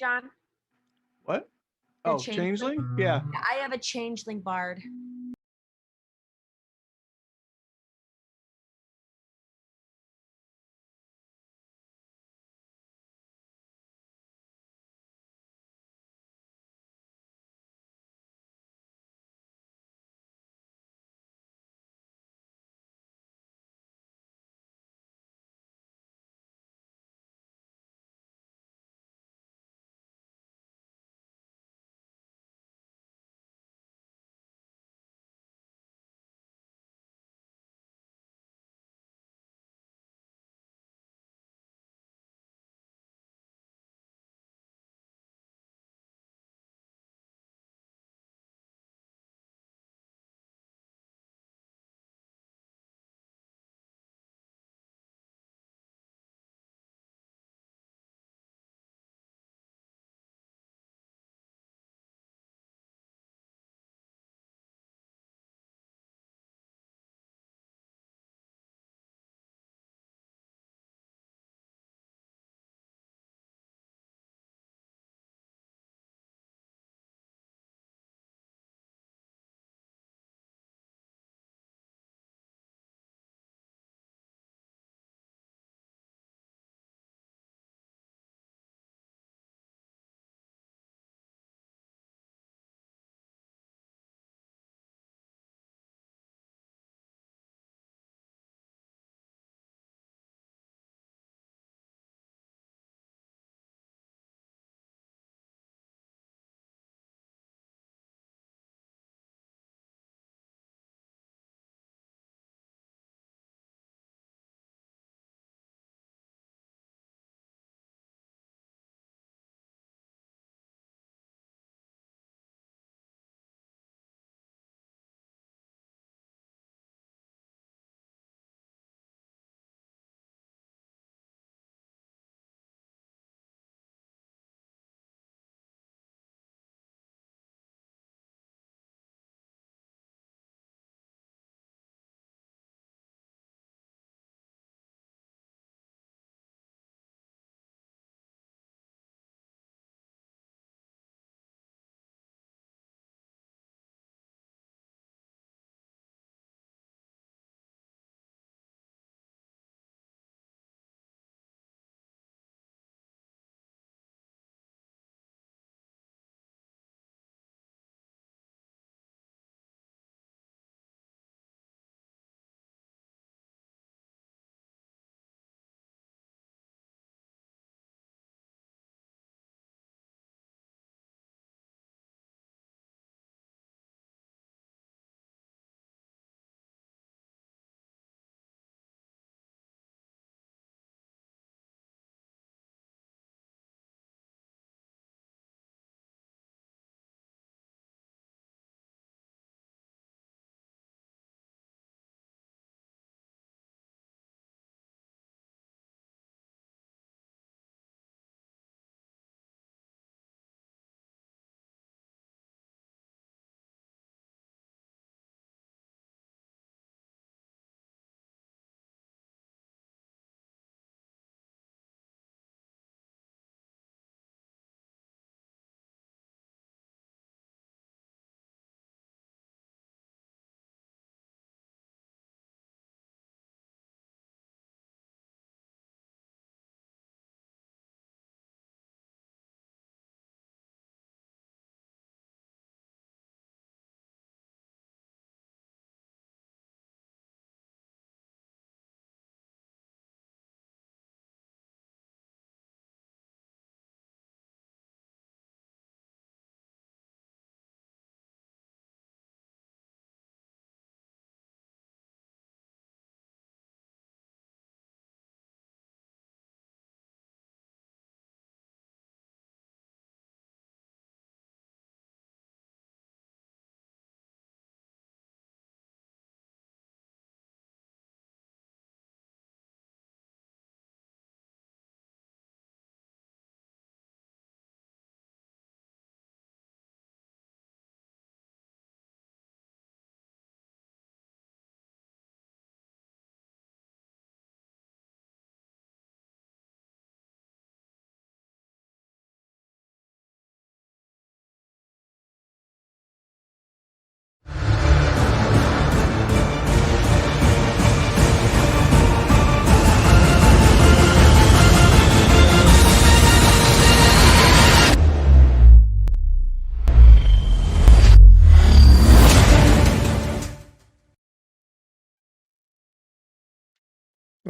John? What? The Oh, changeling? changeling? Yeah. Yeah, I have a changeling bard.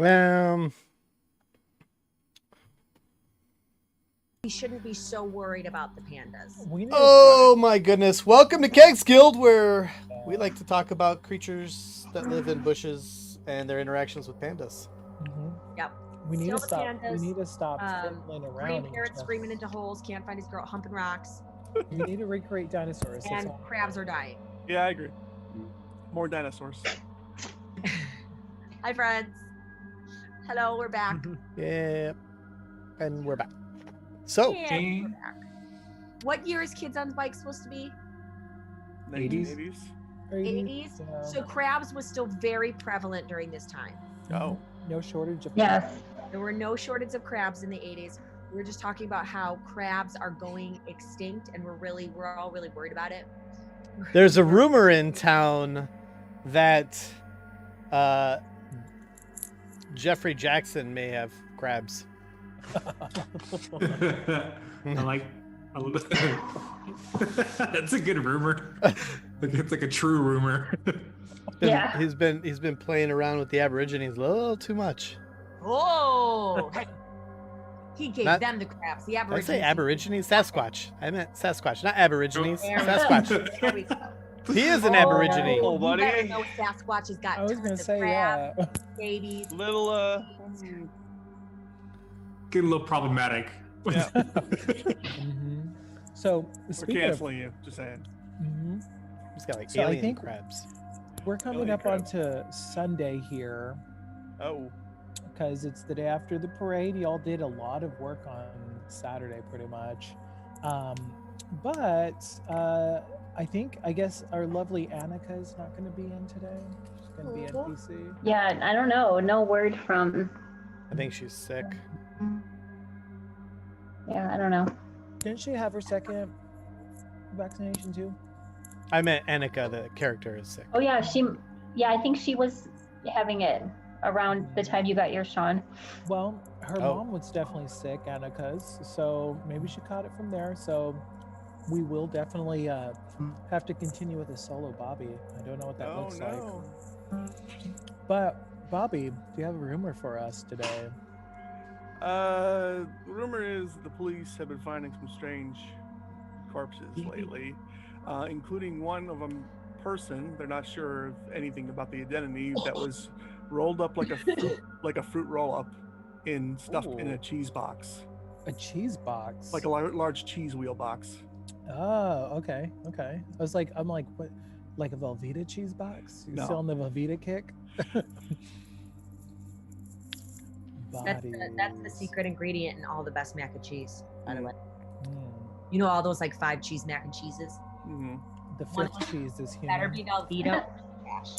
We shouldn't be so worried about the pandas. Oh my goodness. Welcome to Keg's Guild, where we like to talk about creatures that live in bushes and their interactions with pandas. Yep. We need Kill to the stop. pandas, We need to stop fiddling around. green parrot screaming into holes, can't find his girl, humping rocks. We need to recreate dinosaurs. And crabs are dying. Yeah, I agree. More dinosaurs. Hi, friends. Hello, we're back. Yeah. And we're back. So, Yeah, we're back. What year is Kids on Bike supposed to be? 1980s. 80s? Yeah. So crabs was still very prevalent during this time. Oh. No shortage of. Yes. There were no shortage of crabs in the 80s. We were just talking about how crabs are going extinct, and we're all really worried about it. there's a rumor in town that Jeffrey Jackson may have crabs. That's a good rumor. It's like a true rumor. Yeah. He's been playing around with the Aborigines a little too much. Oh, he gave Not- them the crabs. The Did I Aborigines. say Aborigines? Sasquatch. I meant Sasquatch, not Aborigines. There we go. Sasquatch. There we go. He is an Aborigine. Oh, You buddy. better know Sasquatch has got I was tons gonna of say crabs, yeah. babies. Little Getting a little problematic. Yeah. Mhm. So We're speaking of, canceling you. Just saying. Mhm. He's got like So I alien think- crabs. we're coming Alien up crabs. onto Sunday here Oh. because it's the day after the parade. Y'all did a lot of work on Saturday, pretty much. But I guess our lovely Annika is not going to be in today. She's going to be Aw. NPC. Yeah, I don't know. No word from. I think she's sick. Yeah, I don't know. Didn't she have her second vaccination too? I meant Annika, the character, is sick. Oh yeah, I think she was having it around the time you got yours, Sean. Well, her Oh. mom was definitely sick, Annika's, so maybe she caught it from there. So we will definitely have to continue with a solo Bobby. I don't know what that Oh looks no. like. But Bobby, do you have a rumor for us today? The rumor is the police have been finding some strange corpses lately, including one of a person. They're not sure of anything about the identity, that was rolled up like a fruit roll up in stuffed in Ooh. a cheese box, A cheese box. like a large cheese wheel box. Oh, okay. I'm like, what? Like a Velveeta cheese box? You No. still on the Velveeta kick? That's the secret ingredient in all the best mac and cheese, by the way. Mm. You know all those like 5 cheese mac and cheeses? Mm-hmm. The One fifth cheese is Better human. be Velveeta. Gosh.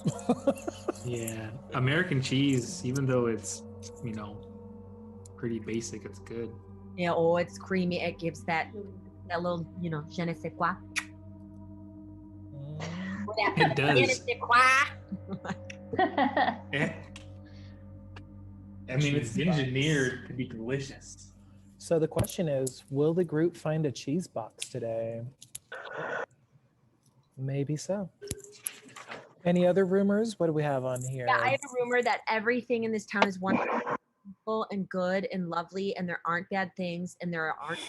Yeah, American cheese, even though it's pretty basic, it's good. Yeah, it's creamy. It gives that little, je ne sais quoi. Mm. Or that It does. Je ne sais quoi. Eh. I mean, it's engineered to be delicious. So the question is, will the group find a cheese box today? Maybe so. Any other rumors? What do we have on here? Yeah, I have a rumor that everything in this town is wonderful and good and lovely, and there aren't bad things, and there aren't.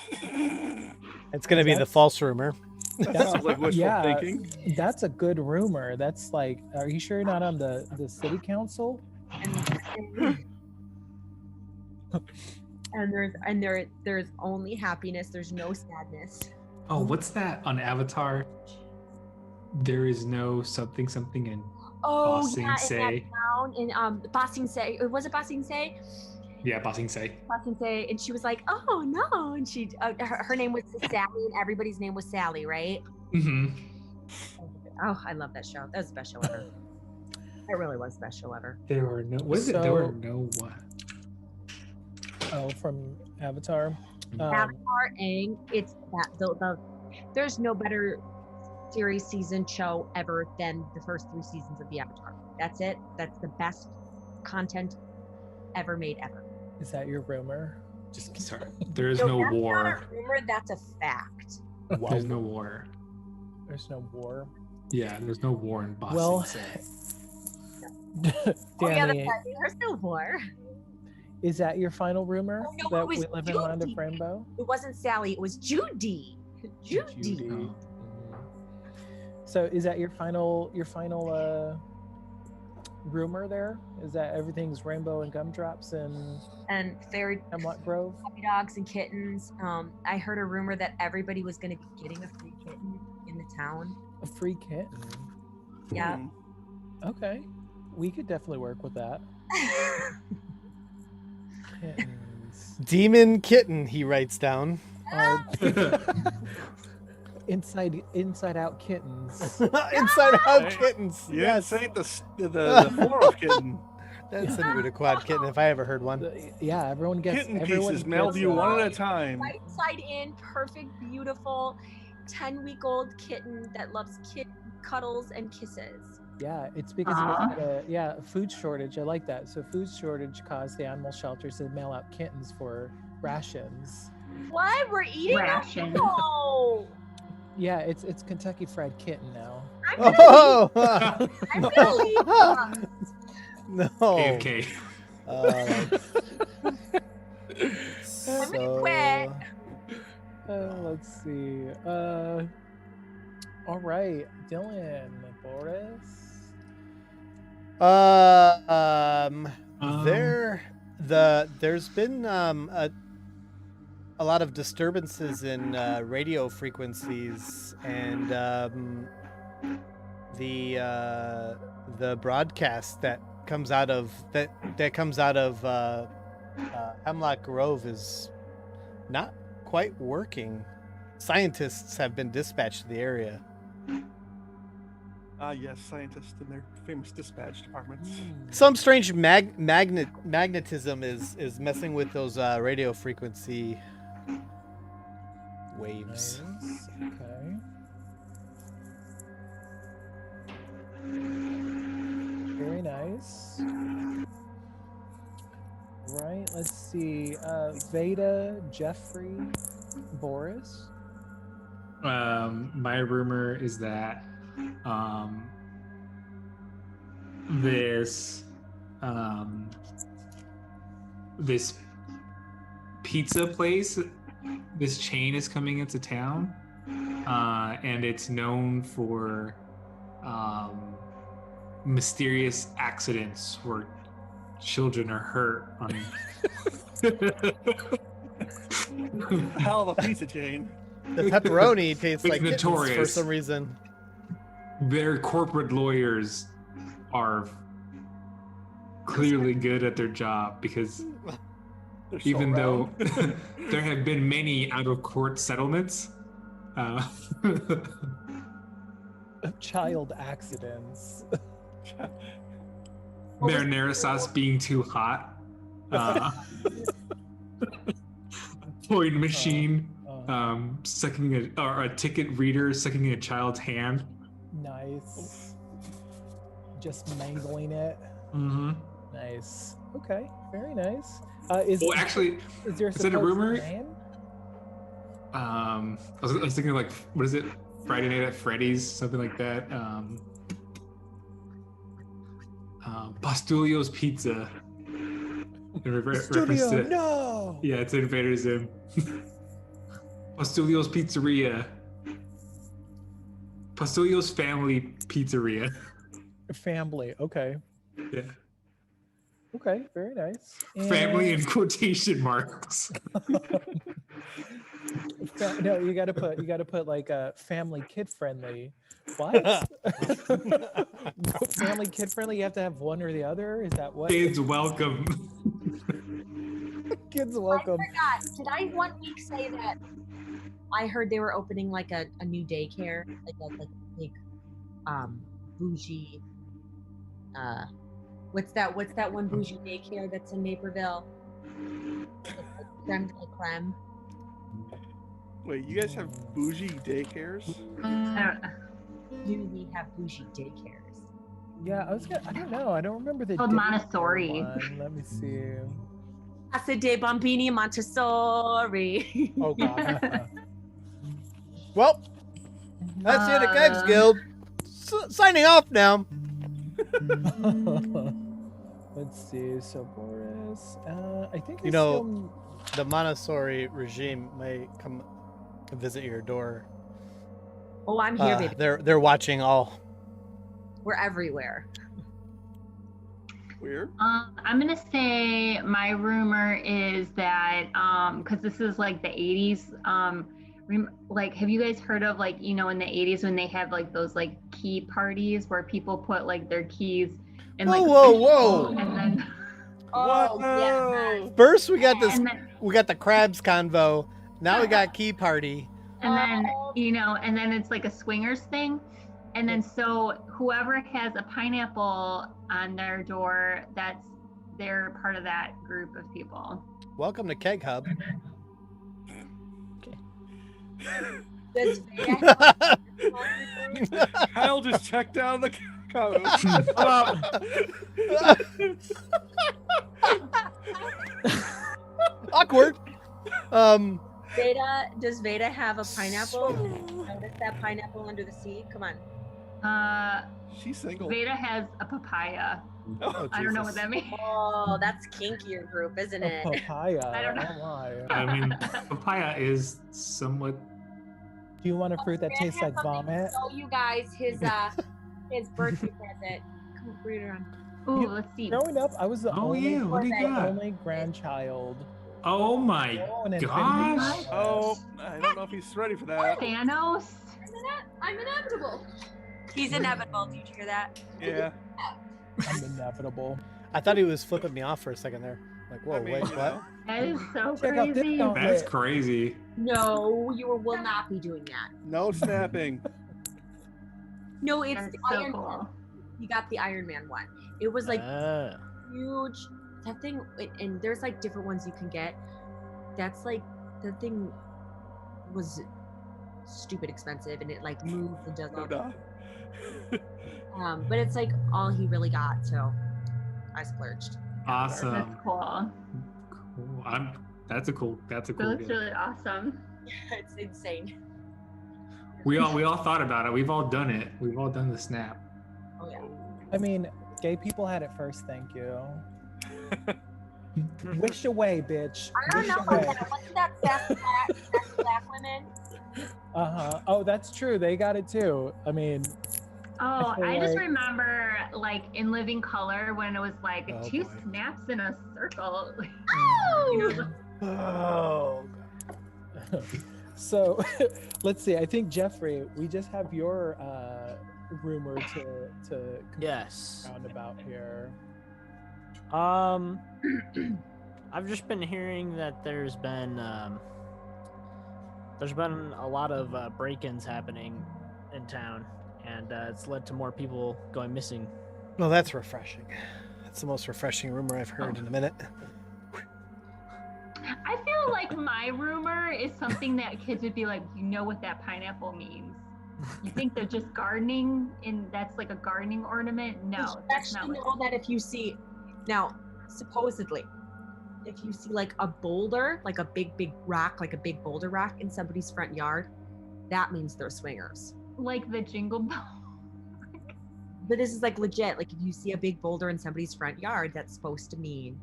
It's going to be the That's- false rumor. That sounds like wishful thinking. That's a good rumor. That's like, are you sure you're not on the city council? And there's only happiness. There's no sadness. Oh, what's that on Avatar? There is no something in Oh Bossing yeah, Say. in that town in Bossing Say. Was it Bossing Say? Yeah, Bossing Say. Bossing Say, and she was like, "Oh no!" And she, her name was Sally, and everybody's name was Sally, right? Mm-hmm. Oh, I love that show. That was the best show ever. It really was the best show ever. There were no. What is it? There So- were no what? Oh, from Avatar. Avatar, Aang, it's that the there's no better series season show ever than the first 3 seasons of the Avatar. That's it. That's the best content ever made ever. Is that your rumor? Just sorry. There is So no that's war. Not a rumor, that's a fact. There's no war. There's no war. Yeah, there's no war in Bossing Well, Say. Oh yeah, Danny, there's no war. Is that your final rumor? Oh, no, that it was we live in Land of Judy. Rainbow? It wasn't Sally. It was Judy. Judy. Mhm. So is that your final rumor there? Is that everything's rainbow and gumdrops and Fairy Hemlock Grove? puppy dogs and kittens. I heard a rumor that everybody was going to be getting a free kitten in the town. A free kitten. Yeah. Hmm. Okay. We could definitely work with that. Kittens. Demon kitten, he writes down. Inside out kittens. Inside out Hey, kittens. You Yes. didn't say the floral kitten. That's an Udaquad kitten if I ever heard one. Yeah, everyone gets Kitten everyone pieces mailed to you gets, one at a time. Right side in, perfect, beautiful, 10-week-old kitten that loves cuddles and kisses. Yeah, it's because Aw. of food shortage. I like that. So food shortage caused the animal shelters to mail out kittens for rations. What? We're eating them? Ration. No. Yeah, it's Kentucky Fried Kitten now. I'm gonna Oh! I'm gonna leave them. No. AFK. I'm gonna quit. Let's see. All right, Dylan, Boris. There's been a lot of disturbances in radio frequencies, and the broadcast that comes out of Hemlock Grove is not quite working. Scientists have been dispatched to the area. Yes, scientists and their famous dispatch departments. Some strange magnetism is messing with those radio frequency waves. Nice. Okay. Very nice. Right, let's see. Veda, Jeffrey, Boris. My rumor is that this this pizza place, this chain is coming into town, and it's known for mysterious accidents where children are hurt on Hell of a pizza chain. The pepperoni tastes It's like kittens for notorious. some reason. Their corporate lawyers are clearly good at their job, because They're so even though round. there have been many out-of-court settlements, Child accidents. marinara sauce being too hot, point machine sucking a ticket reader sucking a child's hand. Nice. Just mangling it. Mm-hmm. Nice. Okay. Very nice. Well, actually, is there is that a supposed rumor? name? I was thinking, like, what is it? Friday Night at Freddy's, something like that. Postulio's Pizza. In reference Studio, to, no. yeah, it's Invader Zim. Postulio's Pizzeria. Postulio's Family Pizzeria. Family. Okay. Yeah. Okay. Very nice. Family And- in quotation marks. No, you gotta put like a family kid friendly. What? Family kid friendly? You have to have one or the other? Is that what? Kids welcome. Kids I welcome. forgot. Did I one week say that I heard they were opening like a new daycare, like a big bougie what's that one bougie daycare that's in Naperville? It's like creme de la creme. Wait, you guys have bougie daycares? Do we have bougie daycares? Yeah, I don't know. I don't remember the Called date Montessori. one. Let me see. Casa de Bambini Montessori. Oh god. Well, that's it at Kegs Guild. Signing off now. Let's see. So Boris, I think You know, the Montessori regime may come visit your door. Oh, I'm here, baby. They're watching all. We're everywhere. Weird. I'm gonna say my rumor is that because this is like the 80s. Like, have you guys heard of, like, in the 80s when they have like those like key parties where people put like their keys in like Whoa. and then Oh, yeah. Whoa. First we got this. and then We got the crabs convo. Now we got key party. and then and then it's like a swingers thing, and then so whoever has a pineapple on their door, they're part of that group of people. Welcome to Keg Hub. Does Veda have Kyle just checked down the comments. Awkward. Does Veda have a pineapple? Notice that pineapple under the sea? Come on. She's single. Veda has a papaya. Oh, I don't know Jesus. what that means. Oh, that's kinkier group, isn't a it? papaya. I don't know. Oh my. I mean, papaya is somewhat. Do you want a fruit that Grant tastes has like something to vomit? show you guys his birthday present. Come read it on. Ooh, let's see. Growing up, I was the Oh only, yeah, what do you got? only grandchild. Oh my An infinity gosh! gauntlet. Oh, I don't know if he's ready for that. Thanos. I'm inevitable. He's inevitable. Did you hear that? Yeah. I'm inevitable. I thought he was flipping me off for a second there. Like, whoa, I mean, wait, you what? know. That is so Check out this crazy. gauntlet. That's crazy. No, you will not be doing that. No snapping. No, it's That's the so Iron Man. cool. You got the Iron Man one. It was like huge. That thing, and there's like different ones you can get. That's like, the thing was stupid expensive, and it like moves and does all that. But it's like all he really got, so I splurged. Awesome. That's cool. Cool. That's a cool That gift. looks really awesome. It's insane. We all thought about it. We've all done it. We've all done the snap. Oh yeah. I mean, gay people had it first, thank you. Wish away, bitch. I don't Wish know away. about that. Wasn't that sassy black women? Uh-huh. Oh, that's true. They got it too. I mean, Oh, feel I just like- remember like in Living Color when it was like Oh, two boy. snaps in a circle. Oh! Oh. so let's see. I think Jeffrey, we just have your rumor to Yes. round about here. I've just been hearing that there's been a lot of break-ins happening in town, and it's led to more people going missing. Well, that's refreshing. That's the most refreshing rumor I've heard in a minute. I feel like my rumor is something that kids would be like, you know what that pineapple means. You think they're just gardening and that's like a gardening ornament? No, You that's not actually what know that if you see, now, supposedly, if you see like a boulder, like a big rock, like a big boulder rock in somebody's front yard, that means they're swingers. like the jingle bell. But this is like legit. Like if you see a big boulder in somebody's front yard, that's supposed to mean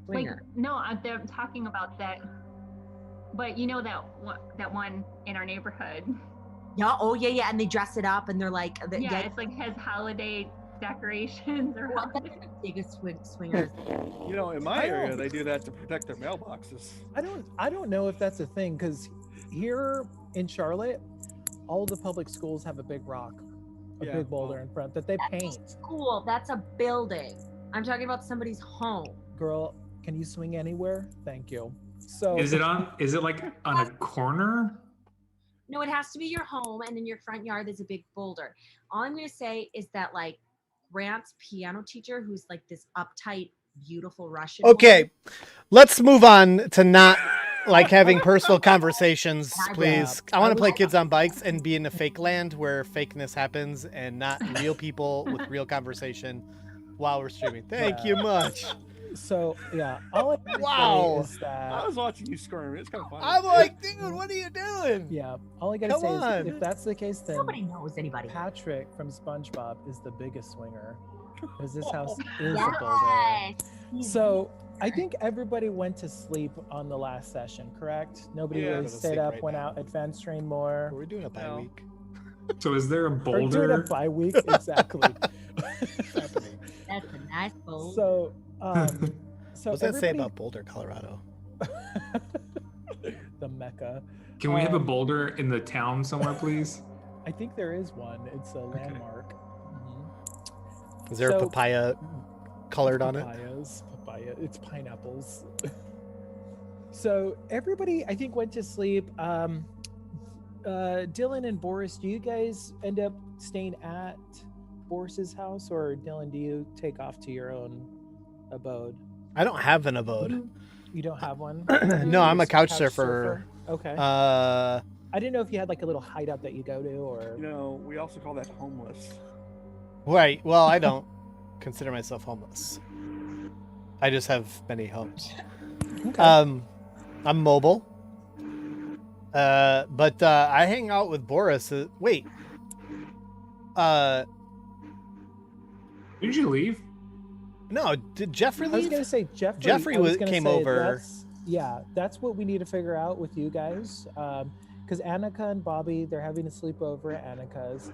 Like, swinger. no, I'm talking about that. But you know that one in our neighborhood. Yeah. Oh yeah. And they dress it up, and they're like, Yeah, it's like has holiday decorations or well, that's holiday. the biggest swingers. You know, in my I area, don't- they do that to protect their mailboxes. I don't know if that's a thing because here in Charlotte, all the public schools have a big rock, a Yeah, big boulder well- in front that they paint. Cool. That's a building. I'm talking about somebody's home. Girl, can you swing anywhere? Thank you. So Is it like on a corner? No, it has to be your home, and in your front yard there's a big boulder. All I'm gonna say is that like Grant's piano teacher, who's like this uptight, beautiful Russian. Okay, let's move on to not like having personal conversations, I please. will. I want to play Kids on Bikes and be in a fake land where fakeness happens and not real people with real conversation while we're streaming. Thank you much. So yeah, all I can Wow. say is I that was watching you squirm. It's kind of funny. I'm like, dude, what are you doing? yeah, all I gotta Come say on. is if that's the case, then Nobody knows anybody. Patrick from SpongeBob is the biggest swinger. Because this house is a Yes. boulder. So I think everybody went to sleep on the last session, correct? Nobody Yeah. really Go to stayed sleep up, right went now. out, advanced train Are more. we doing a bye week? So is there a Or doing a boulder? bye week, exactly. What's happening? That's a nice bowl. So, so What's that say everybody, about Boulder, Colorado? the Mecca. Can we have a Um, boulder in the town somewhere, please? I think there is one. It's a landmark. Is there a So- papaya colored on it? Papaya. It's pineapples. So everybody, I think, went to sleep. Dylan and Boris, do you guys end up staying at Boris's house, or Dylan, do you take off to your own abode? I don't have an abode. You don't have one? No, I'm a Just couch surfer. Okay. Uh, I didn't know if you had like a little hideout that you go to, or We also call that homeless. right. Well, I don't consider myself homeless. I just have many homes. okay. I'm mobile. But I hang out with Boris. Wait. Did you leave? No, did Jeffrey I was leave? gonna say Jeffrey I was gonna came say over. that's what we need to figure out with you guys. Because Annika and Bobby, they're having a sleepover at Annika's.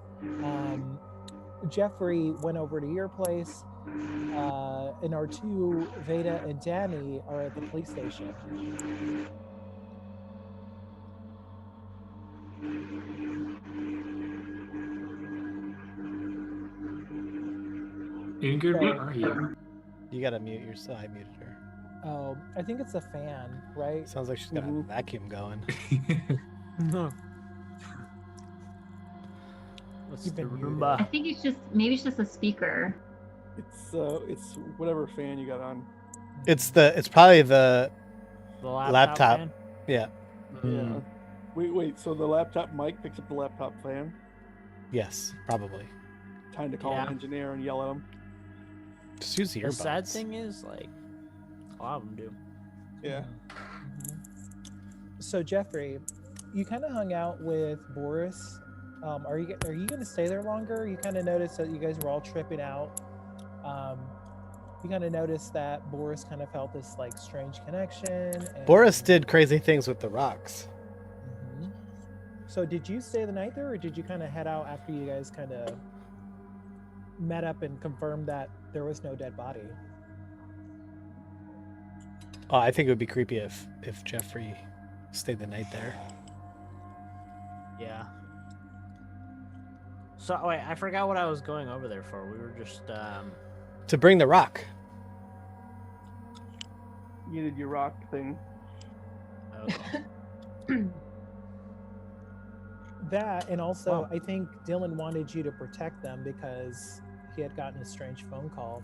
Jeffrey went over to your place, and our two, Veda and Danny, are at the police station. Ingrid, where are you? You gotta mute yourself. I muted her. I think it's a fan, right? Sounds like she's got a vacuum going. No. What's You've the been muted. I Roomba? think maybe it's just a speaker. It's whatever fan you got on. It's probably the The laptop. fan? Yeah. Yeah. Wait. So the laptop mic picks up the laptop fan. Yes, probably. Time to call Yeah. an engineer and yell at him. Just use the The sad earbuds. thing is, like, a lot of them do. Yeah. So Jeffrey, you kind of hung out with Boris. Are you going to stay there longer? You kind of noticed that you guys were all tripping out. You kind of noticed that Boris kind of felt this like strange connection. And... Boris did crazy things with the rocks. Mhm. So did you stay the night there, or did you kind of head out after you guys kind of met up and confirmed that there was no dead body? Oh, I think it would be creepy if Jeffrey stayed the night there. Yeah. So, wait, I forgot what I was going over there for. We were just, To bring the rock. You did your rock thing. okay. That, and also Wow. I think Dylan wanted you to protect them because he had gotten a strange phone call.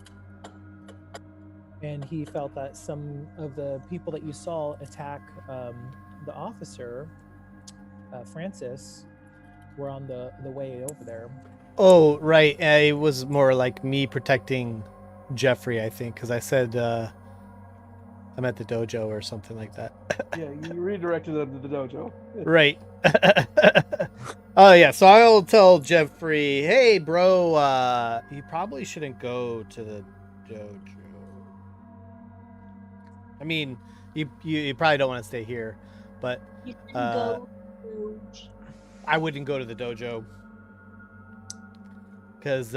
And he felt that some of the people that you saw attack the officer, Francis, were on the way over there. Oh, right. It was more like me protecting Jeffrey, I think, because I said I'm at the dojo or something like that. Yeah, you redirected them to the dojo. Right. Oh, yeah. So I'll tell Jeffrey, hey, bro, you probably shouldn't go to the dojo. I mean, you probably don't want to stay here, but You can go. I wouldn't go to the dojo because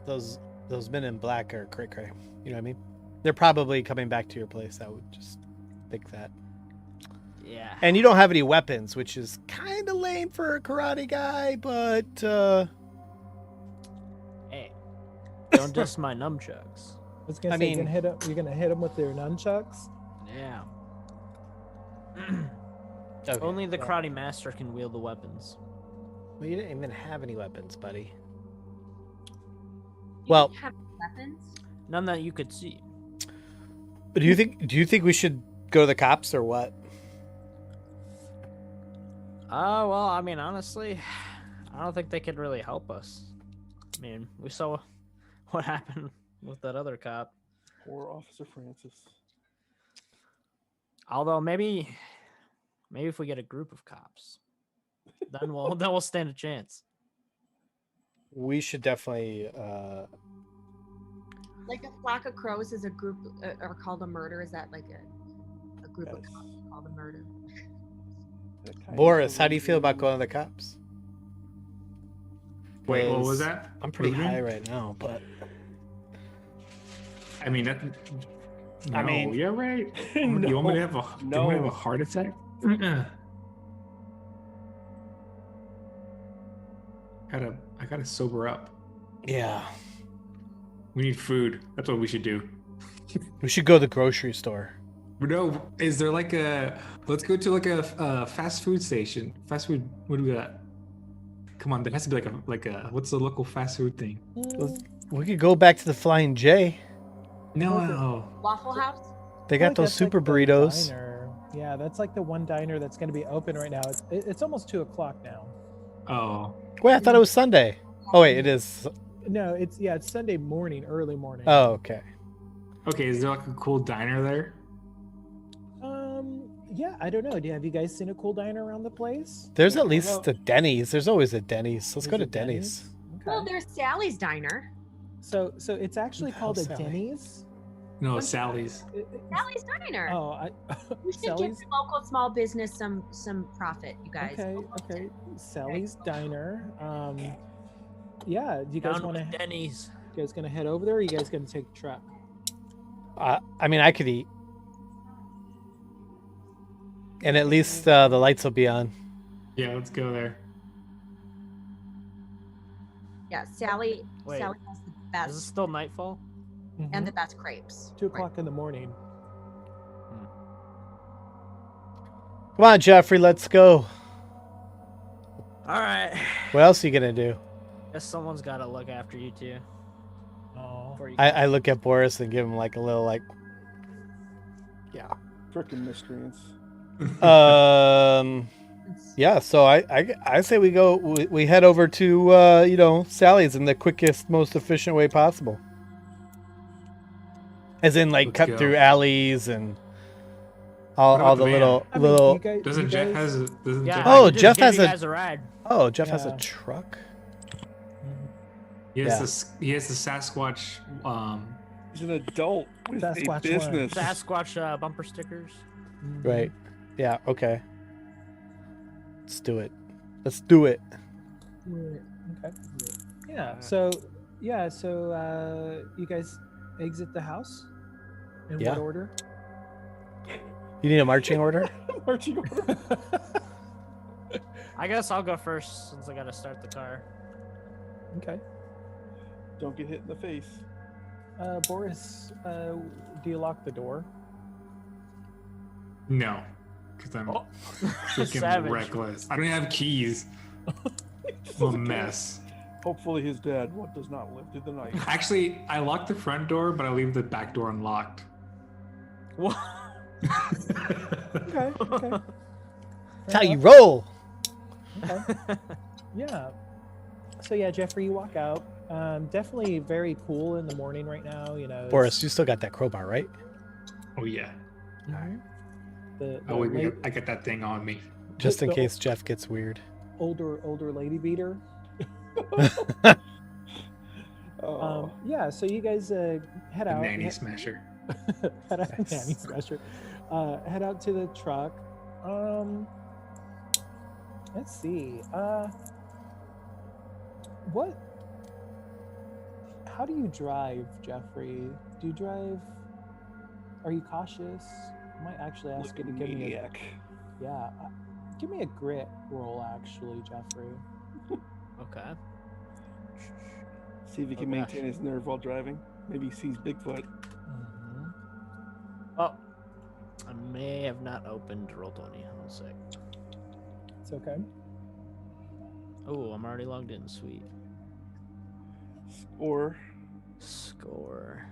those men in black are cray cray. You know what I mean? They're probably coming back to your place. I would just think that. Yeah. And you don't have any weapons, which is kind of lame for a karate guy, but Hey, don't diss my nunchucks. I was gonna I say, mean- you're gonna hit him with your nunchucks. Yeah. okay. Only the Yeah. karate master can wield the weapons. Well, you didn't even have any weapons, buddy. You Well- have weapons. None that you could see. But do you think we should go to the cops or what? Well, I mean, honestly, I don't think they could really help us. I mean, we saw what happened with that other cop. Poor Officer Francis. Although maybe if we get a group of cops, then we'll stand a chance. we should definitely. Like a flock of crows is a group, or called a murder. Is that like a group of Yes. cops called a murder? That kind Boris, of how do you feel about reason- going to the cops? Wait, what was Because that? I'm pretty What was high it? right now, but I mean, that, no, I mean- you're right. No, You want me to have a, you want me to have a no. heart attack? I gotta sober up. yeah, We need food. That's what we should do. we should go to the grocery store. But no, is there like a? Let's go to like a fast food station. Fast food. What do we got? Come on, there has to be like a. What's the local fast food thing? We could go back to the Flying J. No. Waffle House. They I got feel like those that's, like, super the burritos. diner. Yeah, that's like the one diner that's going to be open right now. It's almost 2:00 now. Oh. Wait, I thought it was Sunday. Oh wait, it is. No, it's Sunday morning, early morning. Oh, okay. Okay. Is there like a cool diner there? Yeah, I don't know. Have you guys seen a cool diner around the place? There's at Well, least a Denny's. There's always a Denny's. Let's go Is to it Denny's. Okay. Well, there's Sally's Diner. So it's actually Oh, called a Sally. Denny's. No, Sally's. Sally's Diner. Oh, You should Sally's. give the local small business some profit, you guys. Okay. Sally's Diner. Yeah. Do you guys Down want to? with Denny's. You guys gonna head over there? Or you guys gonna take the truck? I mean, I could eat, and at least the lights will be on. Yeah, let's go there. Yeah, Sally. Wait. Sally has the Is it best still nightfall? and the best crepes. 2:00 in the morning. Come on, Jeffrey, let's go. All right. What else are you gonna do? Guess someone's got to look after you two. Oh. Before you I look at Boris and give him like a little like, yeah. Frickin' miscreants. Yeah. So I say we head over to Sally's in the quickest, most efficient way possible. As in, like, Let's cut go. through alleys and What all about the the van? little I mean, little. you guys, Doesn't you Jeff guys- has? Doesn't Yeah, Jeff? I Oh, can just Jeff give has you a- guys a ride. Oh, Jeff has a Yeah. truck. He has Yeah. this. He has the Sasquatch. He's an adult with Sasquatch a one. business. Sasquatch bumper stickers. Right. Yeah. Okay. Let's do it. Let's do it. Okay. Yeah. So you guys exit the house. In Yeah. what order? You need a marching order? Marching order. I guess I'll go first since I got to start the car. Okay. Don't get hit in the face. Boris, do you lock the door? No, because I'm Oh. freaking Savage. reckless. I don't even have keys. I'm a mess. Hopefully his dad does not live through the night. Actually, I lock the front door, but I leave the back door unlocked. What? Okay. Okay. That's how you roll. Okay. Yeah. So yeah, Jeffrey, you walk out. Definitely very cool in the morning right now. Boris, you still got that crowbar, right? Oh yeah. Mhm. The Oh wait, late- I got that thing on me. Just in The- case Jeff gets weird. older lady beater. Oh, Yeah. So you guys head The out. nanny smasher. head out, Yes. nanny smasher. Head out to the truck. Let's see. What? How do you drive, Jeffrey? Do you drive? Are you cautious? I might actually ask you to give me a maniac. give me a grit roll, actually, Jeffrey. Okay. See if he can Oh, gosh. maintain his nerve while driving. Maybe he sees Bigfoot. Oh, I may have not opened Roll20. Hold a sec. It's okay. Oh, I'm already logged in. Sweet. Or Score.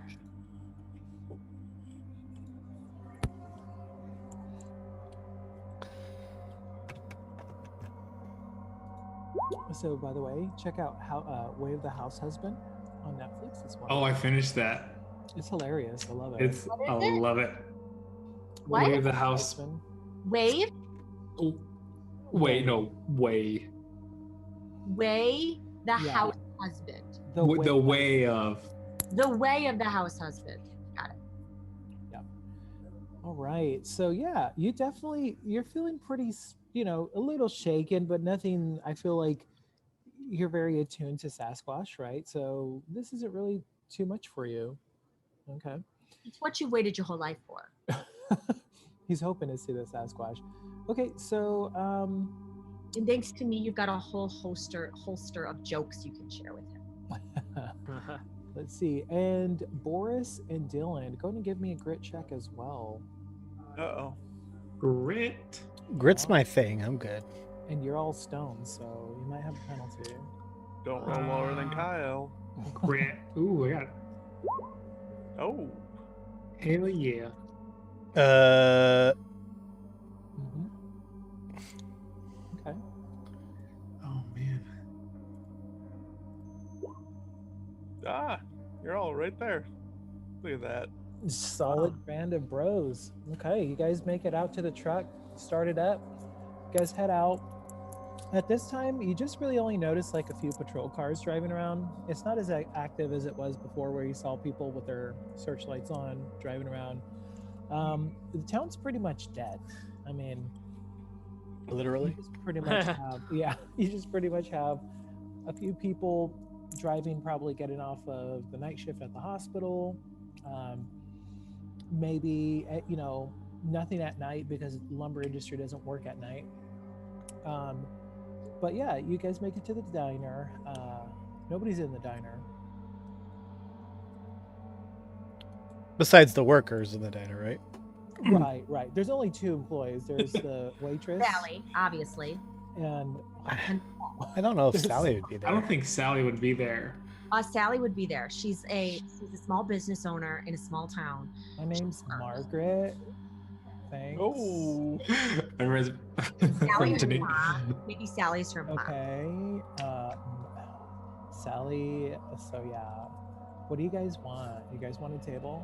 So, by the way, check out how Way of the House Husband on Netflix. It's Oh, I finished that. It's hilarious. I love it. It's What is I it? love it. What? Way of the house. Husband. Wave, Oh, wait, no, way. way the Yeah. house husband. The The way of. The way of the house husband. Got it. All right. So yeah, you're feeling pretty, a little shaken, but nothing. I feel like you're very attuned to Sasquatch, right? So this isn't really too much for you. Okay. It's what you waited your whole life for. He's hoping to see the Sasquatch. Okay, so And thanks to me, you've got a whole holster of jokes you can share with him. let's see. And Boris and Dylan, go ahead and give me a grit check as well. Uh-oh. Grit. Grit's my thing. I'm good. And you're all stones, so you might have a penalty. Don't roll lower than Kyle. Grit. Ooh, I got it. Oh. Hell yeah. Mm-hmm. Okay. Oh man. Ah, you're all right there. Look at that. Solid band of bros. Okay, you guys make it out to the truck, start it up. You guys head out. At this time, you just really only notice like a few patrol cars driving around. It's not as active as it was before, where you saw people with their searchlights on driving around. The town's pretty much dead. I mean, Literally. you just pretty much have, you just pretty much have a few people driving, probably getting off of the night shift at the hospital. Maybe, nothing at night because the lumber industry doesn't work at night. But yeah, you guys make it to the diner. Nobody's in the diner. Besides the workers in the diner, right? Right. There's only two employees. There's the waitress. Sally, obviously. And I don't know if Sally would be there. I don't think Sally would be there. Sally would be there. She's a small business owner in a small town. my name's Margaret. Thanks. Oh. Sally's her mom. Maybe Sally's her mom. Okay. Sally. So yeah. What do you guys want? You guys want a table?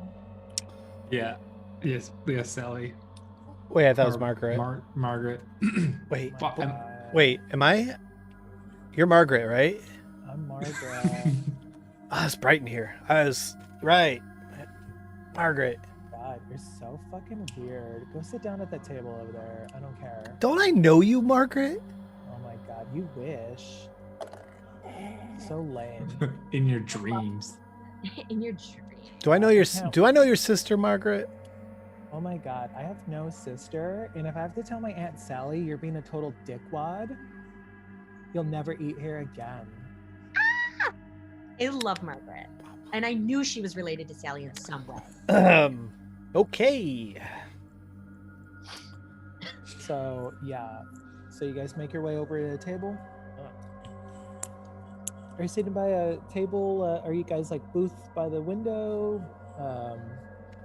Yeah. Yes, Sally. Wait, I thought it was Or Margaret. Margaret. Wait, My I'm- God. wait, am I? You're Margaret, right? I'm Margaret. Ah, it's bright in here. I was right. Margaret. God, you're so fucking weird. Go sit down at that table over there. I don't care. Don't I know you, Margaret? Oh my God, you wish. So lame. In your dreams. In your dream. Do I know your Count. Do I know your sister, Margaret? Oh my God, I have no sister, and if I have to tell my Aunt Sally you're being a total dickwad, you'll never eat here again. I love Margaret. And I knew she was related to Sally in some way. Okay. So yeah, so you guys make your way over to the table. Are you sitting by a table? Are you guys like booth by the window?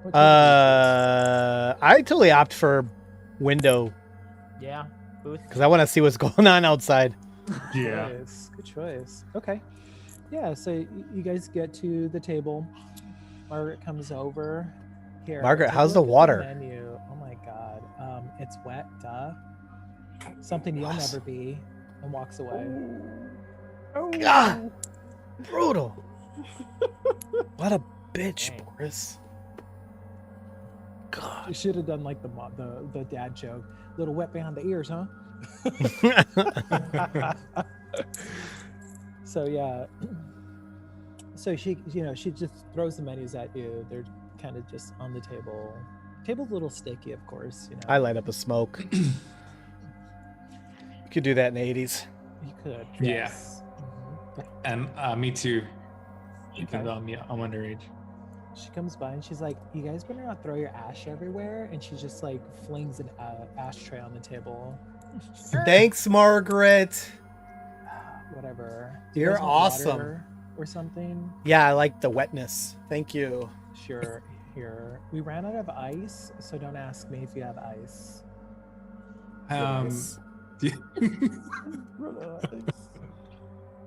What table I totally opt for window Yeah, booth. because I want to see what's going on outside. do you choose? Good choice. Okay. Yeah, so you guys get to the table. Margaret comes over. Here. Margaret, take a how's the look at water? Menu. Oh my God. It's wet, duh. Something you'll Yes. never be, and walks away. God, brutal. What a bitch, Dang. Boris. You God. should have done like the dad joke. Little wet behind the ears, huh? So yeah. So she just throws the menus at you. They're kind of just on the table. Table's a little sticky, of course. I light up a smoke. You could do that in the 80s. You could. Yeah. Yes. Mhm. And me too. Because Okay. I'm underage. She comes by and she's like, "You guys better not throw your ash everywhere." And she just like flings an ashtray on the table. Thanks, Margaret. Whatever. Do you You're guys want awesome. water or something? Yeah, I like the wetness. Thank you. Sure. Here. We ran out of ice, so don't ask me if you have ice. Goodness.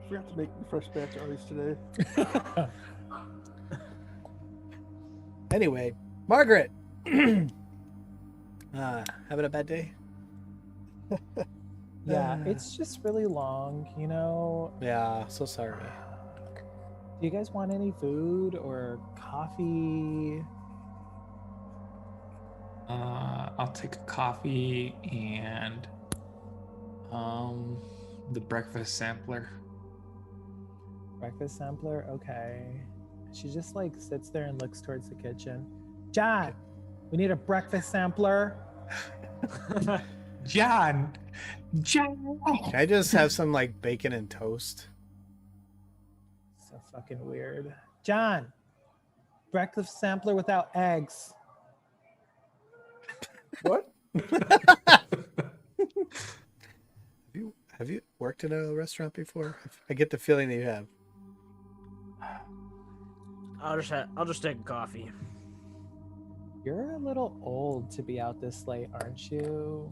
Forgot to make the fresh batch of ice today. Anyway, Margaret. Having a bad day? Yeah, it's just really long, Yeah, so sorry. Do you guys want any food or coffee? I'll take a coffee and the breakfast sampler. Breakfast sampler? Okay. She just like sits there and looks towards the kitchen. John, we need a breakfast sampler. John. Can I just have some like bacon and toast? So fucking weird. John, breakfast sampler without eggs. What? Have you worked in a restaurant before? I get the feeling that you have. I'll just take a coffee. You're a little old to be out this late, aren't you?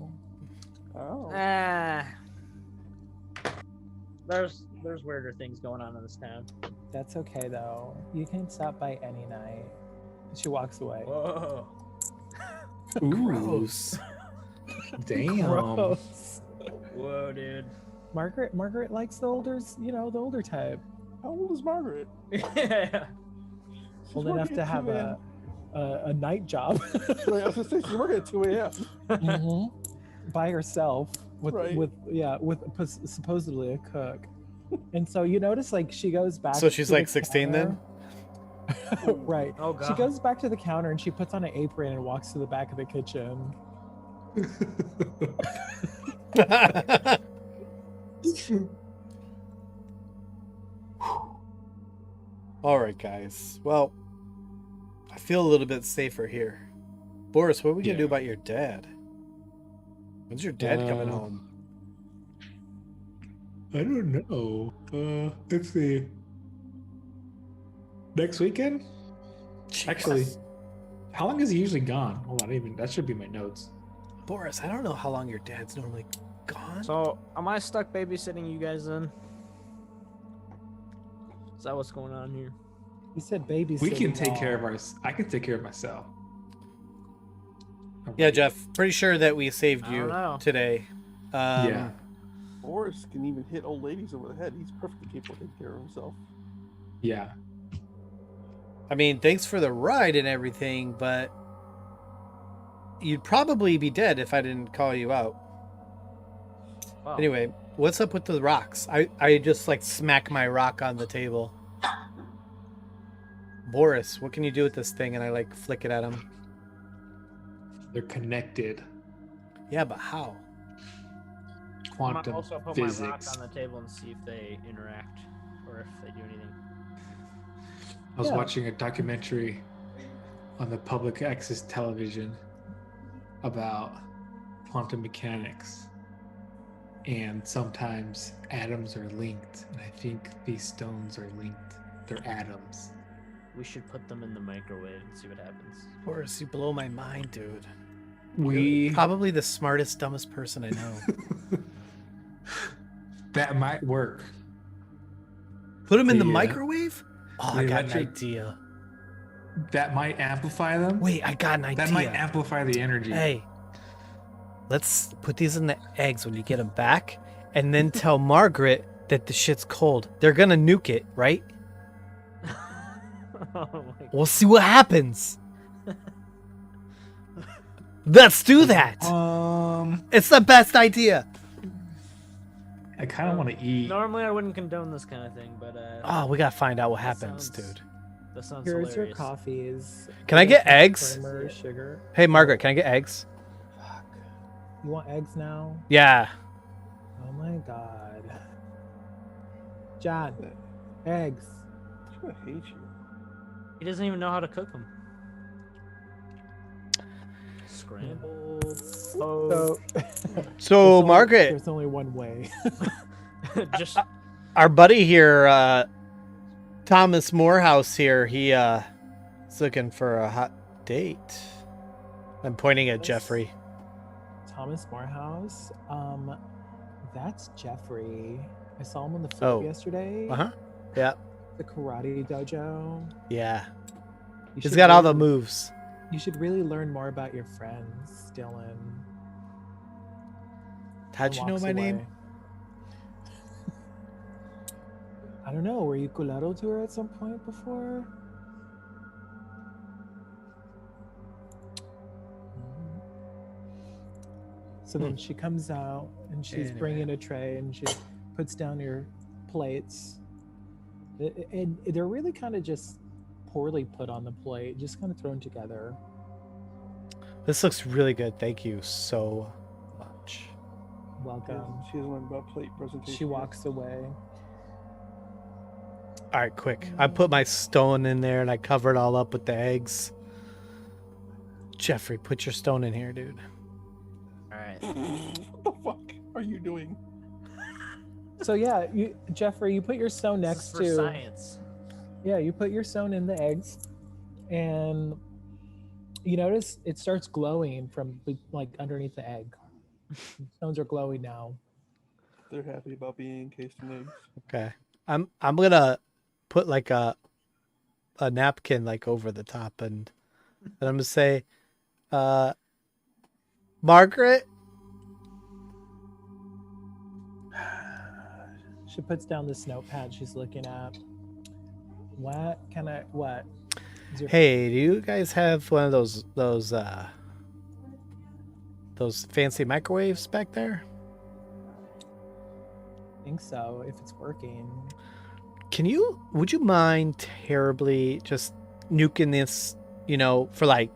Oh. There's weirder things going on in this town. That's okay though. You can stop by any night. She walks away. Whoa. Gross. Damn. Gross. Whoa, dude. Margaret likes the older, the older type. How old is Margaret? Yeah. She's Old enough working to at have 2 a.m. a night job. Right, I was gonna say she's working at 2 a.m. Mhm. By herself with Right. with supposedly a cook. And so you notice like she goes back. So she's to the like 16 then? counter. Right. Oh god. She goes back to the counter and she puts on an apron and walks to the back of the kitchen. All right, guys. Well, I feel a little bit safer here. Boris, what are we gonna do about your dad? When's your dad coming home? I don't know. Let's see. Next weekend? Actually, Jesus. how long is he usually gone? Hold on, that should be my notes. Boris, I don't know how long your dad's normally gone. So, am I stuck babysitting you guys then? Is that what's going on here? You said baby. We can take care of I can take care of myself. Yeah, Jeff. Pretty sure that we saved I you don't know. today. Yeah. Boris can even hit old ladies over the head. He's perfectly capable of taking care of himself. Yeah. I mean, thanks for the ride and everything, but you'd probably be dead if I didn't call you out. Wow. Anyway, what's up with the rocks? I just like smack my rock on the table. Boris, what can you do with this thing? And I like flick it at him. They're connected. Yeah, but how? I might Quantum also put physics. my rock on the table and see if they interact or if they do anything. I was Yeah. watching a documentary on the public access television about quantum mechanics. And sometimes atoms are linked. And I think these stones are linked. They're atoms. We should put them in the microwave and see what happens. Boris, you blow my mind, dude. We Probably the smartest, dumbest person I know. that might work. Put them in the The, microwave? Oh, I the got an electric- idea. That might amplify them. Wait, I got an idea. That might amplify the energy. Hey, let's put these in the eggs when you get them back, and then tell Margaret that the shit's cold. They're gonna nuke it, right? Oh my god. We'll see what happens. Let's do that. It's the best idea. I kind of want to eat. Normally I wouldn't condone this kind of thing, but Oh, we gotta find out what That happens, sounds- dude. that sounds Here's your hilarious. coffees. Can I get eggs? Creamer, sugar. Hey, Margaret, can I get eggs? Fuck. You want eggs now? Yeah. Oh my god. John, eggs. She's gonna hate you. He doesn't even know how to cook them. Scrambled. So, So, Margaret, There's only one way. Just our buddy here, Thomas Morehouse here, he is looking for a hot date. I'm pointing at Yes. Jeffrey. Thomas Morehouse. That's Jeffrey. I saw him on the Oh. floor yesterday. Uh-huh. Yeah. The karate dojo. Yeah. You He's should got all the really- moves. You should really learn more about your friends, Dylan. How'd you know Walks my name? away. I don't know. Were you culero to her at some point before? So then she comes out and she's Anyway. bringing a tray and she puts down your plates. And they're really kind of just poorly put on the plate, just kind of thrown together. This looks really good. Thank you so much. Welcome. She doesn't learn about plate presentation. She walks away. All right, quick. I put my stone in there and I cover it all up with the eggs. Jeffrey, put your stone in here, dude. All right. What the fuck are you doing? So yeah, Jeffrey, you put your stone This next is for to science. Yeah, you put your stone in the eggs, and you notice it starts glowing from like underneath the egg. Stones are glowing now. They're happy about being encased in eggs. Okay. I'm gonna put like a napkin like over the top and I'm gonna say, Margaret. She puts down this notepad she's looking at. What can I? What? Hey, do you guys have one of those fancy microwaves back there? I think so. If it's working. Would you mind terribly just nuking this, for like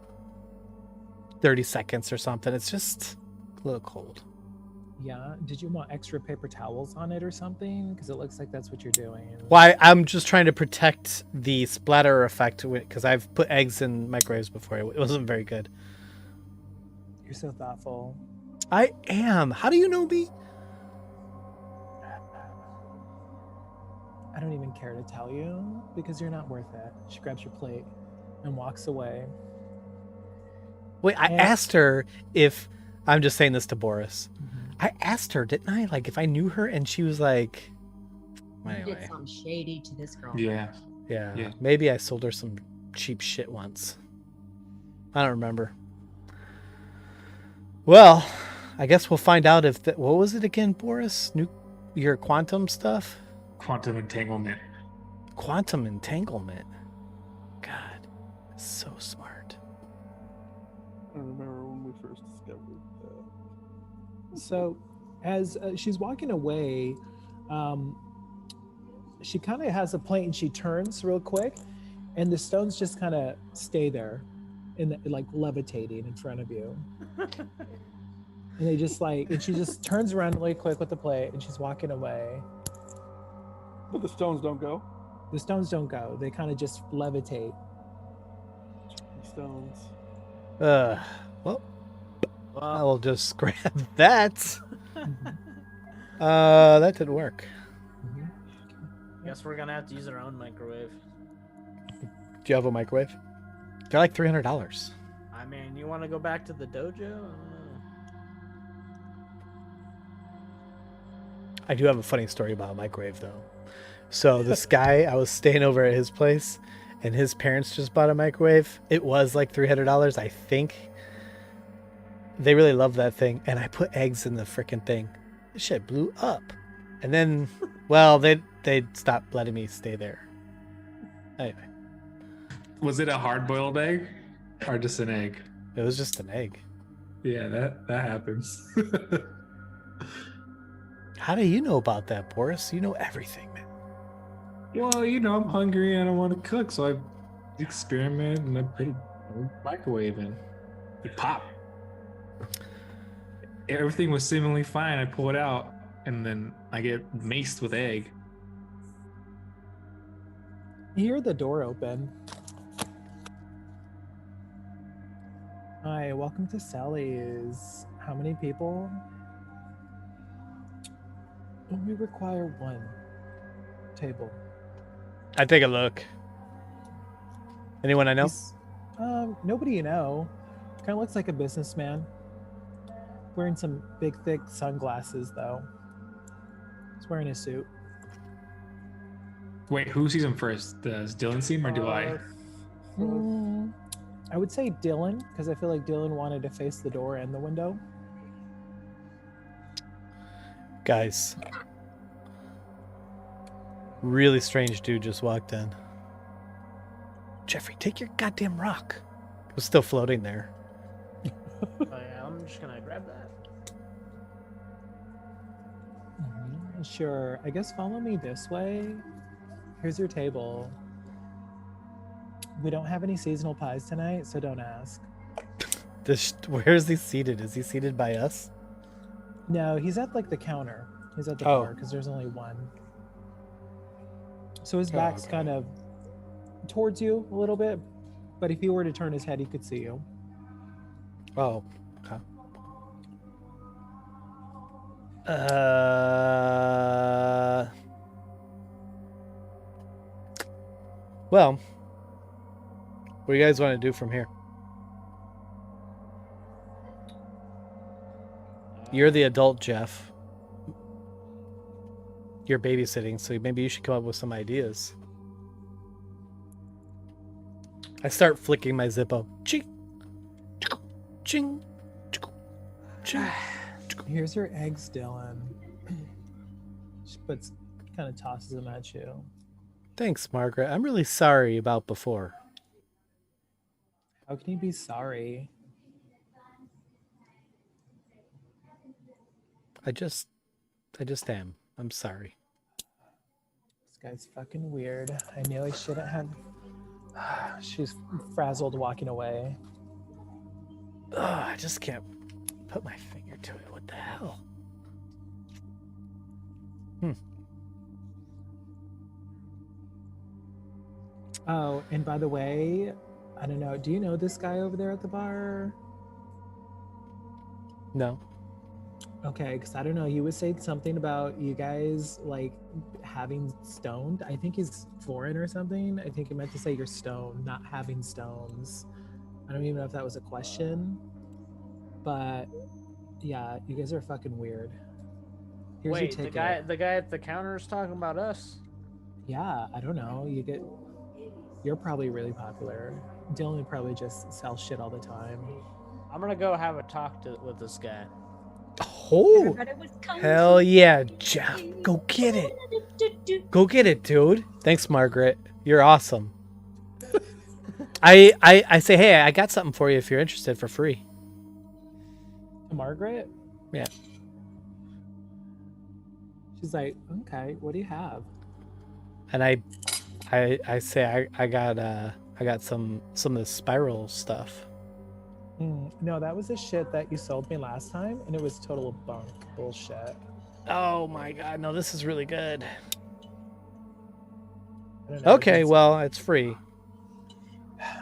30 seconds or something? It's just a little cold. Yeah. Did you want extra paper towels on it or something? Because it looks like that's what you're doing. Well, I'm just trying to protect the splatter effect because I've put eggs in microwaves before. It wasn't very good. You're so thoughtful. I am. How do you know me? I don't even care to tell you because you're not worth it. She grabs your plate and walks away. Wait, I asked her if I'm just saying this to Boris. I asked her, didn't I? Like if I knew her, and she was like, You anyway. did something shady to this girl. Yeah. Yeah. Maybe I sold her some cheap shit once. I don't remember. Well, I guess we'll find out if what was it again, Boris? Your quantum stuff? Quantum entanglement. Quantum entanglement. God, so smart. I don't remember when we first discovered that. So, as she's walking away, she kind of has a plate and she turns real quick, and the stones just kind of stay there, like levitating in front of you. And they just and she just turns around really quick with the plate, and she's walking away. But the stones don't go. The stones don't go; they kind of just levitate. Stones. Well, I will just grab that. That didn't work. Guess we're gonna have to use our own microwave. Do you have a microwave? They're like $300. I mean, you want to go back to the dojo? I do have a funny story about a microwave, though. So this guy, I was staying over at his place, and his parents just bought a microwave. It was like $300, I think. They really love that thing, and I put eggs in the freaking thing. This shit blew up. And then, well, they stopped letting me stay there. Anyway. Was it a hard-boiled egg or just an egg? It was just an egg. Yeah, that happens. How do you know about that, Boris? You know everything, man. Well, I'm hungry and I want to cook, so I experiment and I put a microwave in. It popped. Everything was seemingly fine. I pull it out, and then I get maced with egg. You hear the door open. Hi, welcome to Sally's. How many people? We require one table. I take a look. Anyone I know? Nobody you know. Kind of looks like a businessman. Wearing some big, thick sunglasses, though. He's wearing a suit. Wait, who sees him first? Does Dylan see him or do I? I would say Dylan, because I feel like Dylan wanted to face the door and the window. Guys, Really strange dude just walked in. Jeffrey, take your goddamn rock. It was still floating there. Oh yeah, I'm just gonna grab that. Sure. I guess follow me this way. Here's your table. We don't have any seasonal pies tonight, so don't ask. Where is he seated? Is he seated by us? No, he's at like the counter. He's at the Oh. bar because there's only one. So his Oh, back's okay. kind of towards you a little bit, but if he were to turn his head, he could see you. Oh, okay. Well, what do you guys want to do from here? You're the adult, Jeff. You're babysitting, so maybe you should come up with some ideas. I start flicking my Zippo. Ching, ching, ching. Here's your eggs, Dylan. She kind of tosses them at you. Thanks, Margaret. I'm really sorry about before. How can you be sorry? I just am. I'm sorry. This guy's fucking weird. I knew I shouldn't have. She's frazzled walking away. Ugh, I just can't put my finger to it. What the hell? Oh, and by the way, I don't know. Do you know this guy over there at the bar? No. Okay, because I don't know. He was saying something about you guys like having stoned. I think he's foreign or something. I think he meant to say you're stoned, not having stones. I don't even know if that was a question. But yeah, you guys are fucking weird. Here's your Wait, ticket. the guy at the counter is talking about us. Yeah, I don't know. You're probably really popular. Dylan probably just sells shit all the time. I'm gonna go have a talk with this guy. Oh, Everybody was cozy. hell yeah, Jeff. Go get it. Go get it, dude. Thanks, Margaret. You're awesome. I say, hey, I got something for you if you're interested for free. Margaret? Yeah. She's like, okay, what do you have? And I say I got some of the spiral stuff. No, that was the shit that you sold me last time, and it was total bunk bullshit. Oh my god, no, this is really good. I don't know, Okay, well, it's free.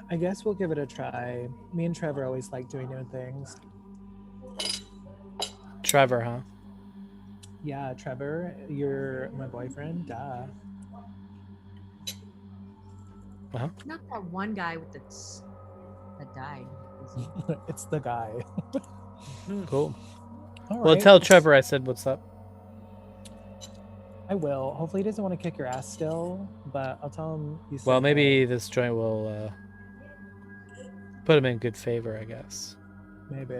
I guess we'll give it a try. Me and Trevor always like doing new things. Trevor, huh? Yeah, Trevor, you're my boyfriend. Duh. Not that one guy with that died. It's the guy. Cool. All Well, right. tell Trevor I said what's up. I will. Hopefully, he doesn't want to kick your ass still, but I'll tell him you said Well, maybe hey. this joint will put him in good favor, I guess. Maybe.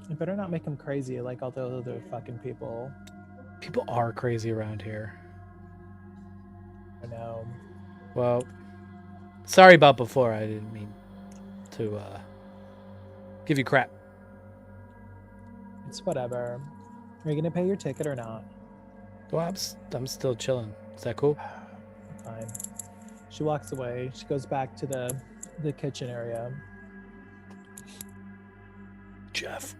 You better not make him crazy like all the other fucking people. People are crazy around here. I know. Well, sorry about before. I didn't mean to give you crap. It's whatever. Are you gonna pay your ticket or not? Well, I'm still chilling. Is that cool? Fine. She walks away. She goes back to the kitchen area. Jeff,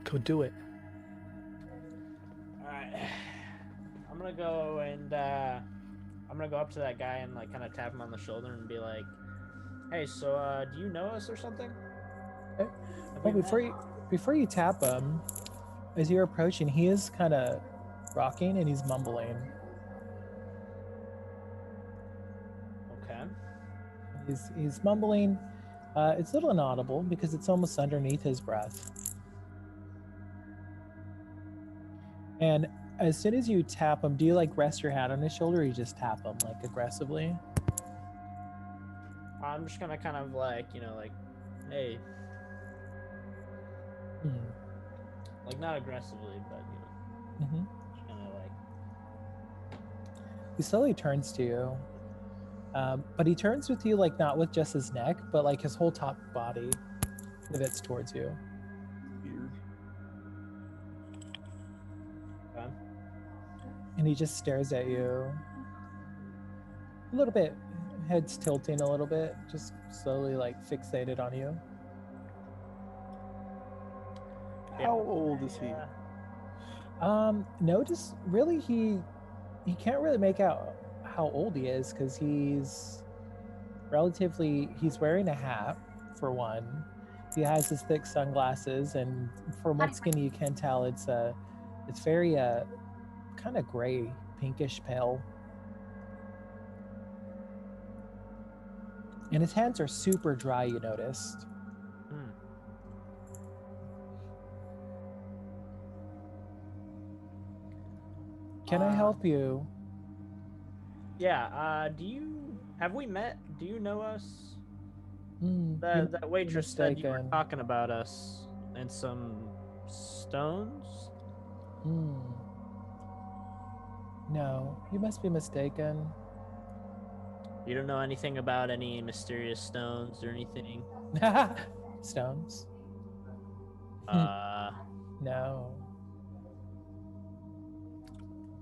go do it. All right, I'm gonna go and I'm gonna go up to that guy and like kind of tap him on the shoulder and be like, "Hey, so do you know us or something?" Oh, before you tap him, as you're approaching, he is kind of rocking and he's mumbling. Okay. He's mumbling. It's a little inaudible because it's almost underneath his breath. And as soon as you tap him, do you like rest your hand on his shoulder or you just tap him like aggressively? I'm just gonna kind of like, like, hey, like not aggressively, but just kind of like. He slowly turns to you. But he turns with you, like, not with just his neck, but like his whole top body pivots towards you. Weird. Okay. And he just stares at you. A little bit, head's tilting a little bit, just slowly, like, fixated on you. How old is he? Notice, really, he can't really make out how old he is, because he's wearing a hat, for one. He has his thick sunglasses, and from what skin you can tell, it's very kind of gray, pinkish pale. And his hands are super dry, you noticed. Can I help you? Yeah, have we met? Do you know us? You're That waitress said you were mistaken. talking about us and some stones? No, you must be mistaken. You don't know anything about any mysterious stones or anything? Stones? No.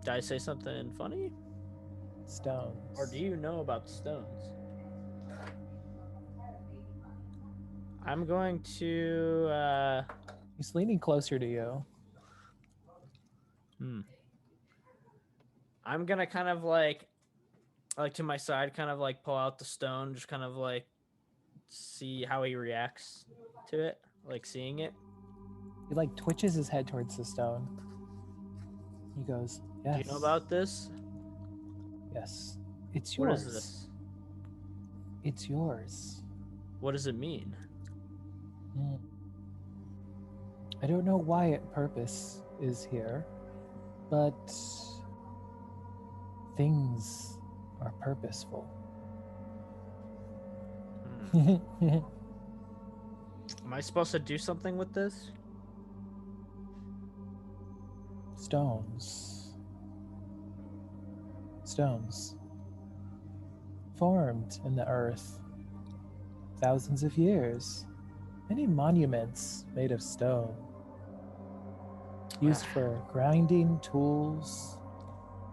Did I say something funny? Stones. Or do you know about stones? I'm going to He's leaning closer to you. I'm gonna kind of like to my side, kind of like pull out the stone, just kind of like see how he reacts to it, like seeing it. He, like, twitches his head towards the stone. He goes, yes. Do you know about this? Yes. It's What yours. is this? It's yours. What does it mean? I don't know why it purpose is here, but things are purposeful. Am I supposed to do something with this? Stones. Stones. Formed in the earth. Thousands of years. Many monuments made of stone. Used for grinding, tools,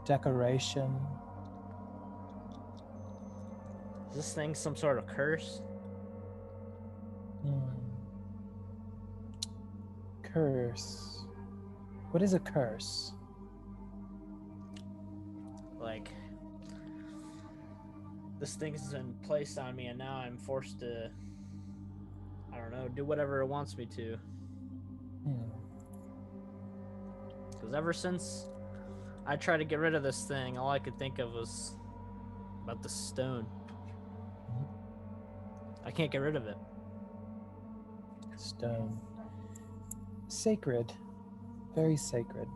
decoration. Is this thing some sort of curse? Curse. What is a curse? Like, this thing's been placed on me and now I'm forced to, I don't know, do whatever it wants me to. Because ever since I tried to get rid of this thing, all I could think of was about the stone. I can't get rid of it. Stone. Sacred. Very sacred.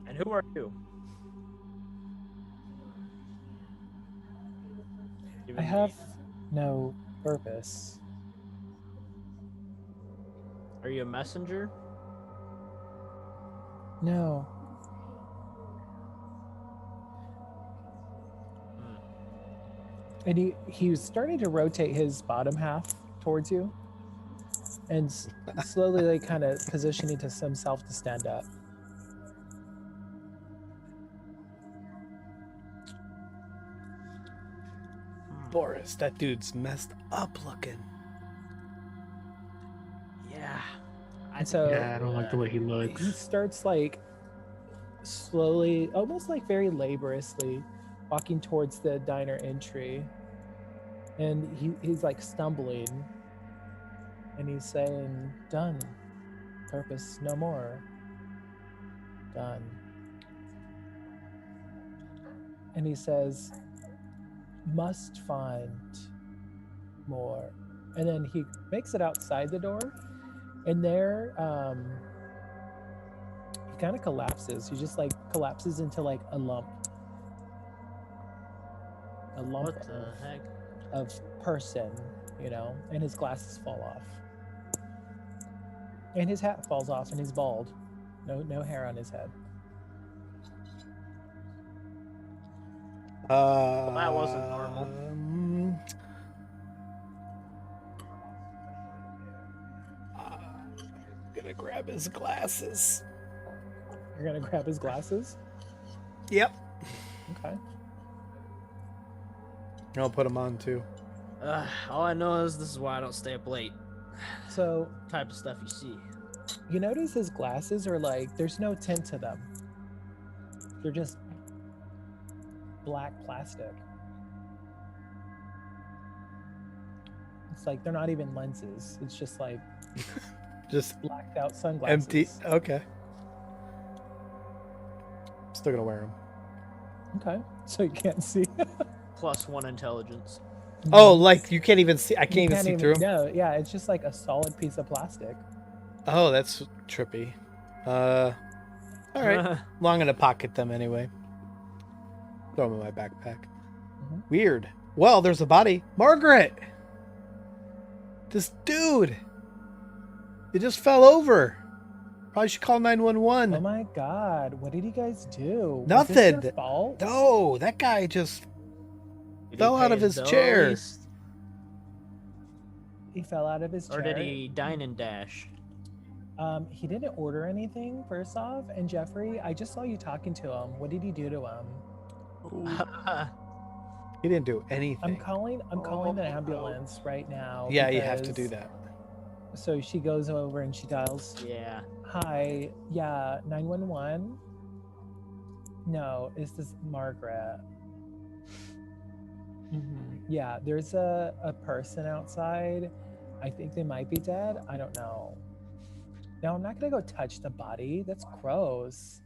And who are you? I have no purpose. Are you a messenger? No. And he was starting to rotate his bottom half towards you, and slowly, like, kind of positioning to himself to stand up. Boris, that dude's messed up looking. Yeah. I don't like the way he looks. He starts, like, slowly, almost like very laboriously, walking towards the diner entry. And he's like stumbling. And he's saying, done. Purpose no more. Done. And he says, must find more. And then he makes it outside the door. And there, he kind of collapses. He just, like, collapses into, like, a lump. A lump What the heck? of person, you know, and his glasses fall off. And his hat falls off, and he's bald. No hair on his head. That wasn't normal. Gonna grab his glasses. You're gonna grab his glasses? Yep. Okay. I'll put them on too. All I know is this is why I don't stay up late. So Type of stuff you see. you notice his glasses are like there's no tint to them. They're just black plastic. It's like they're not even lenses. It's just like Just blacked out sunglasses. empty. Okay. Still gonna wear them. Okay. So you can't see. +1 intelligence. Oh, like you can't even see. I can't You even see through them. No, yeah, it's just like a solid piece of plastic. Oh, that's trippy. All right. Well, I'm gonna pocket them anyway. Throw them in my backpack. Mhm. Weird. Well, there's a body. Margaret! This dude! It just fell over. Probably should call 911. Oh my god, what did you guys do? Was Nothing. this your fault? No, that guy just Did he fell out pay of his bill chair. at least? He fell out of his chair. Or did he dine and dash? He didn't order anything, first off. And Jeffrey, I just saw you talking to him. What did you do to him? He didn't do anything. I'm calling the ambulance right now. Yeah, you have to because- do that. So she goes over and she dials, Yeah. hi, yeah, 911. No, is this Margaret? Yeah, there's a person outside. I think they might be dead. I don't know. No, I'm not gonna go touch the body. That's gross.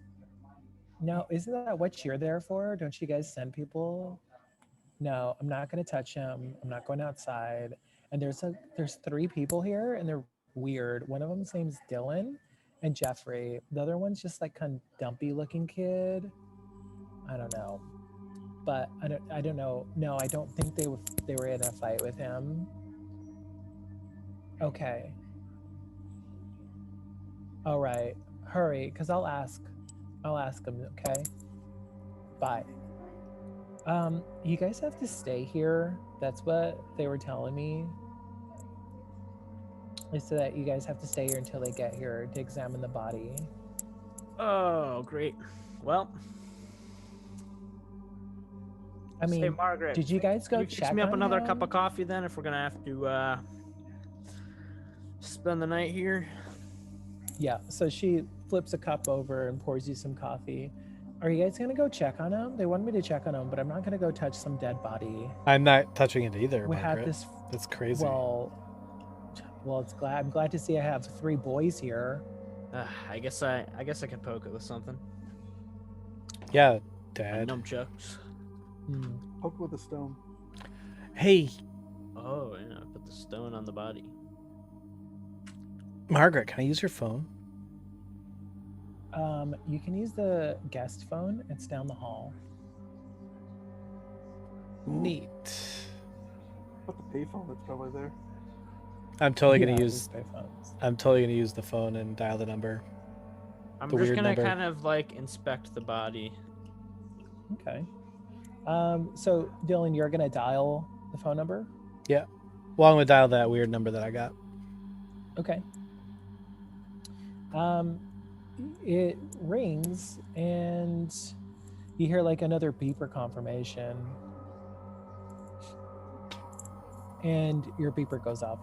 No, isn't that what you're there for? Don't you guys send people? No, I'm not gonna touch him. I'm not going outside. And there's 3 people here, and they're weird. One of them's name's Dylan, and Jeffrey. The other one's just like kind of dumpy looking kid. I don't know, but I don't know. No, I don't think they were in a fight with him. Okay. All right, hurry, cause I'll ask him. Okay. Bye. You guys have to stay here. That's what they were telling me. They said that you guys have to stay here until they get here to examine the body. Oh, great. Well, I mean, say, Margaret, did you guys go can you fix check me up on another him? cup of coffee then if we're gonna have to spend the night here? Yeah, so she flips a cup over and pours you some coffee. Are you guys gonna go check on him? They wanted me to check on him, but I'm not gonna go touch some dead body. I'm not touching it either, We Margaret. had this. That's crazy. Well, I'm glad to see I have 3 boys here. I guess I can poke it with something. Yeah, My Dad. nunchucks. Poke with a stone. Hey, Oh, yeah, put the stone on the body. Margaret, can I use your phone? You can use the guest phone. It's down the hall. Neat. What the payphone that's probably there. I'm totally Yeah, gonna we use. pay phones. I'm totally gonna use the phone and dial the number. I'm The just weird gonna number. kind of like inspect the body. Okay. So Dylan, you're gonna dial the phone number. Well, I'm gonna dial that weird number that I got. Okay. It rings and you hear like another beeper confirmation. And your beeper goes off.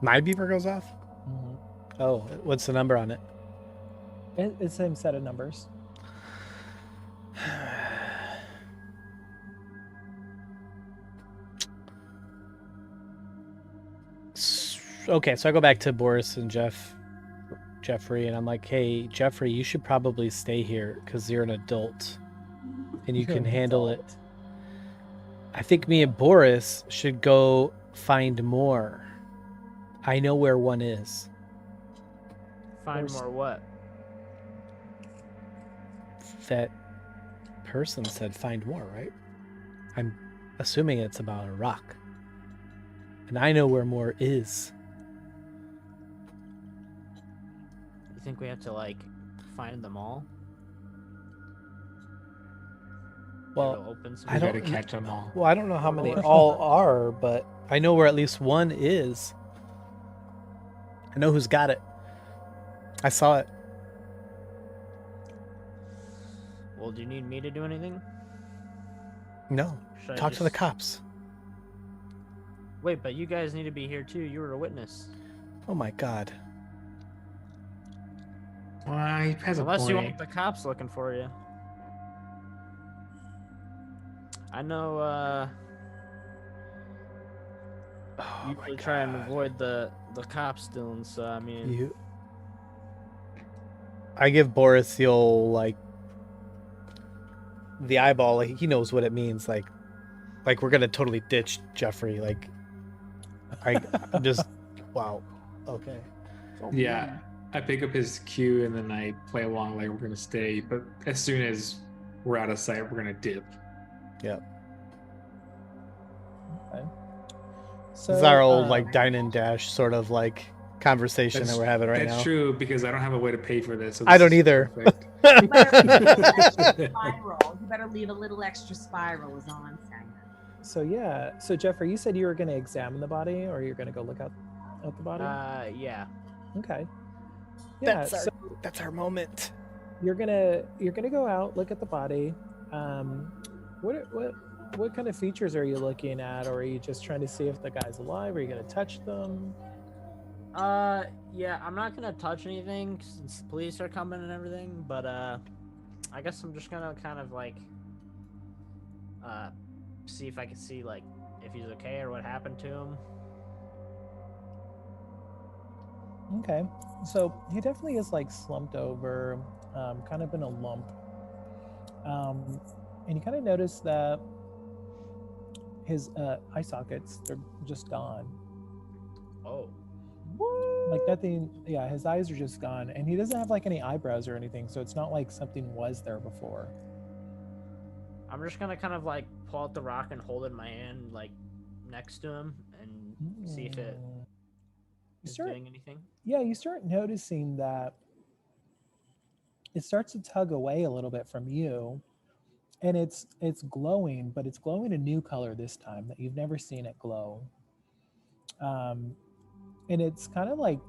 My beeper goes off. Oh, what's the number on it? It's the same set of numbers. Okay, so I go back to Boris and Jeffrey, and I'm like, "Hey, Jeffrey, you should probably stay here because you're an adult, and you You're can an handle it. adult. I think me and Boris should go find more. I know where one is. Find There's- more what? That person said find more, right? I'm assuming it's about a rock, and I know where more is. You think we have to like find them all? Well, It'll open some I We don't gotta kn- catch them all. Well, I don't know how many Or- all are, but I know where at least one is. I know who's got it. I saw it. Well, do you need me to do anything? No. Should I Talk to the just- cops. Wait, but you guys need to be here too. You were a witness. Oh my god. Well, he has a Unless you point. want the cops looking for you. I know Oh you my usually try and God. avoid the cops doing, so I mean I give Boris the old, like, the eyeball. Like, he knows what it means. Like we're gonna totally ditch Jeffrey. Like, I'm just, wow. Okay. So Yeah, I pick up his cue and then I play along like we're gonna stay. But as soon as we're out of sight, we're gonna dip. Yep. Okay. This is our old, um, like, dine and dash sort of, like, conversation that we're having right That's now. true because I don't have a way to pay for this. So I this don't is either. perfect. You better leave a little extra spiral, is all I'm saying. So yeah, so Jeffrey, you said you were going to examine the body, or you're going to go look at the body. yeah. Okay. Yeah. That's So our moment. you're gonna go out, look at the body. What kind of features are you looking at, or are you just trying to see if the guy's alive? Are you gonna touch them? Yeah, I'm not gonna touch anything since the police are coming and everything, but I guess I'm just gonna kind of like see if I can see like if he's okay or what happened to him. Okay. So he definitely is like slumped over, kind of in a lump. And you kind of notice that his eye sockets, they're just gone. Oh. Like nothing, yeah, his eyes are just gone. And he doesn't have like any eyebrows or anything, so it's not like something was there before. I'm just gonna kind of like pull out the rock and hold it in my hand like next to him and see if it You is start, doing anything. yeah, you start noticing that it starts to tug away a little bit from you, and it's glowing, but it's glowing a new color this time that you've never seen it glow. And it's kind of like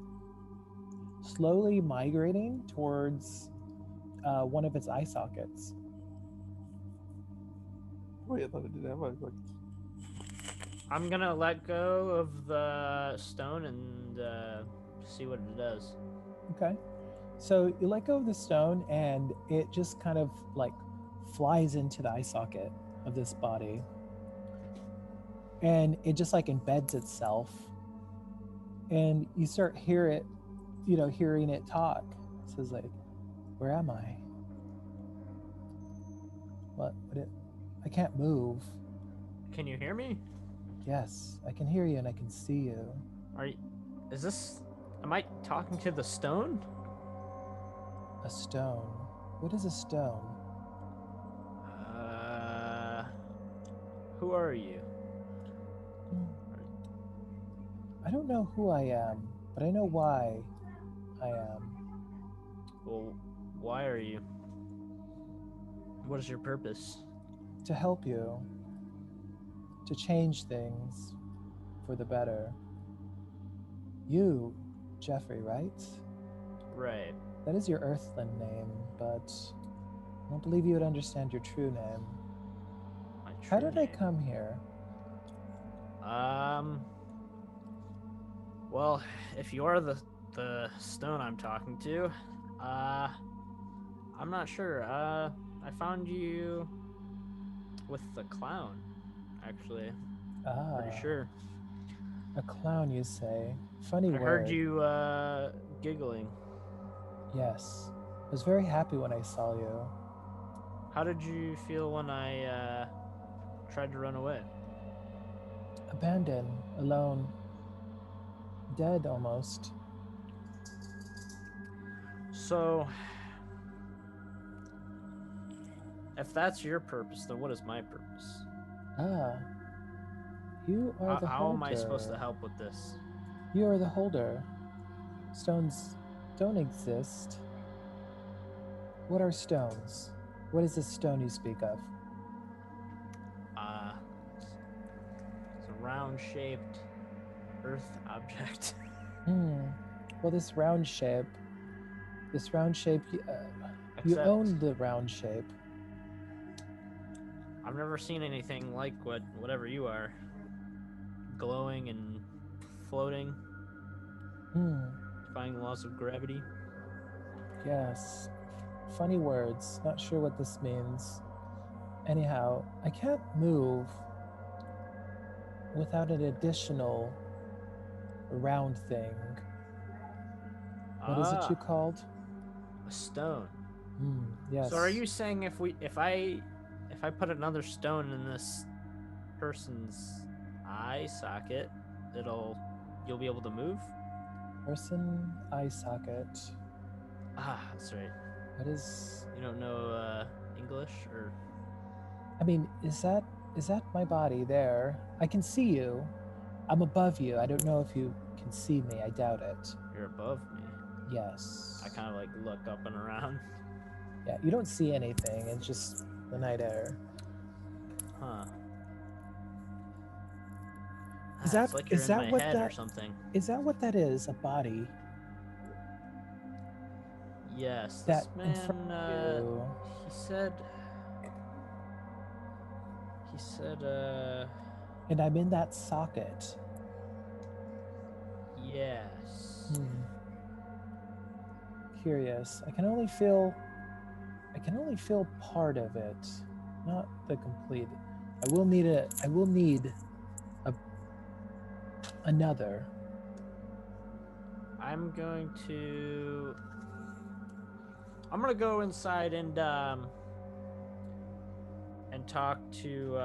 slowly migrating towards one of its eye sockets. Wait, I thought it did have like. I'm gonna let go of the stone and see what it does. Okay. So you let go of the stone and it just kind of like flies into the eye socket of this body. And it just like embeds itself. And you start hearing it talk. It says like, where am I? I can't move. Can you hear me? Yes, I can hear you and I can see you. Am I talking to the stone? A stone. What is a stone? Who are you? I don't know who I am, but I know why I am. Well, why are you? What is your purpose? To help you. To change things for the better. You, Jeffrey, right? Right. That is your earthland name, but I don't believe you would understand your true name. My How true did I name. come here? Well, if you are the stone I'm talking to, I'm not sure. I found you with the clown, actually. Ah, Pretty sure. a clown, you say? Funny I word. heard you giggling. Yes, I was very happy when I saw you. How did you feel when I tried to run away? Abandoned, alone, dead almost. So, if that's your purpose, then what is my purpose? Ah, you are the How holder. am I supposed to help with this? You are the holder. Stones don't exist. What are stones? What is this stone you speak of? round-shaped Earth object. Well, this round shape, you Except own the round shape. I've never seen anything like whatever you are, glowing and floating, defying the laws of gravity. Yes. Funny words. Not sure what this means. Anyhow, I can't move without an additional round thing. What is it you called? A stone. Yes. So are you saying if I put another stone in this person's eye socket, you'll be able to move? Person eye socket. Ah, that's right. What is? You don't know English, or? I mean, is that my body there? I can see you. I'm above you. I don't know if you can see me. I doubt it. You're above me. Yes. I kind of like look up and around. Yeah, you don't see anything. It's just the night air. Huh. Is that it's like you're is in that my what head that or something? is that what that is? A body? Yes. That This in front man. of you. He said. And I'm in that socket. Yes. Curious. I can only feel part of it, not the complete. I will need another. I'm gonna go inside and talk to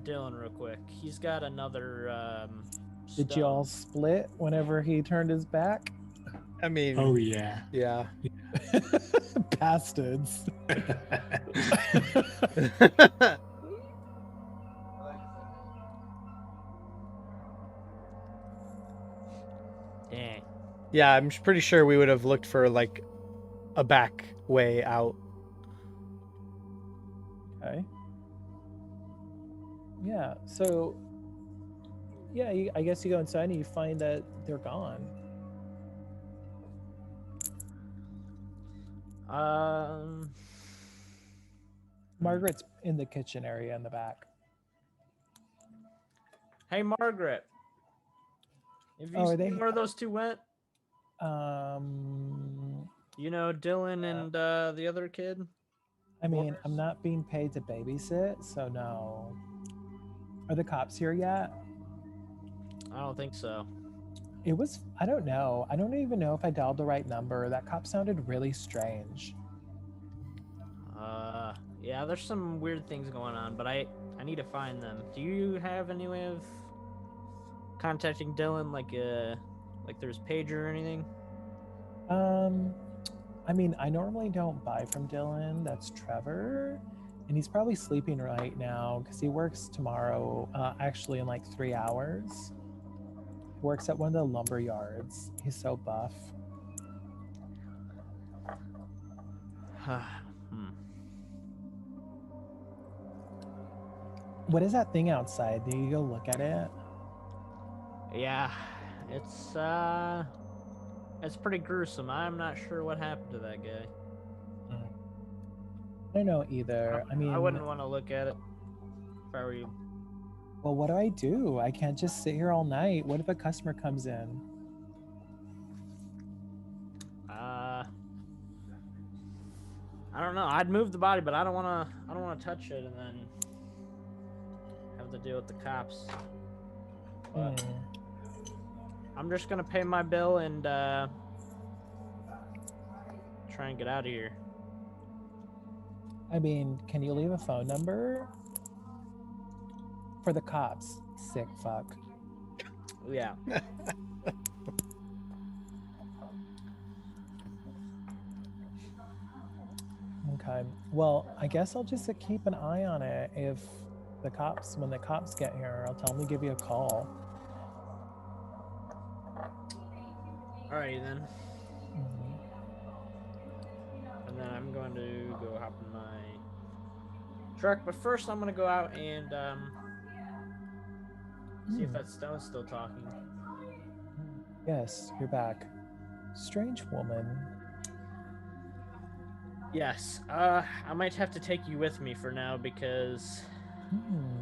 Dylan real quick. He's got another Did you all stone. split whenever he turned his back? I mean, Oh yeah. yeah. Bastards. Dang. Yeah, I'm pretty sure we would have looked for like a back way out. Okay. Yeah. So. Yeah, I guess you go inside and you find that they're gone. Margaret's in the kitchen area in the back. Hey, Margaret. Have you seen where those two went? You know, Dylan and the other kid? I mean, I'm not being paid to babysit, so no. Are the cops here yet? I don't think so. I don't know. I don't even know if I dialed the right number. That cop sounded really strange. Yeah, there's some weird things going on, but I need to find them. Do you have any way of contacting Dylan, like through his pager or anything? I mean, I normally don't buy from Dylan. That's Trevor. And he's probably sleeping right now because he works tomorrow, actually in like 3 hours. He works at one of the lumber yards. He's so buff. What is that thing outside? Did you go look at it? Yeah, it's pretty gruesome. I'm not sure what happened to that guy. I don't know either. I mean, I wouldn't want to look at it if I were you. Well, what do? I can't just sit here all night. What if a customer comes in? I don't know. I'd move the body, but I don't want to touch it and then have to deal with the cops. But I'm just gonna pay my bill and try and get out of here. I mean, can you leave a phone number for the cops? Sick fuck. Yeah. Okay. Well, I guess I'll just keep an eye on it. When the cops get here, I'll tell them to give you a call. Alrighty then. And then I'm going to go hop in my truck, but first I'm going to go out and See if Hmm. that stone's still talking. Yes, you're back. Strange woman. Yes. I might have to take you with me for now because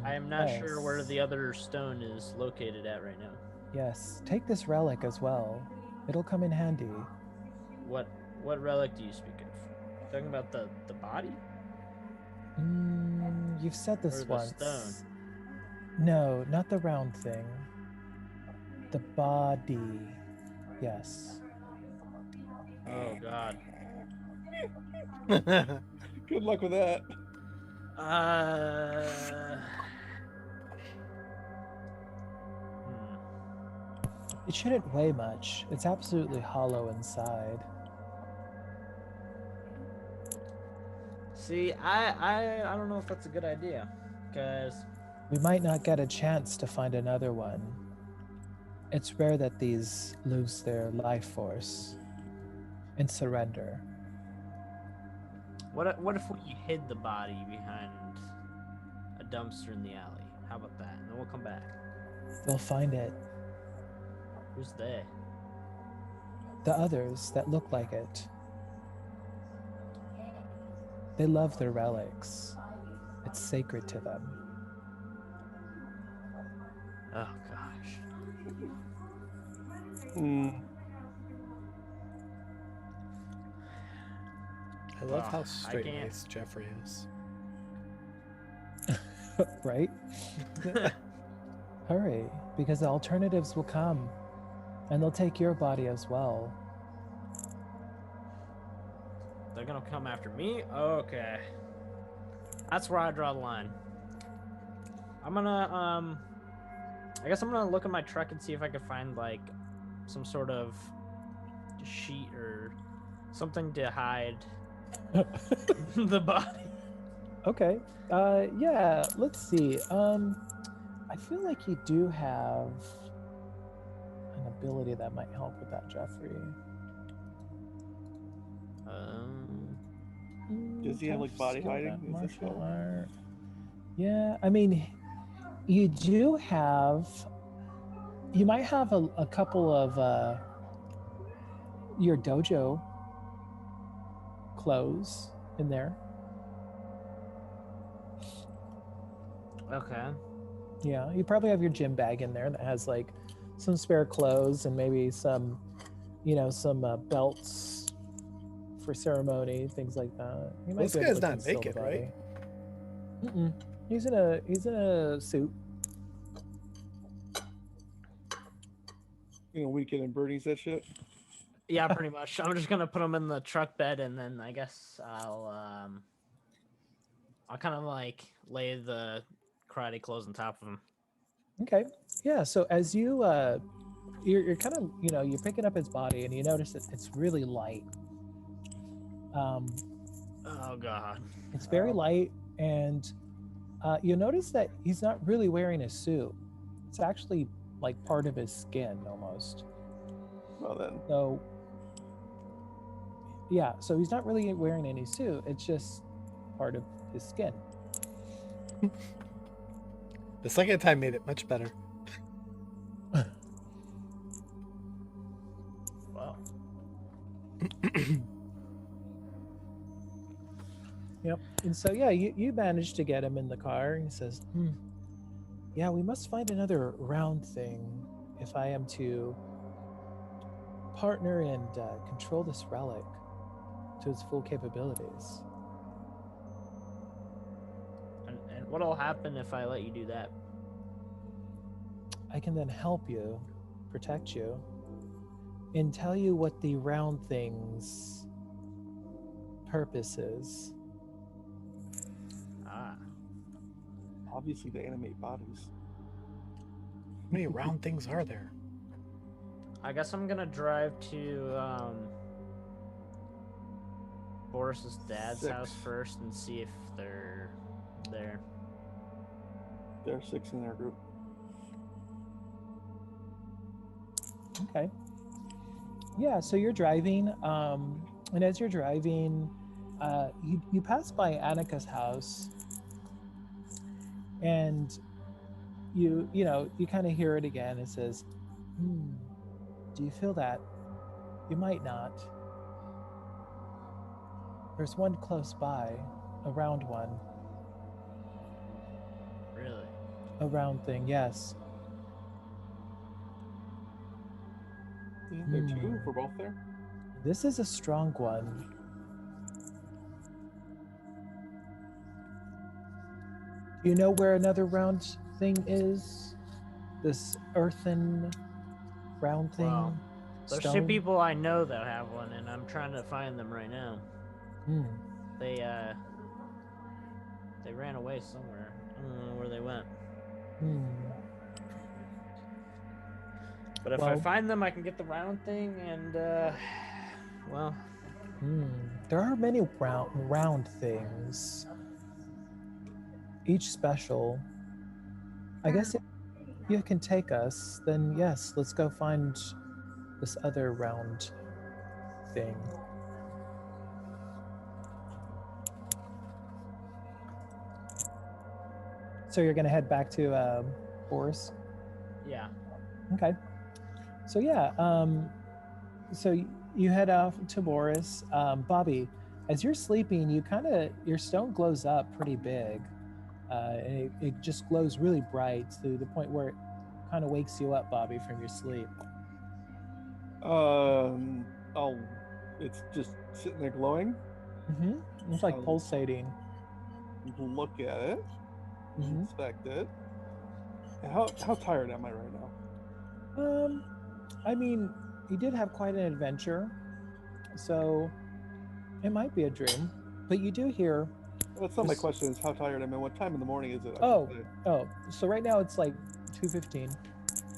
I am not sure where Yes. the other stone is located at right now. Yes, take this relic as well. It'll come in handy. What relic do you speak of? Talking about the body You've said or this the once. stone? No, not the round thing. The body. Yes. Oh God. Good luck with that. It shouldn't weigh much. It's absolutely hollow inside. See, I don't know if that's a good idea, because We might not get a chance to find another one. It's rare that these lose their life force and surrender. what if we hid the body behind a dumpster in the alley? How about that? And then we'll come back. They'll find it. Who's they? The others that look like it. They love their relics. It's sacred to them. Oh gosh. I love Ugh, how I straight-laced Jeffrey is. Right? Hurry, because the alternatives will come. And they'll take your body as well. They're gonna come after me? Okay. That's where I draw the line. I'm gonna I guess I'm gonna look in my truck and see if I can find like some sort of sheet or something to hide the body. Okay. Yeah, let's see. I feel like you do have an ability that might help with that, Jeffrey. Does he have like body Skill hiding? that Is this martial so? art. Yeah, I mean, you do have. You might have a couple of your dojo clothes in there. Okay. Yeah, you probably have your gym bag in there that has like some spare clothes and maybe some, some belts for ceremony, things like that. You might This be able guy's to not conceal the naked, right? body. Mm-mm. He's in a suit. Weekend and Bernie's that shit. Yeah, pretty much. I'm just gonna put him in the truck bed, and then I guess I'll kind of like lay the karate clothes on top of him. Okay. Yeah. So as you you're kind of you're picking up his body and you notice that it's really light. Oh God. It's very light, and you notice that he's not really wearing a suit. It's actually like part of his skin almost. Well then. So yeah, so he's not really wearing any suit. It's just part of his skin. The second time made it much better. Wow. Yep. And so yeah, you managed to get him in the car, and he says, yeah, we must find another round thing if I am to partner and control this relic to its full capabilities. And what'll happen if I let you do that? I can then help you, protect you, and tell you what the round thing's purpose is. Ah. Obviously, they animate bodies. How many round things are there? I guess I'm gonna drive to Boris's dad's 6. house first and see if they're there. There are 6 in their group. Okay. Yeah, so you're driving, and as you're driving, you pass by Annika's house, and you kind of hear it again. It says, do you feel that? You might not. There's one close by, a round one. Really? A round thing, yes. There are two for both there. This is a strong one. Do you know where another round thing is? This earthen round thing? Wow. There's two Stone? people I know that have one, and I'm trying to find them right now. They ran away somewhere. I don't know where they went. But if I find them, I can get the round thing, and well. There are many round things. Each special. I guess if you can take us, then yes, let's go find this other round thing. So you're gonna head back to Boris? Yeah. Okay. So yeah, so you head off to Boris. Bobby, as you're sleeping, your stone glows up pretty big. And it just glows really bright to the point where it kind of wakes you up, Bobby, from your sleep. It's just sitting there glowing. It's like pulsating. Look at it, inspect it. How tired am I right now? I mean, you did have quite an adventure, so it might be a dream. But you do hear. Well, that's not my question. Is how tired am I? What time in the morning is it? So right now it's like 2:15.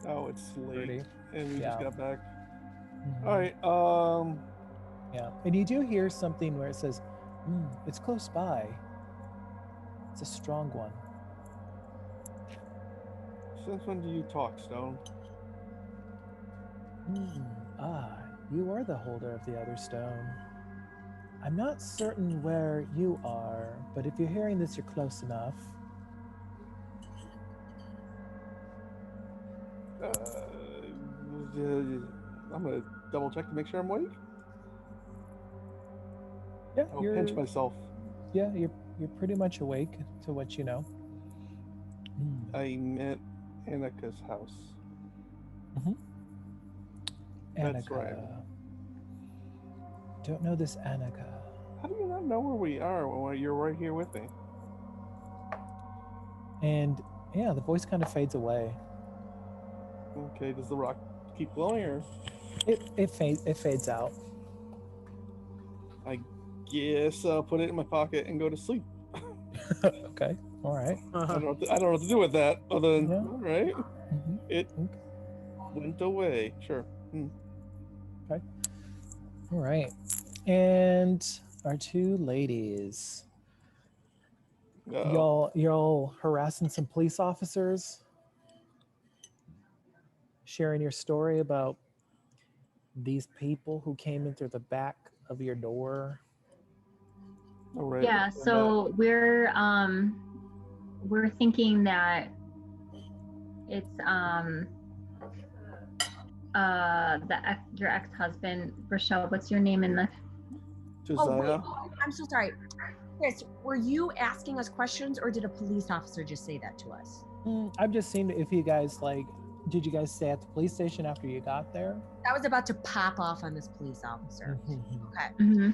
Oh, it's late, 30. and we just got back. Mm-hmm. All right. Yeah, and you do hear something where it says, "It's close by. It's a strong one." Since when do you talk, Stone? You are the holder of the other stone. I'm not certain where you are, but if you're hearing this, you're close enough. I'm gonna double check to make sure I'm awake. Yeah, I'll pinch myself. Yeah, you're pretty much awake to what you know. I'm at Annika's house. That's right. Don't know this Annika. How do you not know where we are when you're right here with me? And yeah, the voice kind of fades away. Okay, does the rock keep glowing, or it fades out? I guess I'll put it in my pocket and go to sleep. Okay, all right. I don't know what to do with that other than all right. It went away. Sure. Okay. All right. And our two ladies. Y'all harassing some police officers, sharing your story about these people who came in through the back of your door. All right. Yeah, so we're thinking that it's your ex-husband, Rochelle. What's your name in the? Josiah. I'm so sorry. Chris, were you asking us questions, or did a police officer just say that to us? I'm just seeing if you guys did you guys stay at the police station after you got there? I was about to pop off on this police officer. Okay.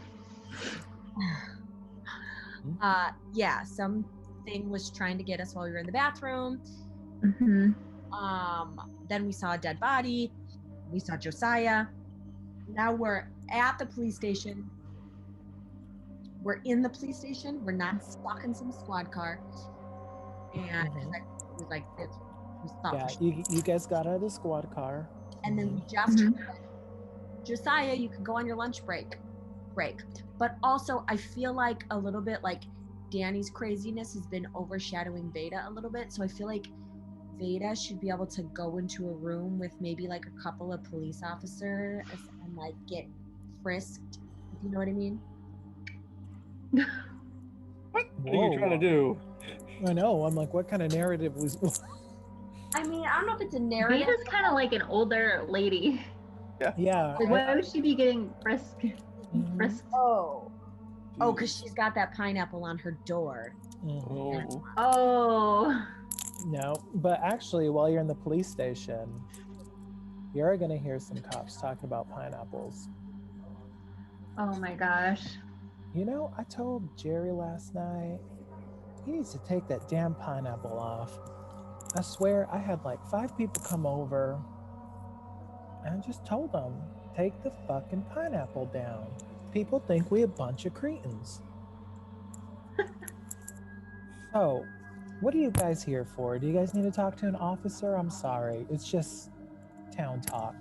Yeah, something was trying to get us while we were in the bathroom. Then we saw a dead body. We saw Josiah. Now we're at the police station. We're in the police station. We're not stuck in some squad car. And it was like this. Yeah, you guys got out of the squad car. And then we just Josiah, you can go on your lunch break. But also, I feel like a little bit like Danny's craziness has been overshadowing Veda a little bit. So I feel like Veda should be able to go into a room with maybe like a couple of police officers and like get frisked, if you know what I mean. What are you trying to do? I know. I'm like, what kind of narrative was? I mean, I don't know if it's a narrative. Vita's kind of like an older lady. Yeah. Like, why would she be getting frisked? Mhm. Frisked? Oh, Jeez. because she's got that pineapple on her door. Mhm. Oh. Oh. No, but actually, while you're in the police station, you're going to hear some cops talking about pineapples. Oh my gosh. You know, I told Jerry last night he needs to take that damn pineapple off. I swear, I had like 5 people come over, and I just told them, take the fucking pineapple down. People think we a bunch of cretins. So, what are you guys here for? Do you guys need to talk to an officer? I'm sorry. It's just town talk.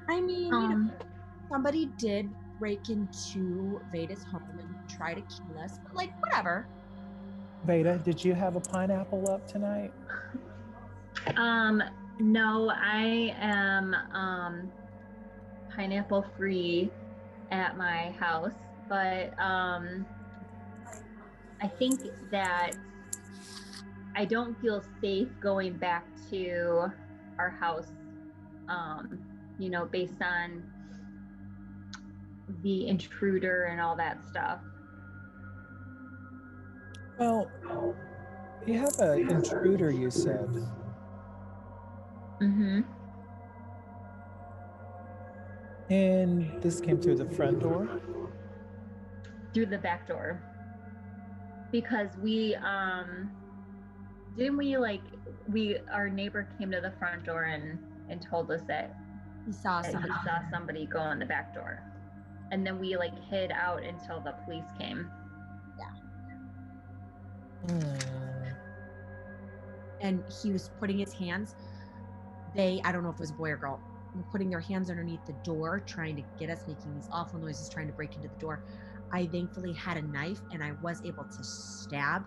I mean, somebody did break into Veda's home and try to kill us, but like, whatever. Veda, did you have a pineapple up tonight? No, I am pineapple free at my house, but I think that I don't feel safe going back to our house, you know, based on the intruder and all that stuff. Well, you have an intruder, you said. Mm-hmm. And this came through the front door? Through the back door. Because we didn't we like our neighbor came to the front door and told us that He saw he somebody. saw somebody go in the back door. And then we like hid out until the police came. And he was putting his hands. I don't know if it was a boy or girl, were putting their hands underneath the door, trying to get us, making these awful noises, trying to break into the door. I thankfully had a knife and I was able to stab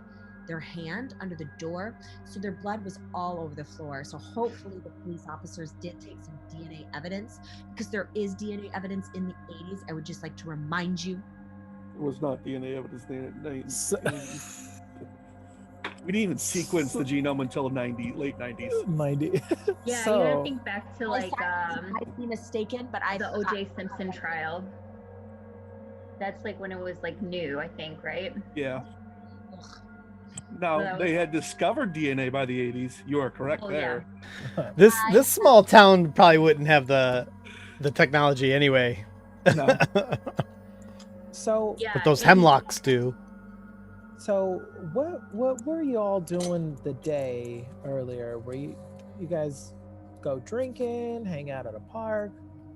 their hand under the door. So their blood was all over the floor. So hopefully the police officers did take some DNA evidence, because there is DNA evidence in the 80s. I would just like to remind you. It was not DNA evidence. We didn't even sequence the genome until late 90s. 90. Yeah, So, you gotta think back to like I might be mistaken, but I the O.J. Simpson trial. That's like when it was like new, I think, right? Yeah. Now, they had discovered DNA by the 80s. You are correct there. Yeah. This small town probably wouldn't have the technology anyway. No. So, Yeah, but those and- hemlocks do. So what were you all doing the day earlier? Were you guys go drinking, hang out at a park?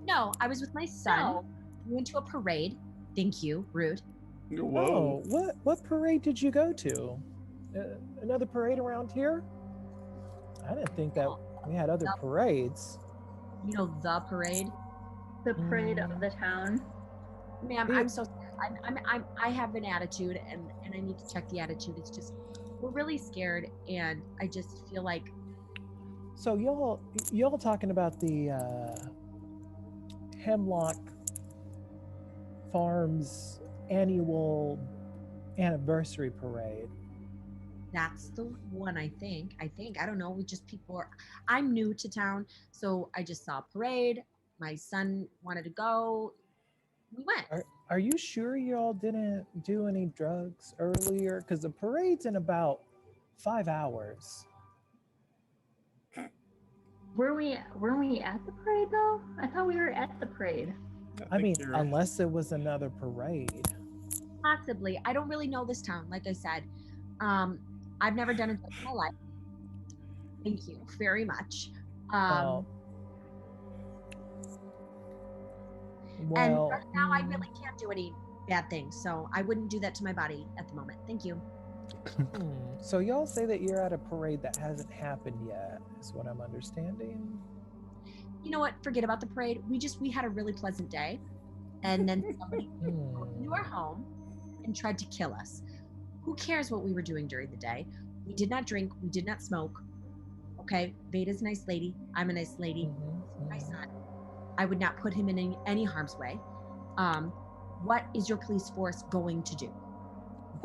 No, I was with my son. No. We went to a parade. Thank you, rude. Whoa. Oh, what parade did you go to? Another parade around here? I didn't think that we had other parades. You know, the parade. The parade of the town. Ma'am, I'm so sorry. I have an attitude, and I need to check the attitude. It's just, we're really scared, and I just feel like. So y'all talking about the Hemlock Farms annual anniversary parade? That's the one, I think. I don't know. I'm new to town, so I just saw a parade. My son wanted to go. We went. Are you sure y'all didn't do any drugs earlier? Because the parade's in about 5 hours. Were we at the parade though? I thought we were at the parade. I mean, unless it was another parade. Possibly. I don't really know this town. Like I said, I've never done it in my life. Thank you very much. And right now I really can't do any bad things, so I wouldn't do that to my body at the moment. Thank you. So y'all say that you're at a parade that hasn't happened yet, is what I'm understanding. You know what? Forget about the parade. We had a really pleasant day, and then somebody came into our home and tried to kill us. Who cares what we were doing during the day? We did not drink. We did not smoke. Okay, Veda's a nice lady. I'm a nice lady. My son. I would not put him in any harm's way. What is your police force going to do?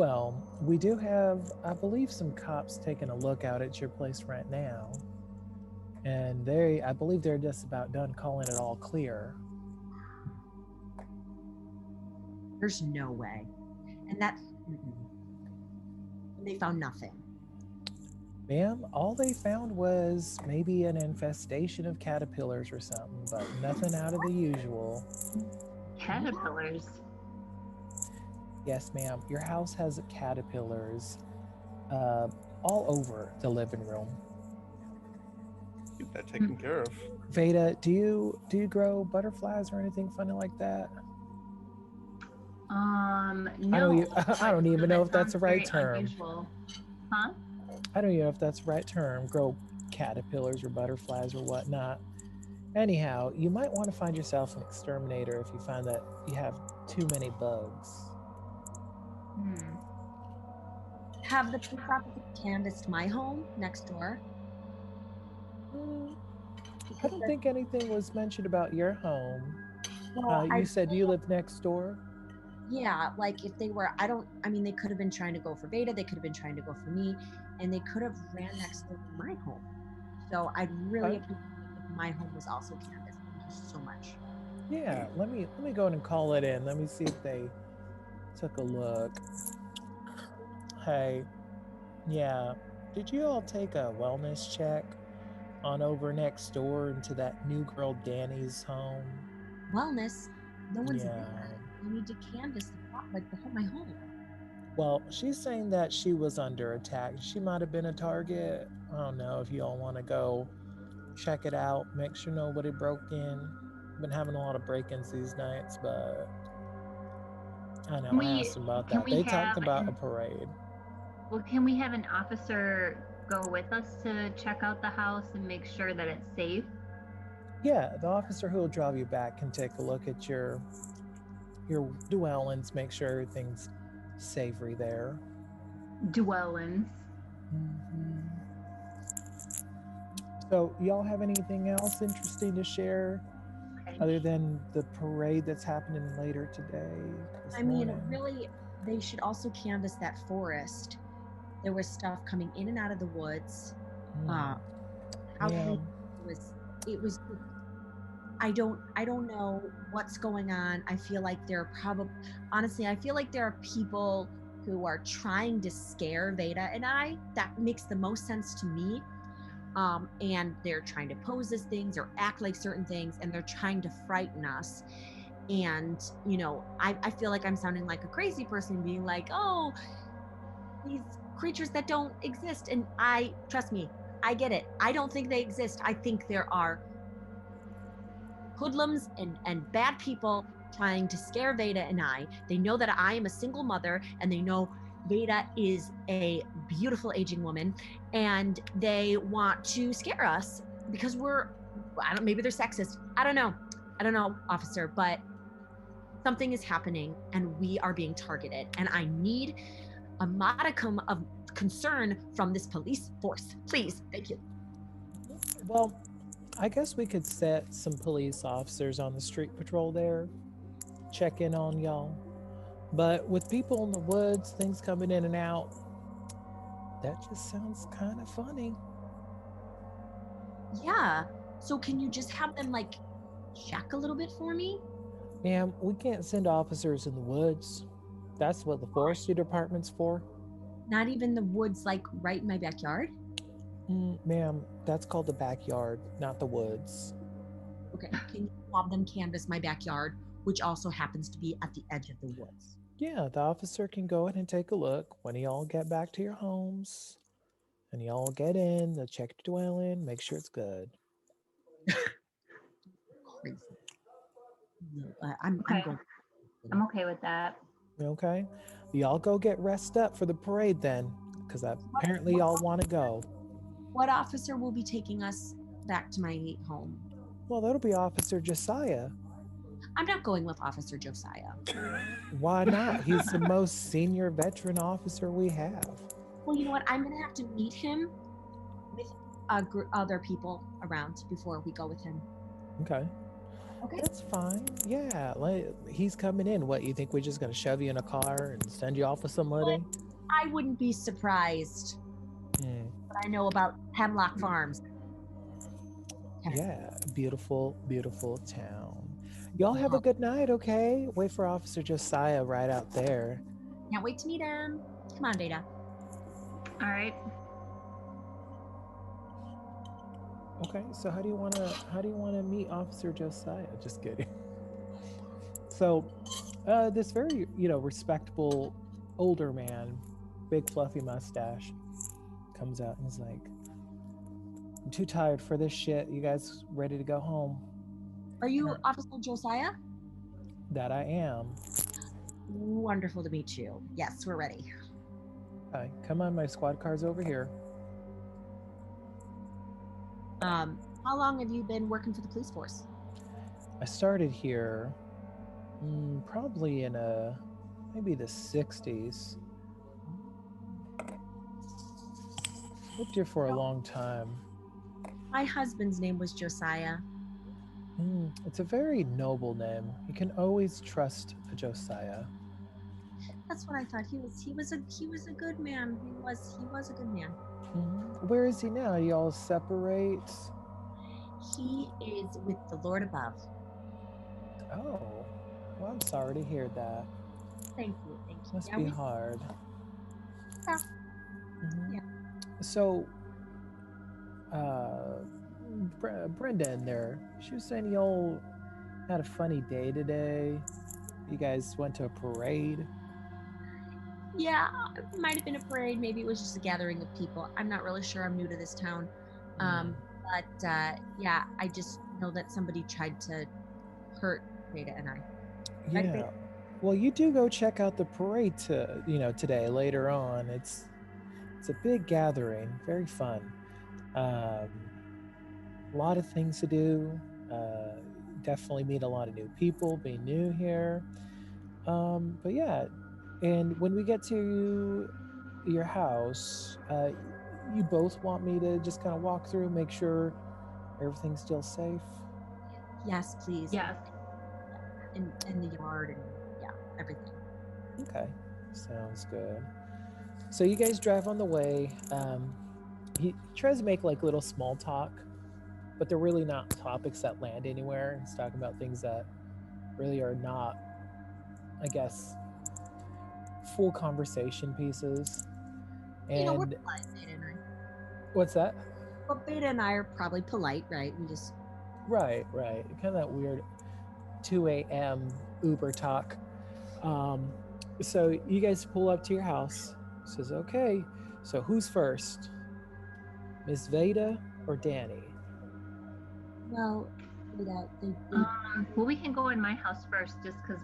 Well, we do have, I believe, some cops taking a look out at your place right now. And I believe they're just about done calling it all clear. There's no way. And they found nothing. Ma'am, all they found was maybe an infestation of caterpillars or something, but nothing out of the usual. Caterpillars. Yes, ma'am. Your house has caterpillars all over the living room. Get that taken care of. Veda, do you grow butterflies or anything funny like that? No. I don't even know if that's the sounds right very term. unusual. Huh? I don't even know if that's the right term. Grow caterpillars or butterflies or whatnot. Anyhow, you might want to find yourself an exterminator if you find that you have too many bugs. Have the police officer canvassed my home next door? I don't think anything was mentioned about your home. Well, You said you live next door? Yeah, like if they were, they could have been trying to go for Veda, they could have been trying to go for me, and they could have ran next door to my home. So I'd really appreciate if my home was also canvassed. Thank you so much. Yeah, let me go ahead and call it in. Let me see if they took a look. Hey, yeah, did you all take a wellness check on over next door into that new girl Danny's home? Wellness? No one's there. You need to canvass my home. Well, she's saying that she was under attack. She might have been a target. I don't know if you all want to go check it out, make sure nobody broke in. Been having a lot of break-ins these nights, but I know I asked them about that. They talked about a parade. Well, can we have an officer go with us to check out the house and make sure that it's safe? Yeah, the officer who will drive you back can take a look at your dwellings, make sure everything's savory there. Dwellings. So, y'all have anything else interesting to share other than the parade that's happening later today? Really, they should also canvass that forest. There was stuff coming in and out of the woods. It was. I don't know what's going on. I feel like there are people who are trying to scare Veda and I. That makes the most sense to me. And they're trying to pose as things or act like certain things, and they're trying to frighten us. And, I feel like I'm sounding like a crazy person being like, oh, these creatures that don't exist. And trust me, I get it. I don't think they exist. I think there are hoodlums and bad people trying to scare Veda and I. They know that I am a single mother, and they know Veda is a beautiful aging woman, and they want to scare us because maybe they're sexist. I don't know, officer, but something is happening and we are being targeted, and I need a modicum of concern from this police force. Please, thank you. Well, I guess we could set some police officers on the street patrol there, check in on y'all. But with people in the woods, things coming in and out, that just sounds kind of funny. Yeah. So can you just have them check a little bit for me? Ma'am, we can't send officers in the woods. That's what the forestry department's for. Not even the woods right in my backyard? Ma'am, that's called the backyard, not the woods. Okay, can you have them canvass my backyard, which also happens to be at the edge of the woods? Yeah, the officer can go ahead and take a look when y'all get back to your homes. And y'all get in, they'll check your dwelling, make sure it's good. Crazy. I'm okay with that. Okay? Y'all go get rest up for the parade then, because apparently y'all want to go. What officer will be taking us back to my home? Well, that'll be Officer Josiah. I'm not going with Officer Josiah. Why not? He's the most senior veteran officer we have. Well, you know what? I'm going to have to meet him with other people around before we go with him. Okay. Okay. That's fine. Yeah, he's coming in. What, you think we're just gonna shove you in a car and send you off with somebody? I wouldn't be surprised. Hmm. But I know about Hemlock Farms. Okay. Yeah, beautiful, beautiful town. Y'all have a good night, okay? Wait for Officer Josiah right out there. Can't wait to meet him. Come on, Veda. All right. Okay, so how do you wanna meet Officer Josiah? Just kidding. So, this very respectable older man, big fluffy mustache, comes out and is like, "I'm too tired for this shit. You guys ready to go home?" Are you Officer Josiah? That I am. Wonderful to meet you. Yes, we're ready. Okay, come on, my squad car's over here. How long have you been working for the police force? I started here probably in maybe the 60s. Lived here for a long time. My husband's name was Josiah. It's a very noble name. You can always trust a Josiah. That's what I thought. He was a good man. He was a good man. Where is he now? Y'all separate? He is with the Lord above. Oh, well, I'm sorry to hear that. Thank you. Must be hard. Yeah. Yeah. So, Brenda in there, she was saying y'all had a funny day today. You guys went to a parade. Yeah, it might have been a parade. Maybe it was just a gathering of people. I'm not really sure. I'm new to this town. But yeah, I just know that somebody tried to hurt Veda and I. Yeah. Well, you do go check out the parade today later on. It's a big gathering, very fun. A lot of things to do. Definitely meet a lot of new people, being new here. But yeah, and when we get to your house, you both want me to just kind of walk through, make sure everything's still safe? Yes, please. Yes. In the yard and everything. Okay, sounds good. So you guys drive on the way. He tries to make like little small talk, but they're really not topics that land anywhere. He's talking about things that really are not, I guess, full conversation pieces. And we're polite, Beta and I. What's that? Well, Beta and I are probably polite, right? We just right. Kind of that weird 2 a.m. Uber talk. So you guys pull up to your house. Says, okay, so who's first? Miss Veda or Danny? Well, Veda, well, we can go in my house first, just because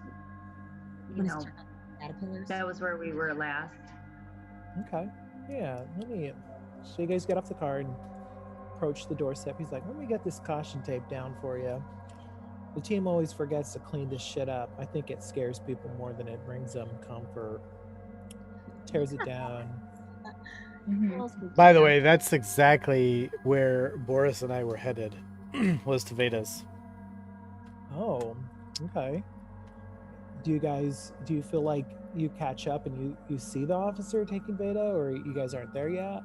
caterpillars. That was where we were last. Okay. Yeah. So you guys get off the car and approach the doorstep. He's like, let me get this caution tape down for you. The team always forgets to clean this shit up. I think it scares people more than it brings them comfort. Tears it down. By the way, that's exactly where Boris and I were headed, was to Veda's. Oh, okay. Do you feel like you catch up and you see the officer taking Veda, or you guys aren't there yet?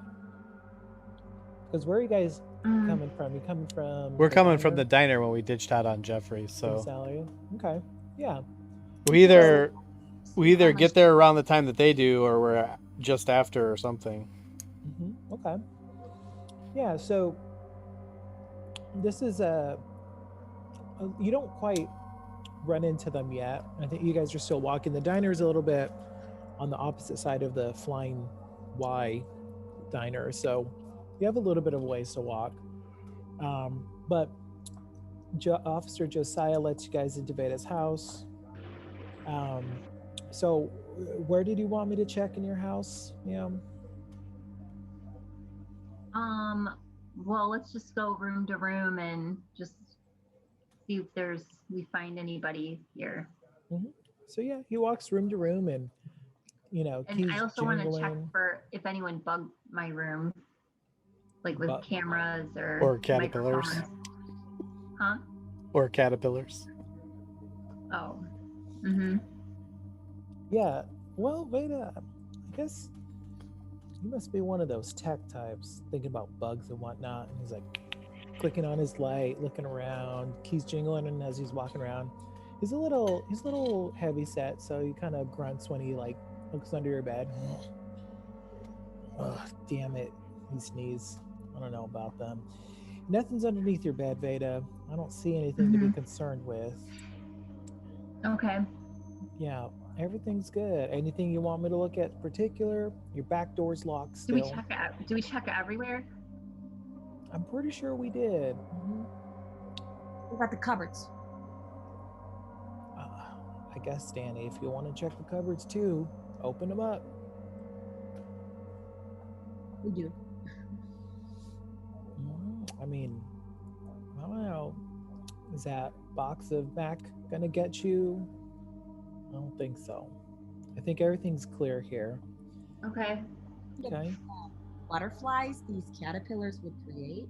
Because where are you guys coming from? You coming from? We're coming from the diner when we ditched out on Jeffrey. So. Okay. Yeah. We either get there around the time that they do, or we're just after or something. Okay. Yeah. So this is you don't quite run into them yet. I think you guys are still walking. The diner's a little bit on the opposite side of the Flying Y diner, so you have a little bit of ways to walk. But Officer Josiah lets you guys into Veda's house. So where did you want me to check in your house? Yeah. Well, let's just go room to room and just see if we find anybody here. So yeah, he walks room to room and and I also want to check for if anyone bugged my room, like with cameras or caterpillars. Huh? Or caterpillars. Oh. Mm-hmm. Yeah. Well, Veda, I guess you must be one of those tech types thinking about bugs and whatnot. And he's like clicking on his light, looking around, keys jingling, and as he's walking around, he's a little heavy set, so he kind of grunts when he like looks under your bed. Oh, damn it. He sneezes. I don't know about them. Nothing's underneath your bed, Veda. I don't see anything to be concerned with. Okay. Yeah, everything's good. Anything you want me to look at in particular? Your back door's locked Do we still. check everywhere? I'm pretty sure we did. What about the cupboards? I guess, Danny, if you want to check the cupboards too, open them up. We do. I mean, I don't know. Is that box of Mac gonna get you? I don't think so. I think everything's clear here. Okay. Okay. Butterflies these caterpillars would create?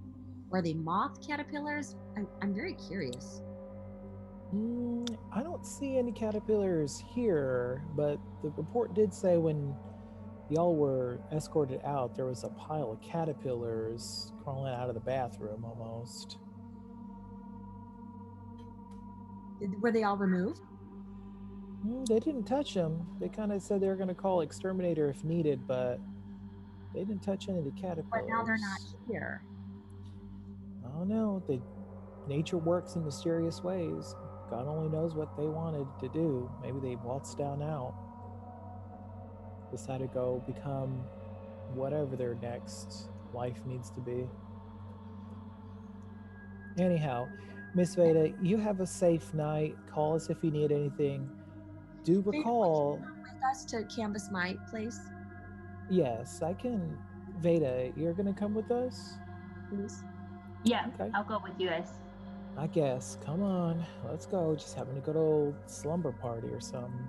Were they moth caterpillars? I'm very curious. I don't see any caterpillars here, but the report did say when y'all were escorted out, there was a pile of caterpillars crawling out of the bathroom almost. Were they all removed? They didn't touch them. They kind of said they were going to call exterminator if needed, but they didn't touch any of the caterpillars. But now they're not here. I don't know. Nature works in mysterious ways. God only knows what they wanted to do. Maybe they waltzed down out. Decided to go become whatever their next life needs to be. Anyhow, Miss Veda, you have a safe night. Call us if you need anything. Do recall. Veda, would you come with us to canvass my place, Yes, I can. Veda, you're gonna come with us? please? Yeah, Okay. I'll go with you guys. I guess. Come on, let's go. Just having a good old slumber party or something.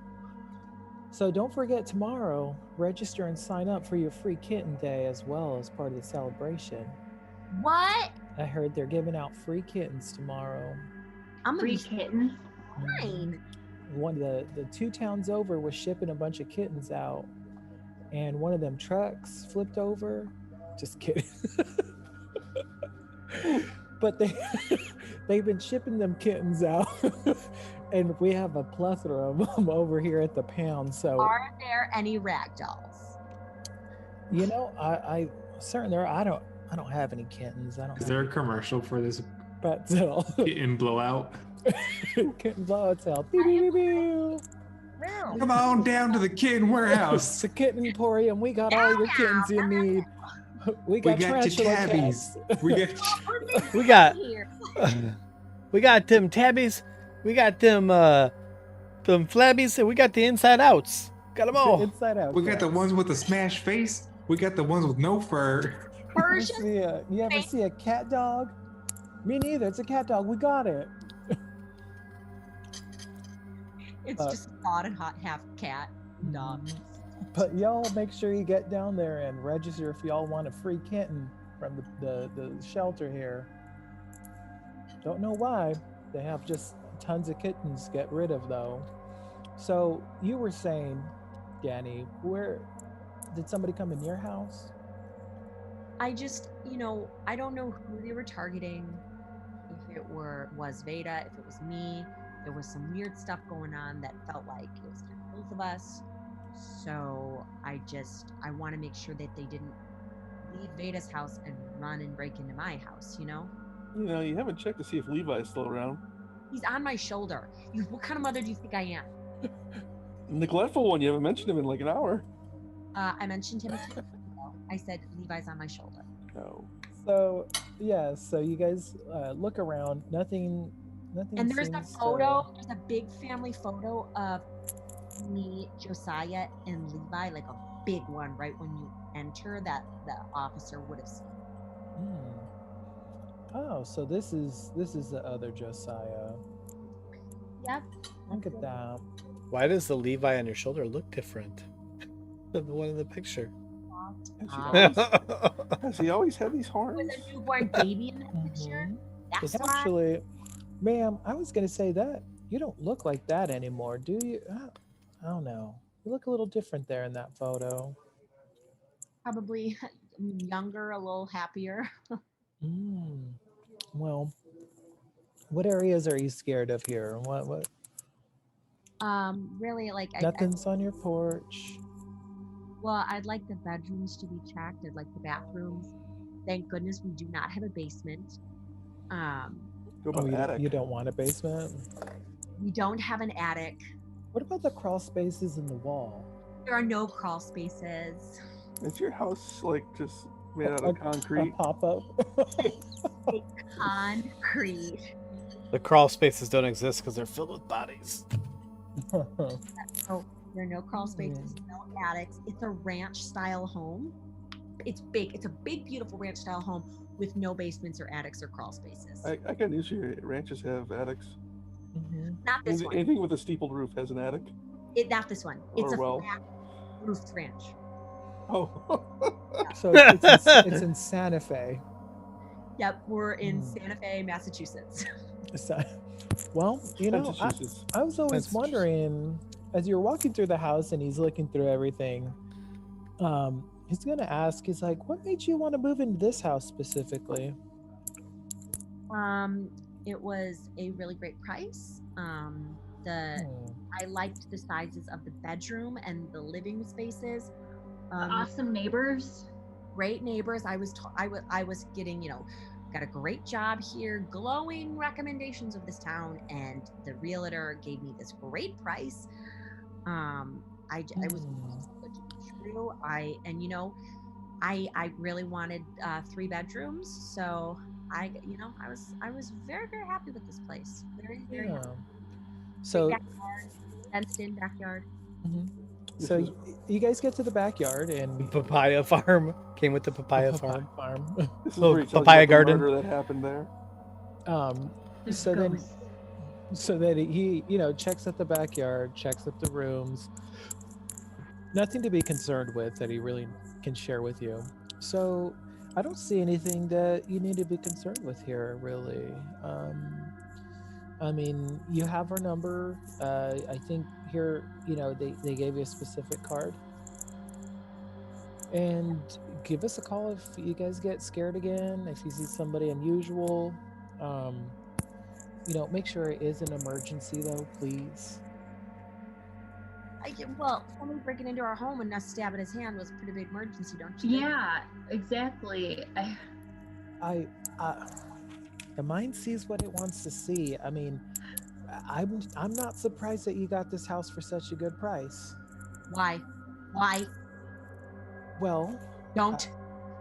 So don't forget tomorrow, register and sign up for your free kitten day as well as part of the celebration. What? I heard they're giving out free kittens tomorrow. I'm gonna Free be kittens. fine. One of the 2 towns over was shipping a bunch of kittens out, and one of them trucks flipped over. Just kidding. But they've been shipping them kittens out, and we have a plethora of them over here at the pound. So Are there any rag dolls? you know, I certain there. I don't have any kittens. I don't. Is have there a any commercial for this pets at all. kitten blowout? Kitten blowout out. Beep, beep, beep, beep. No. Come on down to the kitten warehouse. It's a kitten emporium. We got all your kittens you need. We got your tarantula tabbies. cats. We got Here. we got them tabbies. We got them flabbies, and we got the inside outs. Got them all. Inside out. We got the cats. ones with the smashed face. We got the ones with no fur. Persian. You ever see a cat dog? Me neither. It's a cat dog. We got it. It's just thawed and hot, half cat dog. But y'all make sure you get down there and register if y'all want a free kitten from the shelter here. Don't know why. They have just tons of kittens to get rid of though. So you were saying, Danny, where did somebody come in your house? I just, I don't know who they were targeting. If it was Veda, if it was me, there was some weird stuff going on that felt like it was kind of both of us. So I want to make sure that they didn't leave Veda's house and run and break into my house, You haven't checked to see if Levi's still around. He's on my shoulder. What kind of mother do you think I am? Neglectful one. You haven't mentioned him in like an hour. I mentioned him a few minutes ago. I said Levi's on my shoulder. No. So yeah, so you guys look around. Nothing. And there's a seems photo. There's a big family photo of me, Josiah, and Levi, like a big one, right when you enter that the officer would have seen. Oh, so this is the other Josiah. Yep. Look at that. Why does the Levi on your shoulder look different than the one in the picture? Has he always had these horns? With a newborn baby in the picture. That's why. Actually, Ma'am, I was going to say that you don't look like that anymore, do you? I don't know. You look a little different there in that photo. Probably younger, a little happier. Mm. Well, what areas are you scared of here? What? Really, like Nothing's on your porch. well, I'd like the bedrooms to be checked. I'd like the bathrooms. Thank goodness we do not have a basement. Um, Go Oh, about attic. you don't want a basement? we don't have an attic. What about the crawl spaces in the wall? There are no crawl spaces. Is your house like just made out A of concrete? pop up? Concrete. The crawl spaces don't exist because they're filled with bodies. Oh, there are no crawl spaces, no attics. It's a ranch style home. It's big. It's a big, beautiful ranch style home with no basements or attics or crawl spaces. I got news for you. Ranches have attics. Not this one. Anything with a steepled roof has an attic. Not this one. It's Or a well. flat roofed ranch. Oh. So it's in Santa Fe. Yep, we're in Santa Fe, Massachusetts. Well, you know, Massachusetts. I was always Massachusetts. wondering, as you're walking through the house and he's looking through everything, he's gonna ask, he's like, what made you want to move into this house specifically? It was a really great price. I liked the sizes of the bedroom and the living spaces. Awesome neighbors. Great neighbors. I was getting, got a great job here, glowing recommendations of this town, and the realtor gave me this great price. I was true. I really wanted 3 bedrooms, so I was very, very happy with this place. Very, very happy. So Backyard, fenced-in backyard. So you guys get to the backyard and Papaya farm came with the papaya farm. This is Little where he tells you papaya about the garden. murder that happened there. So then he checks out the backyard, checks out the rooms. Nothing to be concerned with that he really can share with you. So I don't see anything that you need to be concerned with here, really. I mean, you have our number. I think here, they gave you a specific card. And give us a call if you guys get scared again, if you see somebody unusual. Make sure it is an emergency, though, please. Somebody breaking into our home and us stabbing his hand was a pretty big emergency, don't you think? Yeah, exactly. The mind sees what it wants to see. I mean, I'm not surprised that you got this house for such a good price. Why? Well, Don't.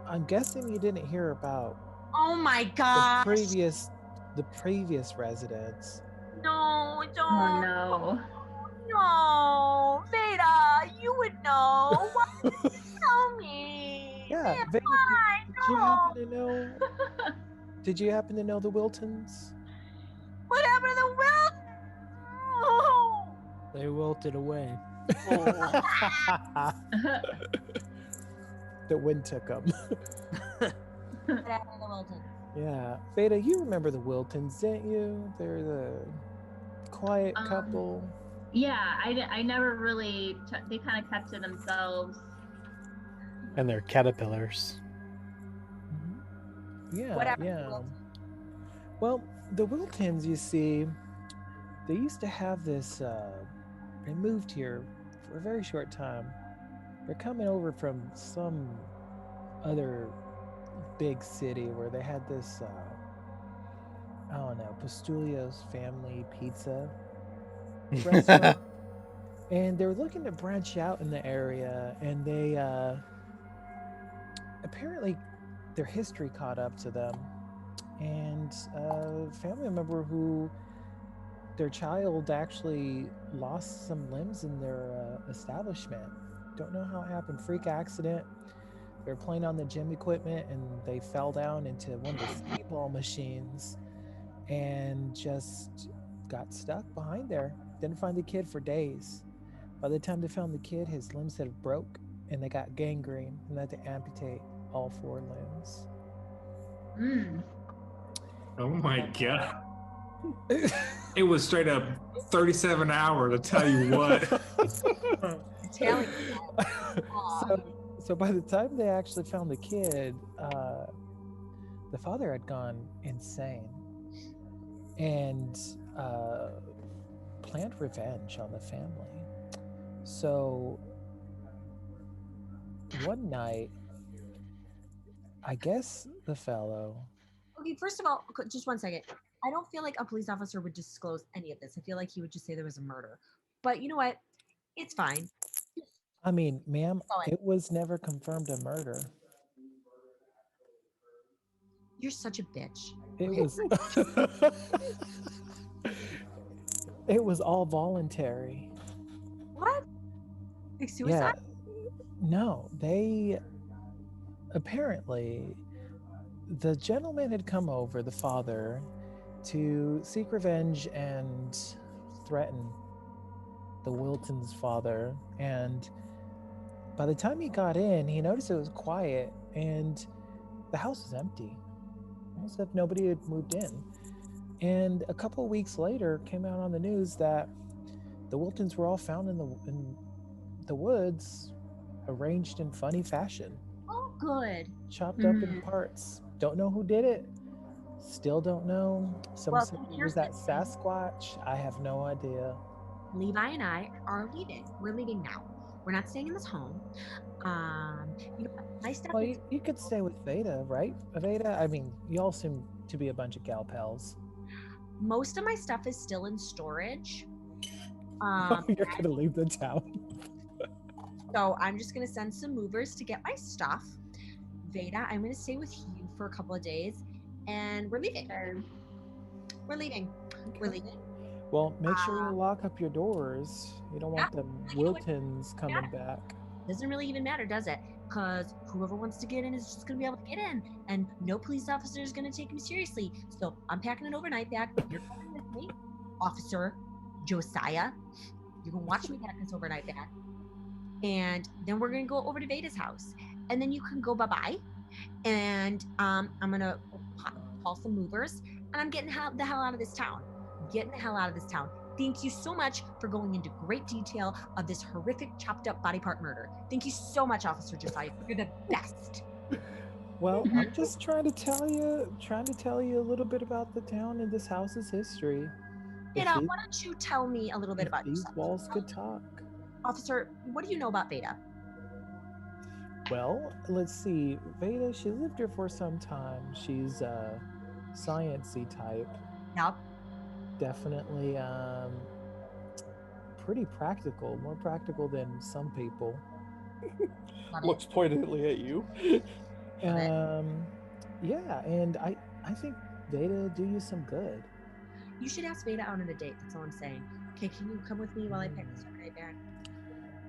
I'm guessing you didn't hear about Oh my gosh. the previous residents. No, don't. Oh no. No, Veda, you would know. Why didn't you tell me? Yeah, Man, Veda, why? did you happen to know? Did you happen to know the Wiltons? What happened to the Will? Oh. They wilted away. The wind took them. What happened to the Wilton? Yeah, Veda, you remember the Wiltons, didn't you? They're the quiet couple. Yeah, I never really. They kind of kept to themselves. And they're caterpillars. Yeah, What happened to the yeah. Wiltons? Well, the Wiltons, you see, they used to have this. They moved here for a very short time. They're coming over from some other big city where they had this. I don't know, Pastulio's Family Pizza restaurant. And they were looking to branch out in the area, and they apparently their history caught up to them, and a family member who their child actually lost some limbs in their establishment. Don't know how it happened. Freak accident. They were playing on the gym equipment and they fell down into one of the skee-ball machines and just got stuck behind there. Didn't find the kid for days. By the time they found the kid, his limbs had broke and they got gangrene and had to amputate all 4 limbs. Mm. Oh my god. It was straight up 37 hours, to tell you what. Telling So by the time they actually found the kid, the father had gone insane and planned revenge on the family. So one night, I guess the fellow. Okay, first of all, just 1 second. I don't feel like a police officer would disclose any of this. I feel like he would just say there was a murder. But you know what? It's fine. I mean, ma'am, Fine. it was never confirmed a murder. You're such a bitch. It Okay. was. It was all voluntary. What? Like Yeah. suicide? No, they apparently the gentleman had come over, the father, to seek revenge and threaten the Wiltons' father. And by the time he got in, he noticed it was quiet and the house was empty. Almost if nobody had moved in. And a couple of weeks later, came out on the news that the Wiltons were all found in the woods, arranged in funny fashion, Oh, good. chopped up in parts. Don't know who did it. Still don't know. Some Well, said it here's was that the thing. Sasquatch. I have no idea. Levi and I are leaving. We're leaving now. We're not staying in this home. You know, my stuff Well, is you could stay with Veda, right? Veda, I mean, you all seem to be a bunch of gal pals. most of my stuff is still in storage. You're gonna leave the town. So I'm just gonna send some movers to get my stuff. Veda, I'm gonna stay with you for a couple of days, and we're leaving. We're leaving. We're leaving. Well, make sure you lock up your doors. You don't want the you know what? Wiltons coming back. Doesn't really even matter, does it? Because whoever wants to get in is just gonna be able to get in, and no police officer is gonna take me seriously. So I'm packing an overnight bag. You're coming with me, Officer Josiah. You're gonna watch me pack this overnight bag, and then we're gonna go over to Veda's house, and then you can go bye-bye. And I'm gonna call some movers, and I'm getting the hell out of this town. Getting the hell out of this town. Thank you so much for going into great detail of this horrific chopped up body part murder. Thank you so much, Officer Josiah. You're the best. Well, I'm just trying to tell you a little bit about the town and this house's history. If Veda, these- why don't you tell me a little bit if about these yourself? walls could talk. Officer, what do you know about Veda? Well, let's see. Veda, she lived here for some time. She's a science-y type. Yep. Definitely pretty practical, more practical than some people. Love Looks pointedly at you. Yeah, and I think Veda do you some good. You should ask Veda out on a date. That's all I'm saying. Okay, can you come with me while I pack this overnight bag?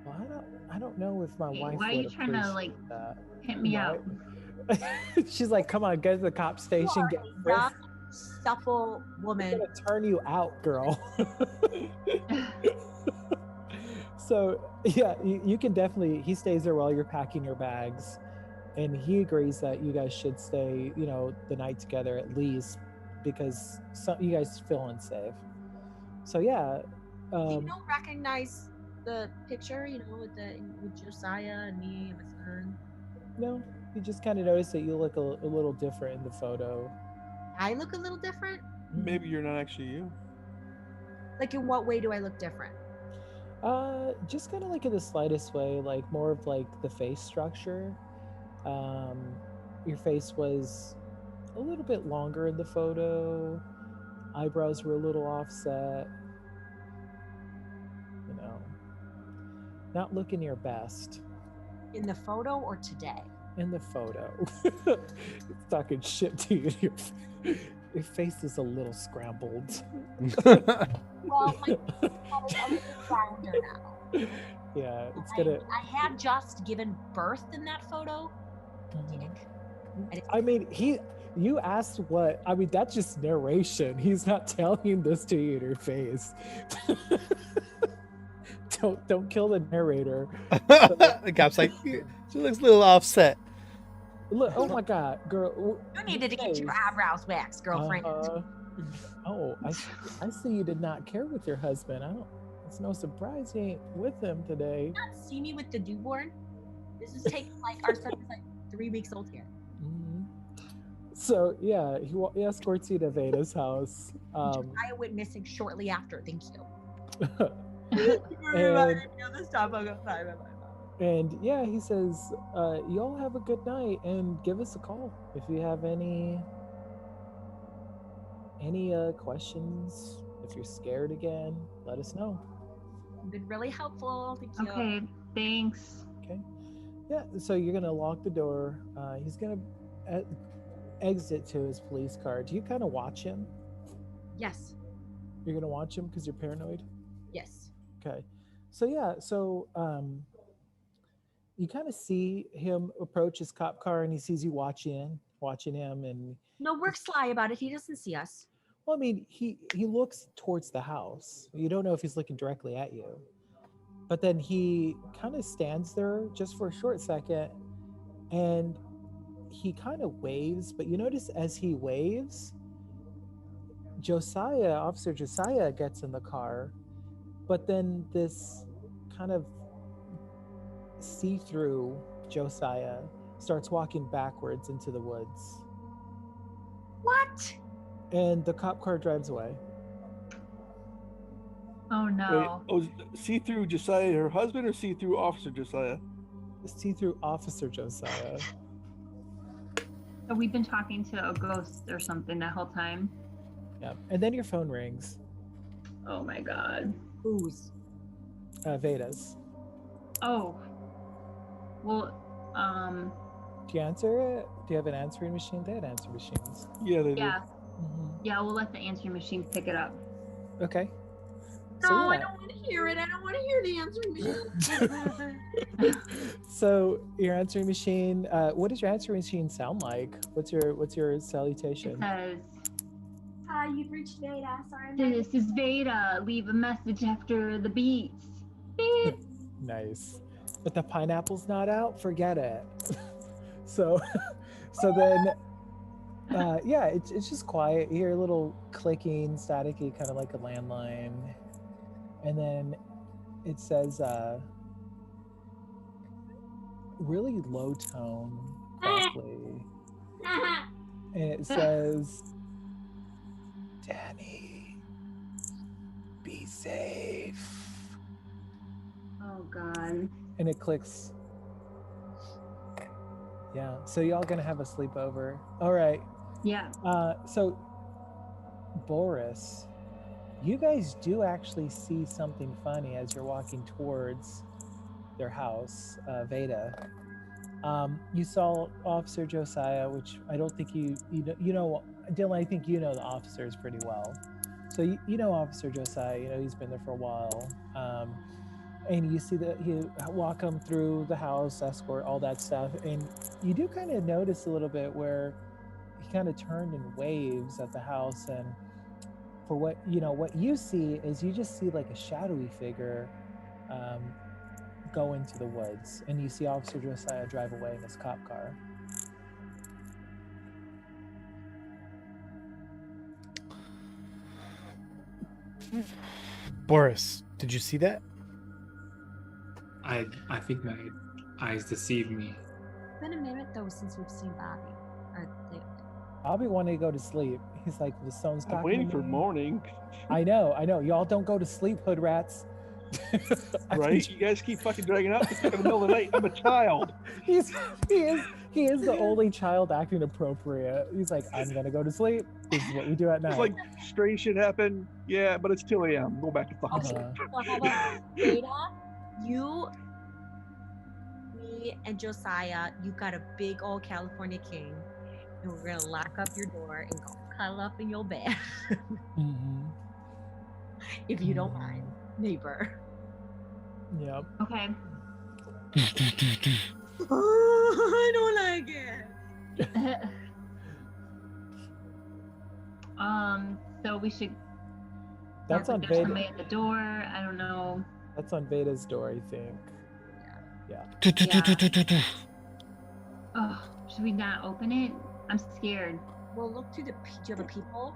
Well, I don't know if my Hey, wife why are would you trying to, appreciate like, that. Hit me out. She's like, come on, go to the cop station, are get a frisked. young, supple I'm woman. gonna turn you out, girl. So yeah, you can definitely. He stays there while you're packing your bags, and he agrees that you guys should stay, the night together at least, because you guys feel unsafe. So yeah, You don't recognize the picture, with Josiah and me and my son. no, you just kind of notice that you look a little different in the photo. I look a little different. Maybe you're not actually you. Like, in what way do I look different? Just kind of like in the slightest way, like more of like the face structure. Your face was a little bit longer in the photo. Eyebrows were a little offset. Not looking your best In the photo or today? in the photo. It's talking shit to you. Your face is a little scrambled. Well, my head is a little rounder now. Yeah, it's gonna. I had just given birth in that photo. Dick. I mean, you asked what? I mean, that's just narration. He's not telling this to you in your face. Don't kill the narrator. The cop's like, she looks a little offset. Look, oh my God, girl. You needed to get your eyebrows waxed, girlfriend. Oh, I see you did not care with your husband. It's no surprise you ain't with him today. Not see me with the newborn. This is taking like our son is like 3 weeks old here. Mhm. So yeah, he escorts you to Veda's house. I went missing shortly after. Thank you. and This time I'll go. Bye. and yeah, he says, "You all have a good night, and give us a call if you have any questions. If you're scared again, let us know." You've been really helpful. Thank you. Okay, thanks. Okay. Yeah. So you're gonna lock the door. He's gonna exit to his police car. Do you kind of watch him? Yes. You're gonna watch him because you're paranoid. Yes. Okay. So yeah. So you kind of see him approach his cop car, and he sees you watching him, and No, we're sly about it. He doesn't see us. well, I mean, he looks towards the house. You don't know if he's looking directly at you, but then he kind of stands there just for a short second, and he kind of waves. But you notice as he waves, Officer Josiah gets in the car, but then this kind of see-through Josiah starts walking backwards into the woods, What? and the cop car drives away. Oh no. Wait, see through Josiah, her husband, or see through Officer Josiah? See-through Officer Josiah. So we've been talking to a ghost or something that whole time. Yeah, and then your phone rings. Oh my god. Who's? Veda's. Oh. Well, Do you answer it? Do you have an answering machine? They had answering machines. Yeah, they yeah. Mhm. Yeah, we'll let the answering machine pick it up. Okay. No, So, I yeah. don't want to hear it. I don't want to hear the answering machine. So your answering machine. What does your answering machine sound like? What's your It salutation? says, Hi, you've reached Veda. Sorry, I'm "This is Veda. Leave a message after the beeps." Beep. Nice. But the pineapple's not out. Forget it. so then. Yeah, it's just quiet. You hear a little clicking, staticky, kind of like a landline. And then it says, really low tone, crackly. And it says, Danny, be safe. Oh god. And it clicks. Yeah, so y'all gonna have a sleepover. All right. Yeah. So, Boris, you guys do actually see something funny as you're walking towards their house, Veda. You saw Officer Josiah, which I don't think you know, Dylan, I think you know the officers pretty well. So you know Officer Josiah, you know he's been there for a while. And you see that you walk him through the house, escort, all that stuff. And you do kind of notice a little bit where he kind of turned and waves at the house. And for what you see is you just see like a shadowy figure go into the woods. And you see Officer Josiah drive away in his cop car. Boris, did you see that? I think my eyes deceive me. It's been a minute though since we've seen Bobby. Bobby wanted to go to sleep. He's like, the stone's talking I'm waiting to for me. morning. I know. Y'all don't go to sleep, hood rats. Right? You guys keep fucking dragging out. It's like in the middle of the night. I'm a child. He is the only child acting appropriate. He's like, I'm gonna go to sleep. This is what we do at night. It's like strange shit happened. Yeah, but it's 2 a.m. Go back to fucking sleep. Well, how about Veda? You, me, and Josiah, you got a big old California king, and we're gonna lock up your door and go cuddle up in your bed. Mhm. If you don't mind, neighbor. Yep. Okay. I don't like it. So we should. That's on there's Veda. somebody at the door. I don't know. That's on Veda's door, I think. Oh, should we not open it? I'm scared. Well, look to the other people.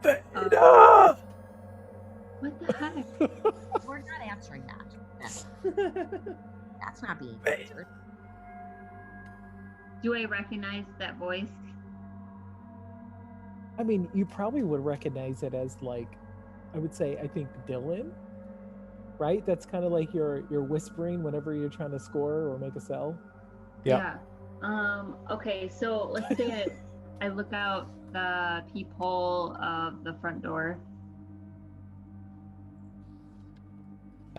Beta! What the heck? We're not answering that. No. That's not being answered. Do I recognize that voice? I mean, you probably would recognize it as like, I would say, I think Dylan, right? That's kind of like your whispering whenever you're trying to score or make a sell. Yep. Yeah. Okay, so let's say I look out the peephole of the front door.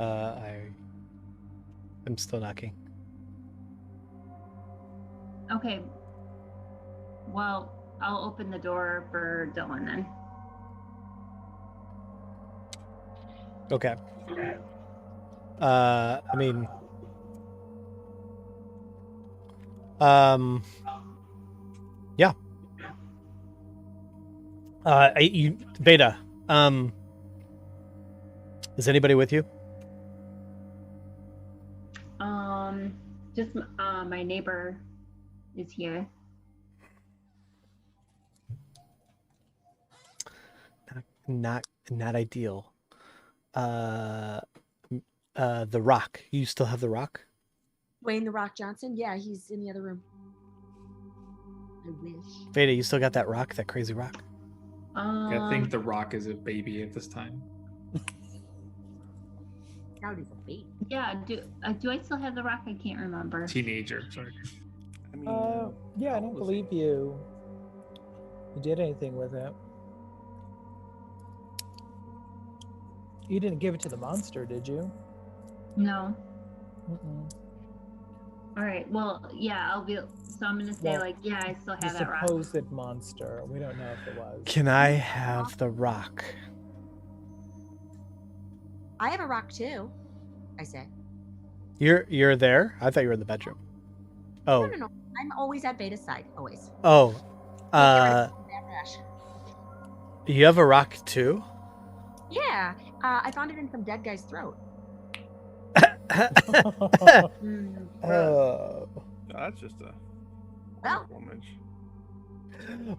I'm still knocking. Okay. Well, I'll open the door for Dylan then. Okay. I mean, yeah. Beta. Is anybody with you? Just my neighbor is here. Not ideal. The Rock. You still have the Rock? Dwayne the Rock Johnson? Yeah, he's in the other room. I wish. Veda, you still got that rock, that crazy rock? I think the Rock is a baby at this time. Now he's a baby. Yeah. Do I still have the rock? I can't remember. Teenager, sorry. I mean, Yeah, I don't believe you did anything with it. You didn't give it to the monster, did you? No. Mm-mm. All right. Well, yeah. I'll be. So I'm gonna say Well, yeah, I still The have that rock. supposed monster. We don't know if it was. Can I have the rock? I have a rock too, I say. You're there? I thought you were in the bedroom. Oh. No. I'm always at Beta's side. Always. Oh. Bad rash. You have a rock too? Yeah. I found it in some dead guy's throat. Oh. that's just a Well. image.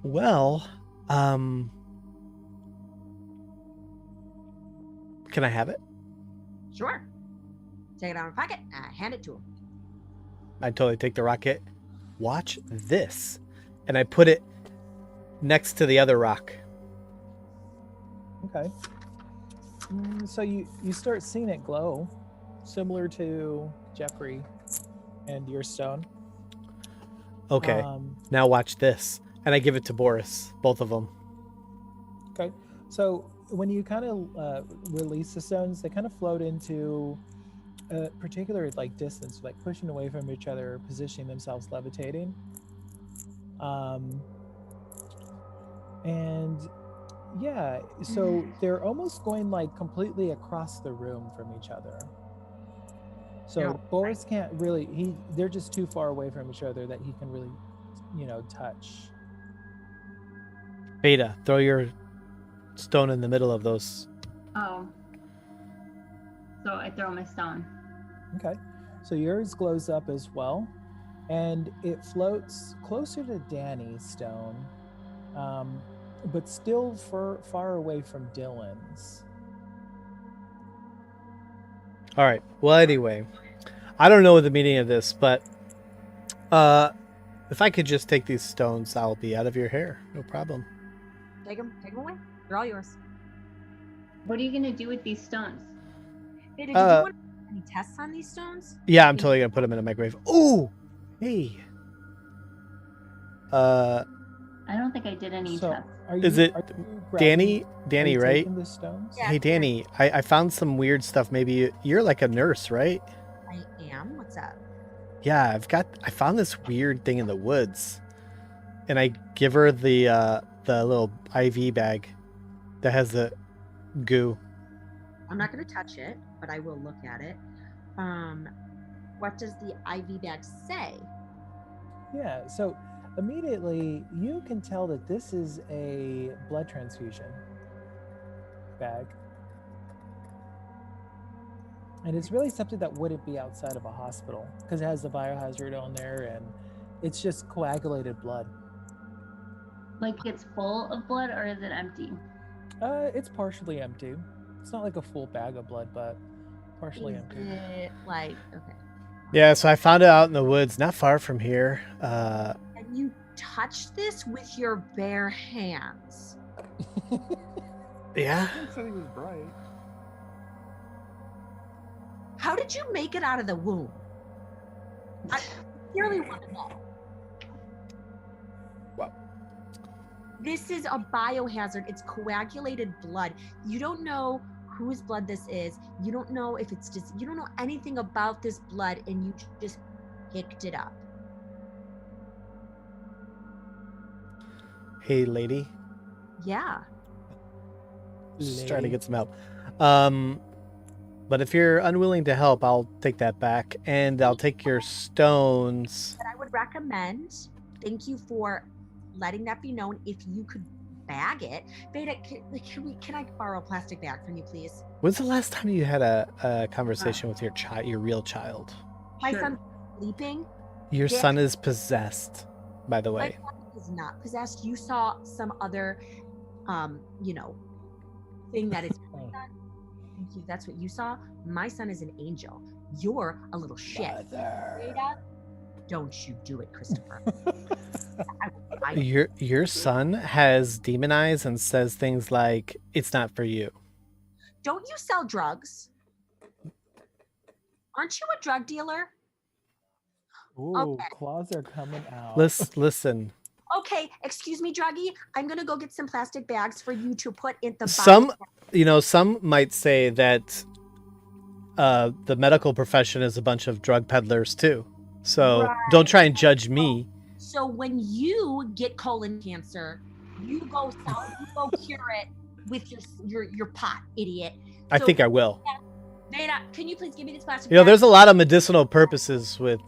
Well, can I have it? Sure. Take it out of my pocket. Hand it to him. I totally take the rocket. Watch this. And I put it next to the other rock. Okay. So you start seeing it glow, similar to Jeffrey and your stone. Okay. Now watch this. And I give it to Boris, both of them. Okay. So when you kind of release the stones, they kind of float into a particular like distance, like pushing away from each other, positioning themselves, levitating. And yeah, so they're almost going like completely across the room from each other. So No. Boris can't really, they're just too far away from each other that he can really, touch. Beta, throw your stone in the middle of those. Oh. So I throw my stone. Okay. So yours glows up as well, and it floats closer to Danny's stone, but still far away from Dylan's. All right. Well, anyway, I don't know the meaning of this, but if I could just take these stones, I'll be out of your hair. No problem. Take them away. They're all yours. What are you gonna do with these stones? Beta, did you want any tests on these stones? Yeah, I'm totally gonna put them in a microwave. Ooh, hey. I don't think I did any tests. Is it Danny? Danny, you right? taking the stones? Yeah, Hey, Danny, I found some weird stuff. Maybe you're like a nurse, right? I am. What's up? Yeah, I found this weird thing in the woods, and I give her the little IV bag that has the goo. I'm not going to touch it, but I will look at it. What does the IV bag say? Yeah, so immediately you can tell that this is a blood transfusion bag. And it's really something that wouldn't be outside of a hospital because it has the biohazard on there and it's just coagulated blood. Like it's full of blood or is it empty? It's partially empty. It's not like a full bag of blood, but partially Is empty. it like okay? Yeah, so I found it out in the woods, not far from here. And you touched this with your bare hands. Yeah. He said he was bright. How did you make it out of the womb? I really want to know. Well, This is a biohazard. It's coagulated blood. You don't know whose blood this is. You don't know if it's just, you don't know anything about this blood, and you just picked it up. hey, lady. Yeah. Just trying to Lady. get some help. But if you're unwilling to help, I'll take that back, and I'll take your stones. But I would recommend, thank you for letting that be known, if you could bag it. Beta, can I borrow a plastic bag from you, please? When's the last time you had a conversation with your real child? My Sure. son's sleeping. Your Yeah. son is possessed, by the My way. son is not possessed. You saw some other, thing that is. Thank you. That's what you saw. My son is an angel. You're a little shit. Beta, don't you do it, Christopher. Your son has demon eyes and says things like, "It's not for you." Don't you sell drugs? Aren't you a drug dealer? Ooh, Okay. claws are coming out. Listen. Okay, excuse me, druggie. I'm gonna go get some plastic bags for you to put in the Some might say that the medical profession is a bunch of drug peddlers too. So don't try and judge me. So when you get colon cancer, you go cure it with your pot, idiot. I So, think I will. Veda, can you please give me this plastic You know, bag? there's a lot of medicinal purposes with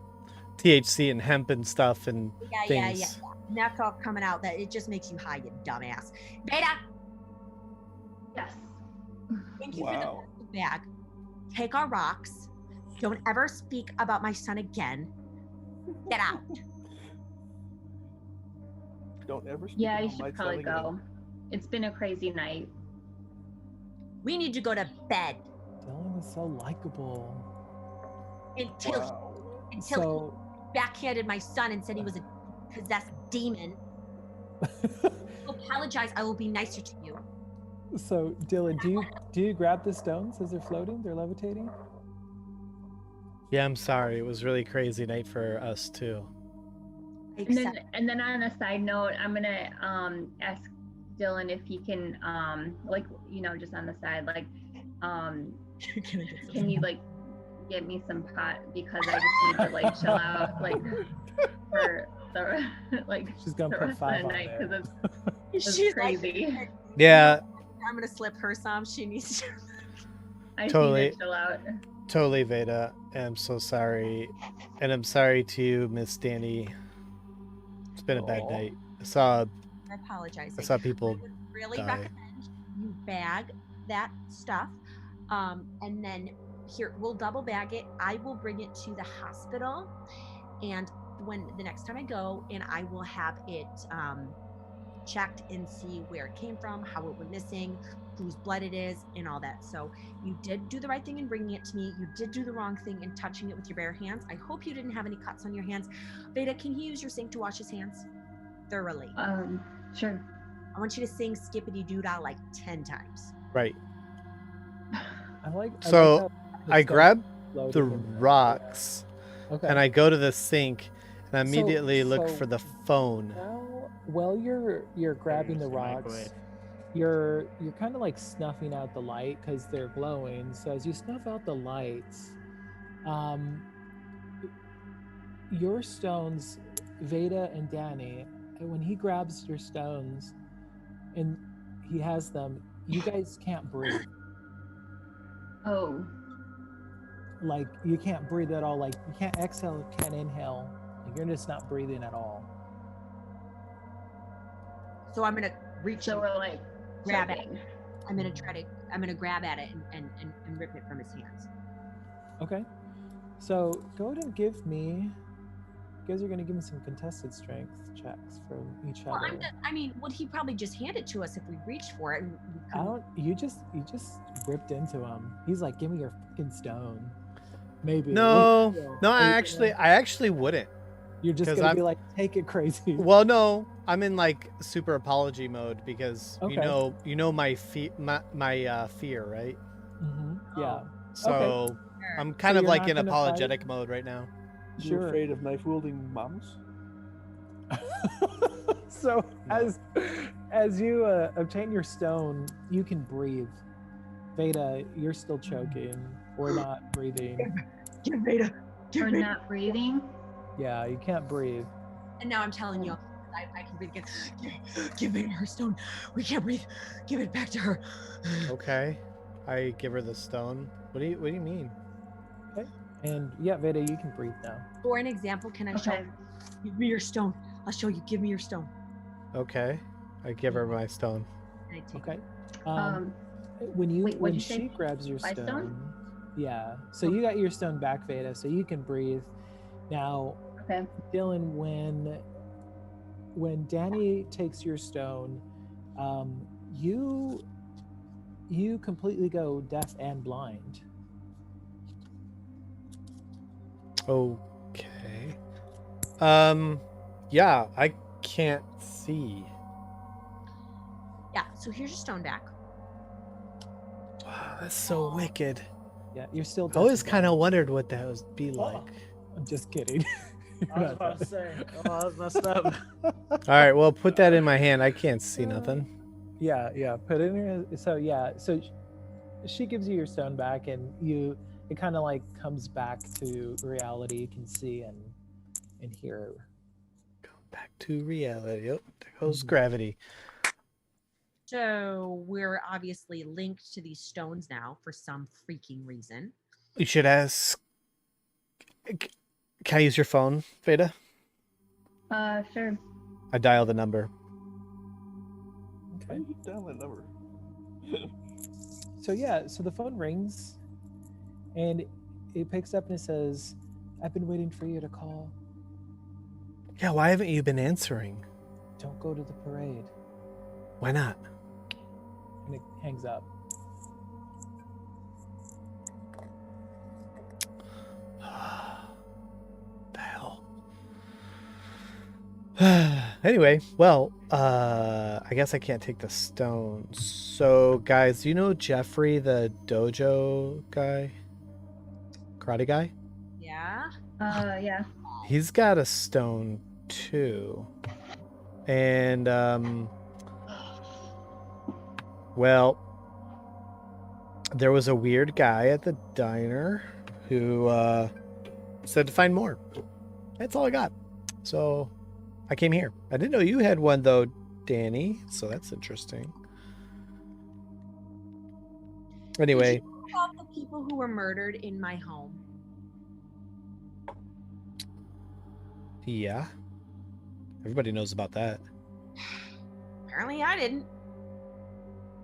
THC and hemp and stuff and things. Yeah. And that's all coming out. That it just makes you high, you dumbass. Veda, Yes. thank you for the Wow. plastic bag. Take our rocks. Don't ever speak about my son again. Get out. Don't ever speak Yeah, I about my should probably son again. go. It's been a crazy night. We need to go to bed Dylan is so likable. until Wow. So, he backhanded my son and said he was a possessed demon. I'll apologize. I will be nicer to you. so Dylan, do you grab the stones as they're floating? They're levitating. Yeah, I'm sorry. It was really crazy night for us too. And then on a side note, I'm gonna ask Dylan if he can just on the side, like can you like get me some pot, because I just need to like chill out like for the She's gonna the put rest of 5 the on night, there. because it's She's crazy. like, Yeah, I'm gonna slip her some. She needs to. I Totally. need to chill out. totally, Veda. I'm so sorry. And I'm sorry to you, Miss Danny. It's been a bad Aw. night. I saw I'm apologizing. I saw people I would really die. recommend you bag that stuff, and then here we'll double bag it. I will bring it to the hospital, and when the next time I go, and I will have it checked and see where it came from, how it went missing, whose blood it is, and all that. So you did do the right thing in bringing it to me. You did do the wrong thing in touching it with your bare hands. I hope you didn't have any cuts on your hands. Veda, can he use your sink to wash his hands thoroughly? Sure. I want you to sing Skippity Doodah like 10 times. right. So So, I grab the rocks Okay. and I go to the sink and I So- immediately look so- for the phone. Now, while you're grabbing the There's the rocks, microwave. you're kind of like snuffing out the light because they're glowing. So as you snuff out the lights, your stones, Veda and Danny, when he grabs your stones and he has them, you guys can't breathe. Oh, Like you can't breathe at all. Like you can't exhale, can't inhale. Like you're just not breathing at all. So I'm gonna reach so and we're like grab it. choking. I'm gonna grab at it and rip it from his hands. Okay. So go ahead and give me You guys are gonna give me some contested strength checks from each Well, other. I mean, would he probably just hand it to us if we reached for it? And we I couldn't- don't. You just ripped into him. He's like, "Give me your fucking stone." Maybe. No, Maybe. no, I Maybe. actually wouldn't. You're just 'cause gonna I'm- be like, "Take it, crazy." Well, no, I'm in like super apology mode because Okay. you know my fear, fear, right? Yeah. So Sure. I'm kind of you're like not in gonna fight? apologetic mode right now. You Sure. afraid of knife wielding mammals? So No. as you obtain your stone, you can breathe. Veda, you're still choking or not breathing. Give Veda. Give Or Veda. not breathing. Yeah, you can't breathe. And now I'm telling you, I can breathe again. Give Veda her stone. We can't breathe. Give it back to her. Okay, I give her the stone. What do you mean? And yeah, Veda, you can breathe now. For an example, can I show Okay. you? Give me your stone. I'll show you. Give me your stone. Okay, I give her my stone. And I take Okay. it. When wait, what'd when you say? she grabs your My stone, stone? yeah. So you got your stone back, Veda, so you can breathe. Now, Okay. Dylan, when Danny takes your stone, you completely go deaf and blind. Okay. Yeah, I can't see. Yeah. So here's your stone back. Wow, that's so wicked. Yeah, you're still. I deaf always and kind of blind. wondered what that would be like. I'm just kidding. I was about to say, oh, that was messed up. All right, well, put that in my hand. I can't see nothing. Yeah. Put it in her. So yeah. So she gives you your stone back, and it kind of like comes back to reality. You can see and hear. Go back to reality. Oh, there goes Mhm. gravity. So we're obviously linked to these stones now for some freaking reason. You should ask. Can I use your phone, Veda? Sure. I dial the number. How do you keep down that number? So yeah, so the phone rings, and it picks up and it says, "I've been waiting for you to call. Yeah, why haven't you been answering? Don't go to the parade." Why not? And it hangs up. The hell. Anyway, well, I guess I can't take the stones. So, guys, do you know Jeffrey, the dojo guy? Karate guy? Yeah. Yeah. He's got a stone too. And, well, there was a weird guy at the diner who said to find more. That's all I got. So I came here. I didn't know you had one though, Danny. So that's interesting. Anyway, Did you know about the people who were murdered in my home? yeah. Everybody knows about that. Apparently, I didn't.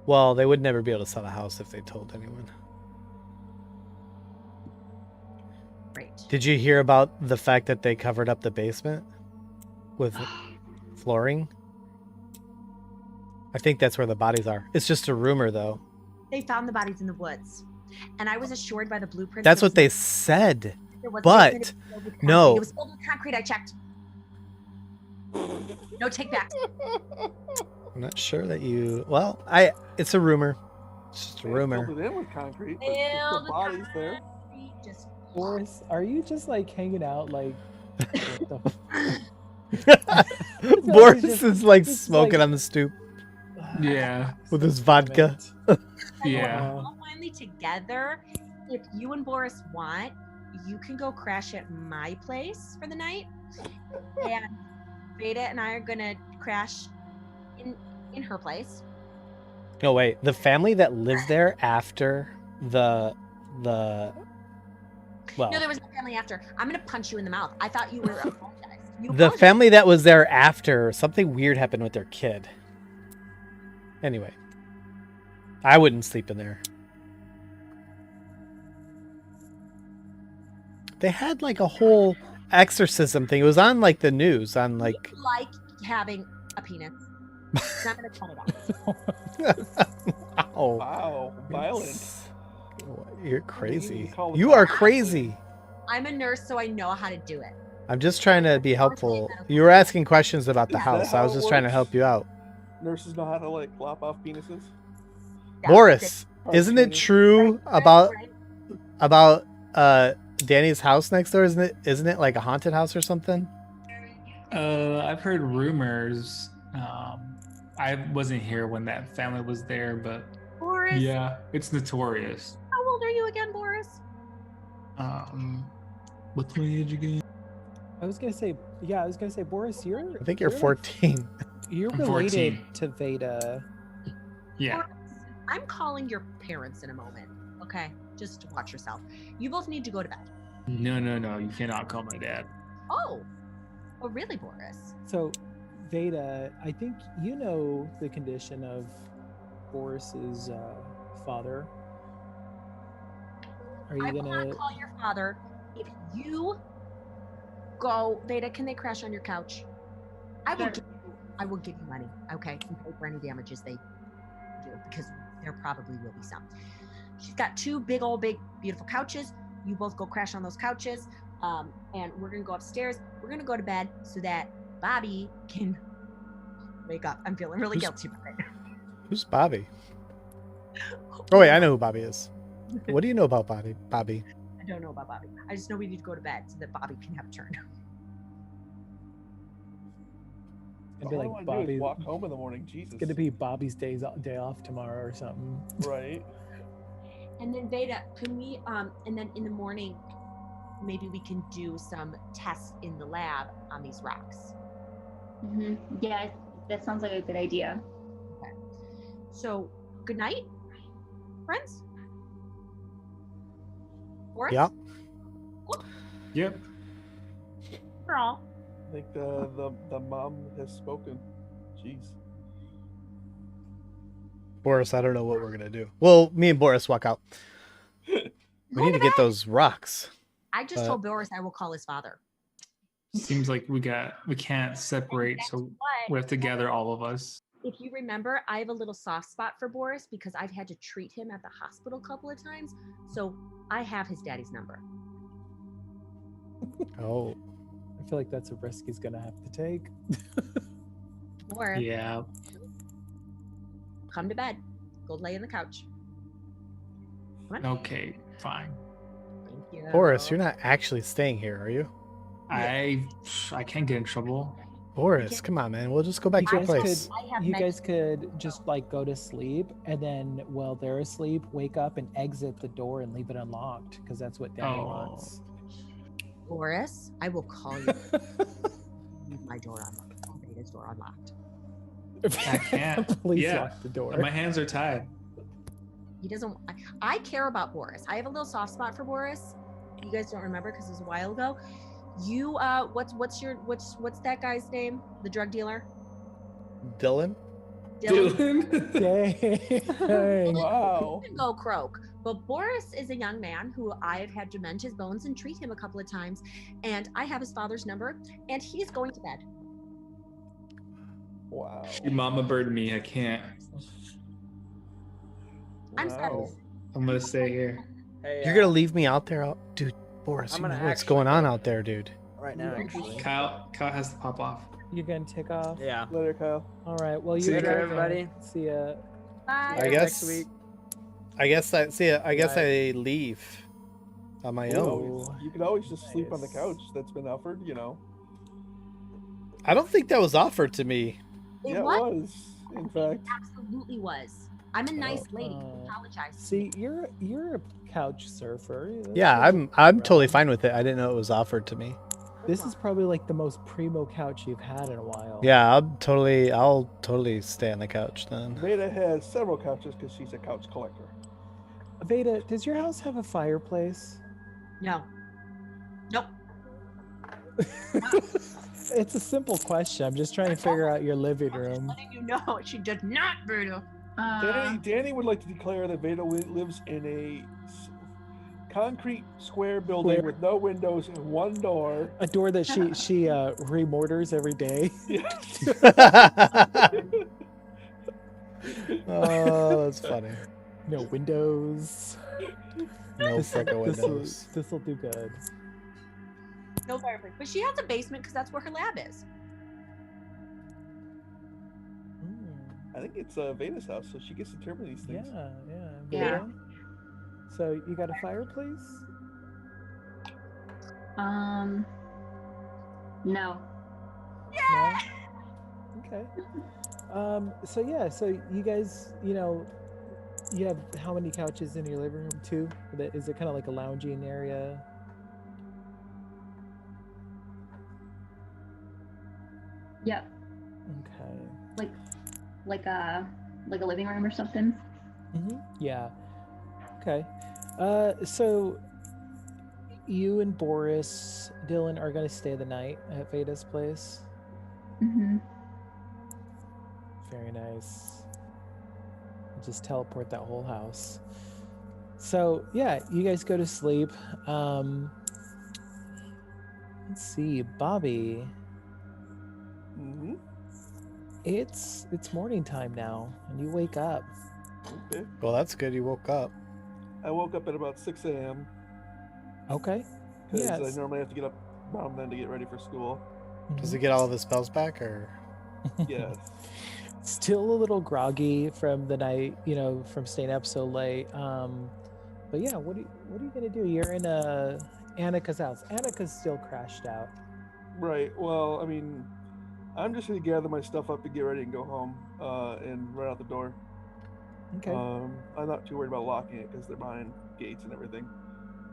Well, they would never be able to sell a house if they told anyone. Great. Did you hear about the fact that they covered up the basement with flooring? I think that's where the bodies are. It's just a rumor, though. They found the bodies in the woods, and I was assured by the blueprints. That's there what they was said. there wasn't but anything. It was filled with concrete. no. It was filled with concrete. I checked. No take back. I'm not sure that you. Well, it's a rumor. It's just a They rumor. filled it in with concrete, but there's Filled still with bodies there. concrete, just Boris, are you just like hanging out like? What the Boris just- is like just smoking like- on the stoop Yeah. with his vodka. Yeah. All finally together. If you and Boris want, you can go crash at my place for the night, and Veda and I are gonna crash in her place. No, wait. The family that lived there after the well, No, there was no family after. I'm gonna punch you in the mouth. I thought you were apologized. You the apologized. family that was there after, something weird happened with their kid. Anyway, I wouldn't sleep in there. They had like a whole exorcism thing. It was on like the news on like. You like having a penis. I'm gonna cut it off. Wow. Wow, violent. You're I mean, crazy. you call it You are violent. crazy. I'm a nurse, so I know how to do it. I'm just trying to be helpful. You were asking questions about the Is that house. I how was it just trying to works? help you out. Nurses know how to like lop off penises. That's Boris, Hard isn't it training. true Right. about Danny's house next door? Isn't it like a haunted house or something? I've heard rumors. I wasn't here when that family was there, but Boris, yeah, it's notorious. how old are you again, Boris? What's my age again? I was gonna say, Boris, I think you're 14. You're I'm related 14. to Veda. Yeah. I'm calling your parents in a moment. Okay, just watch yourself. You both need to go to bed. No. You cannot call my dad. Oh really, Boris? So, Veda, I think you know the condition of Boris's father. Are you I will gonna? not call your father if you go. Veda, can they crash on your couch? I will give you money. Okay, and pay for any damages they do because there probably will be some. She's got two big, beautiful couches. You both go crash on those couches, and we're gonna go upstairs. We're gonna go to bed so that Bobby can wake up. I'm feeling really guilty about it. Who's Bobby? Oh wait, I know who Bobby is. What do you know about Bobby? I don't know about Bobby. I just know we need to go to bed so that Bobby can have a turn. It'd be All I like want to do Bobby. is walk home in the morning. Jesus. It's gonna be Bobby's day off tomorrow or something. Right. And then Veda, can we and then in the morning maybe we can do some tests in the lab on these rocks. Yeah, that sounds like a good idea. Okay. So good night, friends. Boris? Yeah. Yep. For all. I think the mom has spoken. Jeez. Boris, I don't know what we're gonna do. Well, me and Boris walk out. We Go need to get bed. those rocks. I just told Boris I will call his father. Seems like we can't separate, so What? we have to gather all of us. If you remember, I have a little soft spot for Boris because I've had to treat him at the hospital a couple of times. So I have his daddy's number. Oh, I feel like that's a risk he's gonna have to take. Or Yeah. come to bed. Go lay in the couch. Come on. Okay, fine. Thank you. Boris, you're not actually staying here, are you? I can't get in trouble. Boris, come on, man. We'll just go back to your guys place. I have You met- guys could just like go to sleep and then while they're asleep, wake up and exit the door and leave it unlocked because that's what Danny Oh. wants. Boris, I will call you. Leave my door unlocked. I'll leave his door unlocked. I can't. Please Yeah. lock the door. My hands are tied. He doesn't. I care about Boris. I have a little soft spot for Boris. You guys don't remember because it was a while ago. You what's that guy's name? The drug dealer? Dylan? Dylan. Dang. Wow. You can go croak. But Boris is a young man who I have had to mend his bones and treat him a couple of times. And I have his father's number, and he's going to bed. Wow. Your mama bird me. I can't. I'm sorry. Wow. I'm gonna stay here. Hey, You're gonna leave me out there? Dude, Boris, I'm you know gonna what's actually going on go. out there, dude. right now, actually. Kyle has to pop off. You gonna take off? Yeah. Later, Kyle. All right. Well, you See you enjoy later, it. everybody. See ya. Bye. I Next guess. week. I guess Right. I leave on my own. Ooh. You could always just sleep on the Nice. couch that's been offered, you know. I don't think that was offered to me. It Yeah, was. it was, in fact. Absolutely was. I'm a nice lady. Apologize. See, you're a couch surfer. Yeah, I'm totally fine with it. I didn't know it was offered to me. This is probably like the most primo couch you've had in a while. Yeah, I'll totally stay on the couch then. Veda has several couches because she's a couch collector. Veda, does your house have a fireplace? No. Nope. It's a simple question. I'm just trying to figure out your living room. Letting you know, she did not, Bruno. Danny would like to declare that Veda lives in a concrete square building with no windows and one door. A door that she remortars every day. Yes. Oh, that's funny. No windows. No frickin' windows. This will do good. No fireplace. But she has a basement because that's where her lab is. I think it's Veda's house, so she gets to determine these things. Yeah. Yeah. So you got a fireplace? No. No? Okay. So you guys, you have how many couches in your living room too? Is it kind of like a lounging area? Yep. Okay. Like a living room or something. Yeah. Okay. So you and Boris, Dylan are going to stay the night at Veda's place. Mm-hmm. Very nice. Just teleport that whole house. So yeah, you guys go to sleep. Let's see, Bobby. Mm-hmm. It's morning time now, and you wake up. Okay. Well, that's good. You woke up. I woke up at about 6 a.m. Okay. because Yes. I normally have to get up around then to get ready for school. Does he get all of his spells back, or? Yes. Still a little groggy from the night, from staying up so late. But yeah, what are you gonna do? You're in Annika's house. Annika's still crashed out. Right. Well, I mean, I'm just gonna gather my stuff up and get ready and go home, and run out the door. Okay. I'm not too worried about locking it because they're behind gates and everything.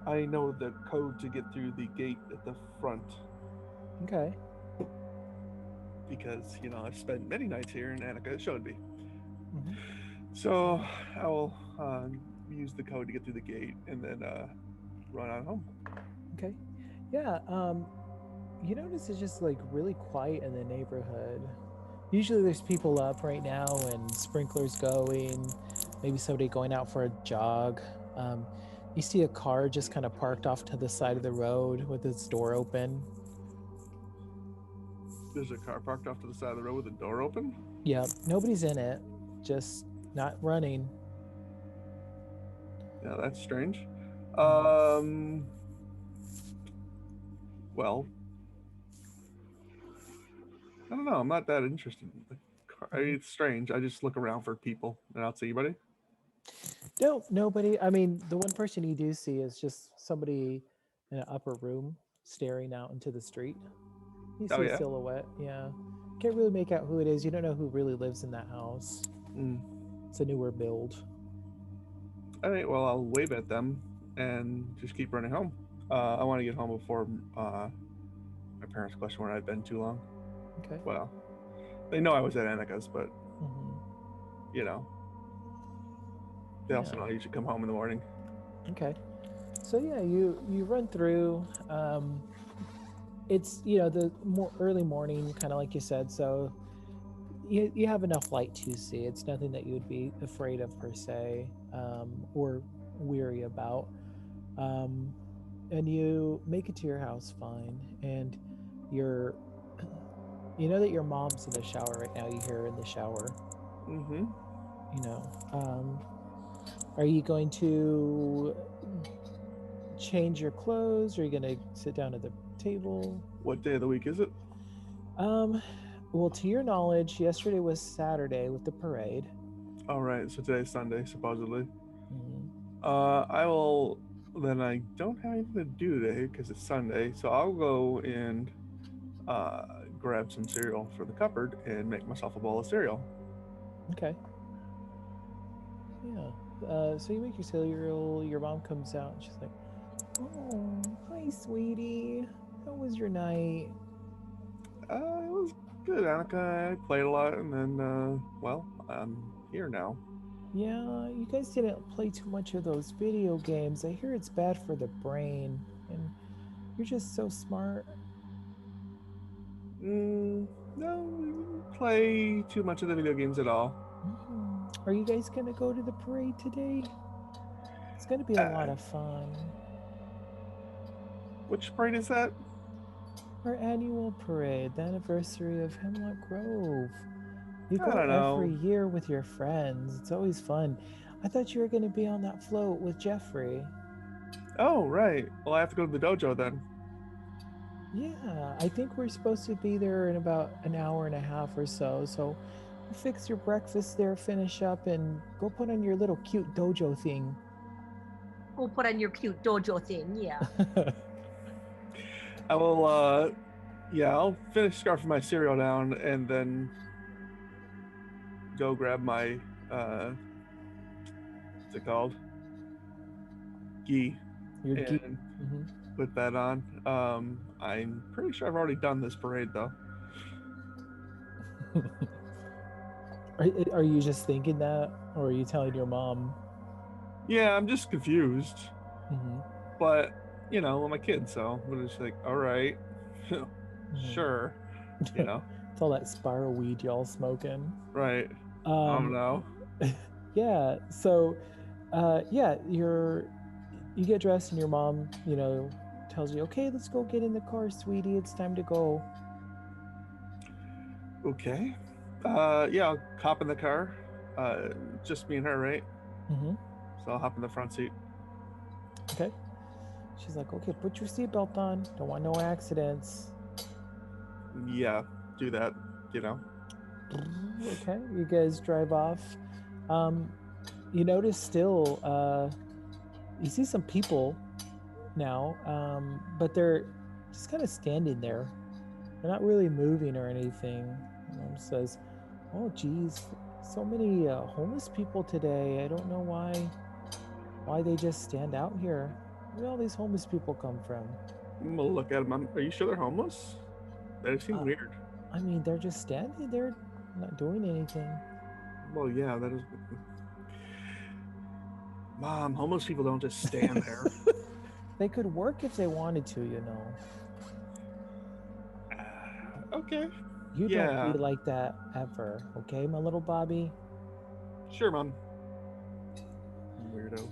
I know the code to get through the gate at the front Okay. because I've spent many nights here and Annika showed me. Mhm. So I will use the code to get through the gate and then run on home. Okay. Yeah. You notice it's just like really quiet in the neighborhood. Usually there's people up right now and sprinklers going, maybe somebody going out for a jog. You see a car just kind of parked off to the side of the road with its door open. There's a car parked off to the side of the road with the door open. Yep, nobody's in it, just not running. Yeah, that's strange. Well, I don't know. I'm not that interested in the car. It's strange. I just look around for people and I don't see anybody. No, nobody. I mean, the one person you do see is just somebody in an upper room staring out into the street. You see Oh, a yeah? silhouette, yeah. Can't really make out who it is. You don't know who really lives in that house. Mm. It's a newer build. All right. Well, I'll wave at them and just keep running home. I want to get home before my parents question where I've been too long. Okay. Well, they know I was at Annika's, but Mhm. they also Yeah. know you should come home in the morning. Okay. So yeah, you run through. It's the early morning, kind of like you said. So you have enough light to see. It's nothing that you would be afraid of per se, or weary about. And you make it to your house fine, and you know that your mom's in the shower right now. You hear her in the shower. Mm-hmm. Are you going to change your clothes? Or are you going to sit down at the table? What day of the week is it? Well, to your knowledge, yesterday was Saturday with the parade. All right. So today's Sunday, supposedly. Mhm. I will. Then I don't have anything to do today because it's Sunday. So I'll go and grab some cereal for the cupboard and make myself a bowl of cereal. Okay. Yeah. So you make your cereal. Your mom comes out and she's like, "Oh, hi, sweetie. How was your night?" It was good, Annika. I played a lot, and then, I'm here now. Yeah, you guys didn't play too much of those video games. I hear it's bad for the brain, and you're just so smart. No, we didn't play too much of the video games at all. Are you guys gonna go to the parade today? It's gonna be a lot of fun. Which parade is that? Our annual parade, the anniversary of Hemlock Grove. You I go don't know. every year with your friends. It's always fun. I thought you were going to be on that float with Jeffrey. Oh, right. Well, I have to go to the dojo then. Yeah, I think we're supposed to be there in about an hour and a half or so. So you fix your breakfast there, finish up, and go put on your little cute dojo thing. We'll put on your cute dojo thing. Yeah. I will, I'll finish scarfing my cereal down and then go grab my, what's it called? Gi. Your And geek. Mm-hmm. put that on. I'm pretty sure I've already done this parade though. Are you just thinking that, or are you telling your mom? Yeah, I'm just confused. Mm-hmm. But, you know, I'm a kid, so I'm just like, all right, sure, you know. It's all that spiral weed y'all smoking. Right. I don't know. Yeah. So, you get dressed, and your mom, tells you, "Okay, let's go get in the car, sweetie. It's time to go." Okay. Yeah, I'll hop in the car. Just me and her, right? Mm-hmm. So I'll hop in the front seat. Okay. She's like, "Okay, put your seatbelt on. Don't want no accidents." Yeah, do that, you know. Okay, you guys drive off. You notice still, you see some people now, but they're just kind of standing there. They're not really moving or anything. Mom says, "Oh, geez, so many homeless people today. I don't know why they just stand out here. Where do all these homeless people come from?" I'm gonna look at them. Are you sure they're homeless? They seem weird. I mean, they're just standing there, not doing anything. Well, yeah, that is. Mom, homeless people don't just stand there. They could work if they wanted to, you know. Okay. You Yeah. don't be like that ever, okay, my little Bobby? Sure, Mom. Weirdo.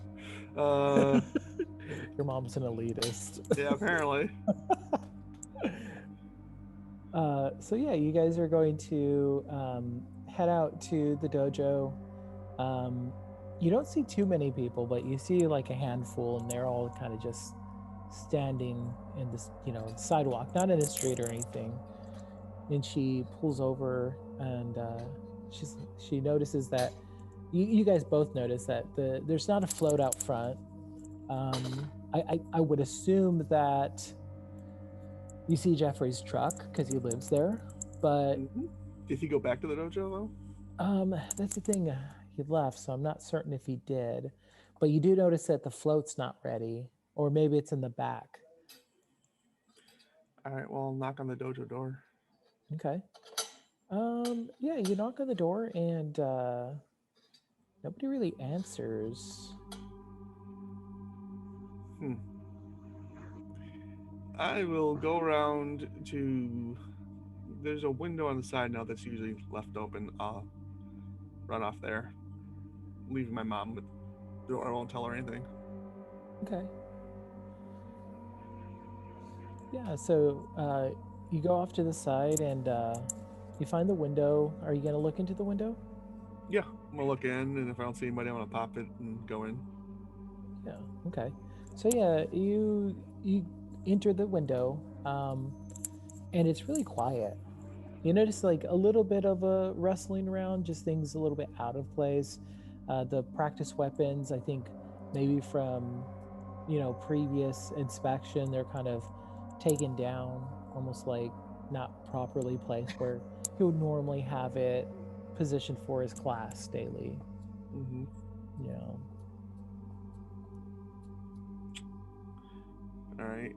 Your mom's an elitist. Yeah, apparently. So yeah, you guys are going to head out to the dojo. You don't see too many people, but you see like a handful, and they're all kind of just standing in this, sidewalk, not in the street or anything. And she pulls over, and she notices that you guys both notice that there's not a float out front. I would assume that you see Jeffrey's truck because he lives there, but Did he go back to the dojo though? That's the thing. He left, so I'm not certain if he did. But you do notice that the float's not ready, or maybe it's in the back. All right. Well, I'll knock on the dojo door. Okay. Yeah, you knock on the door, and nobody really answers. I will go around to. There's a window on the side now that's usually left open. I'll run off there, leaving my mom with the door. I won't tell her anything. Okay. Yeah, so you go off to the side, and you find the window. Are you going to look into the window? Yeah, I'm gonna look in, and if I don't see anybody, I'm gonna pop it and go in. Yeah. Okay. So yeah, you enter the window, and it's really quiet. You notice like a little bit of a rustling around, just things a little bit out of place. The practice weapons, I think, maybe from previous inspection, they're kind of taken down, almost like not properly placed where he would normally have it positioned for his class daily. Mm-hmm. All right.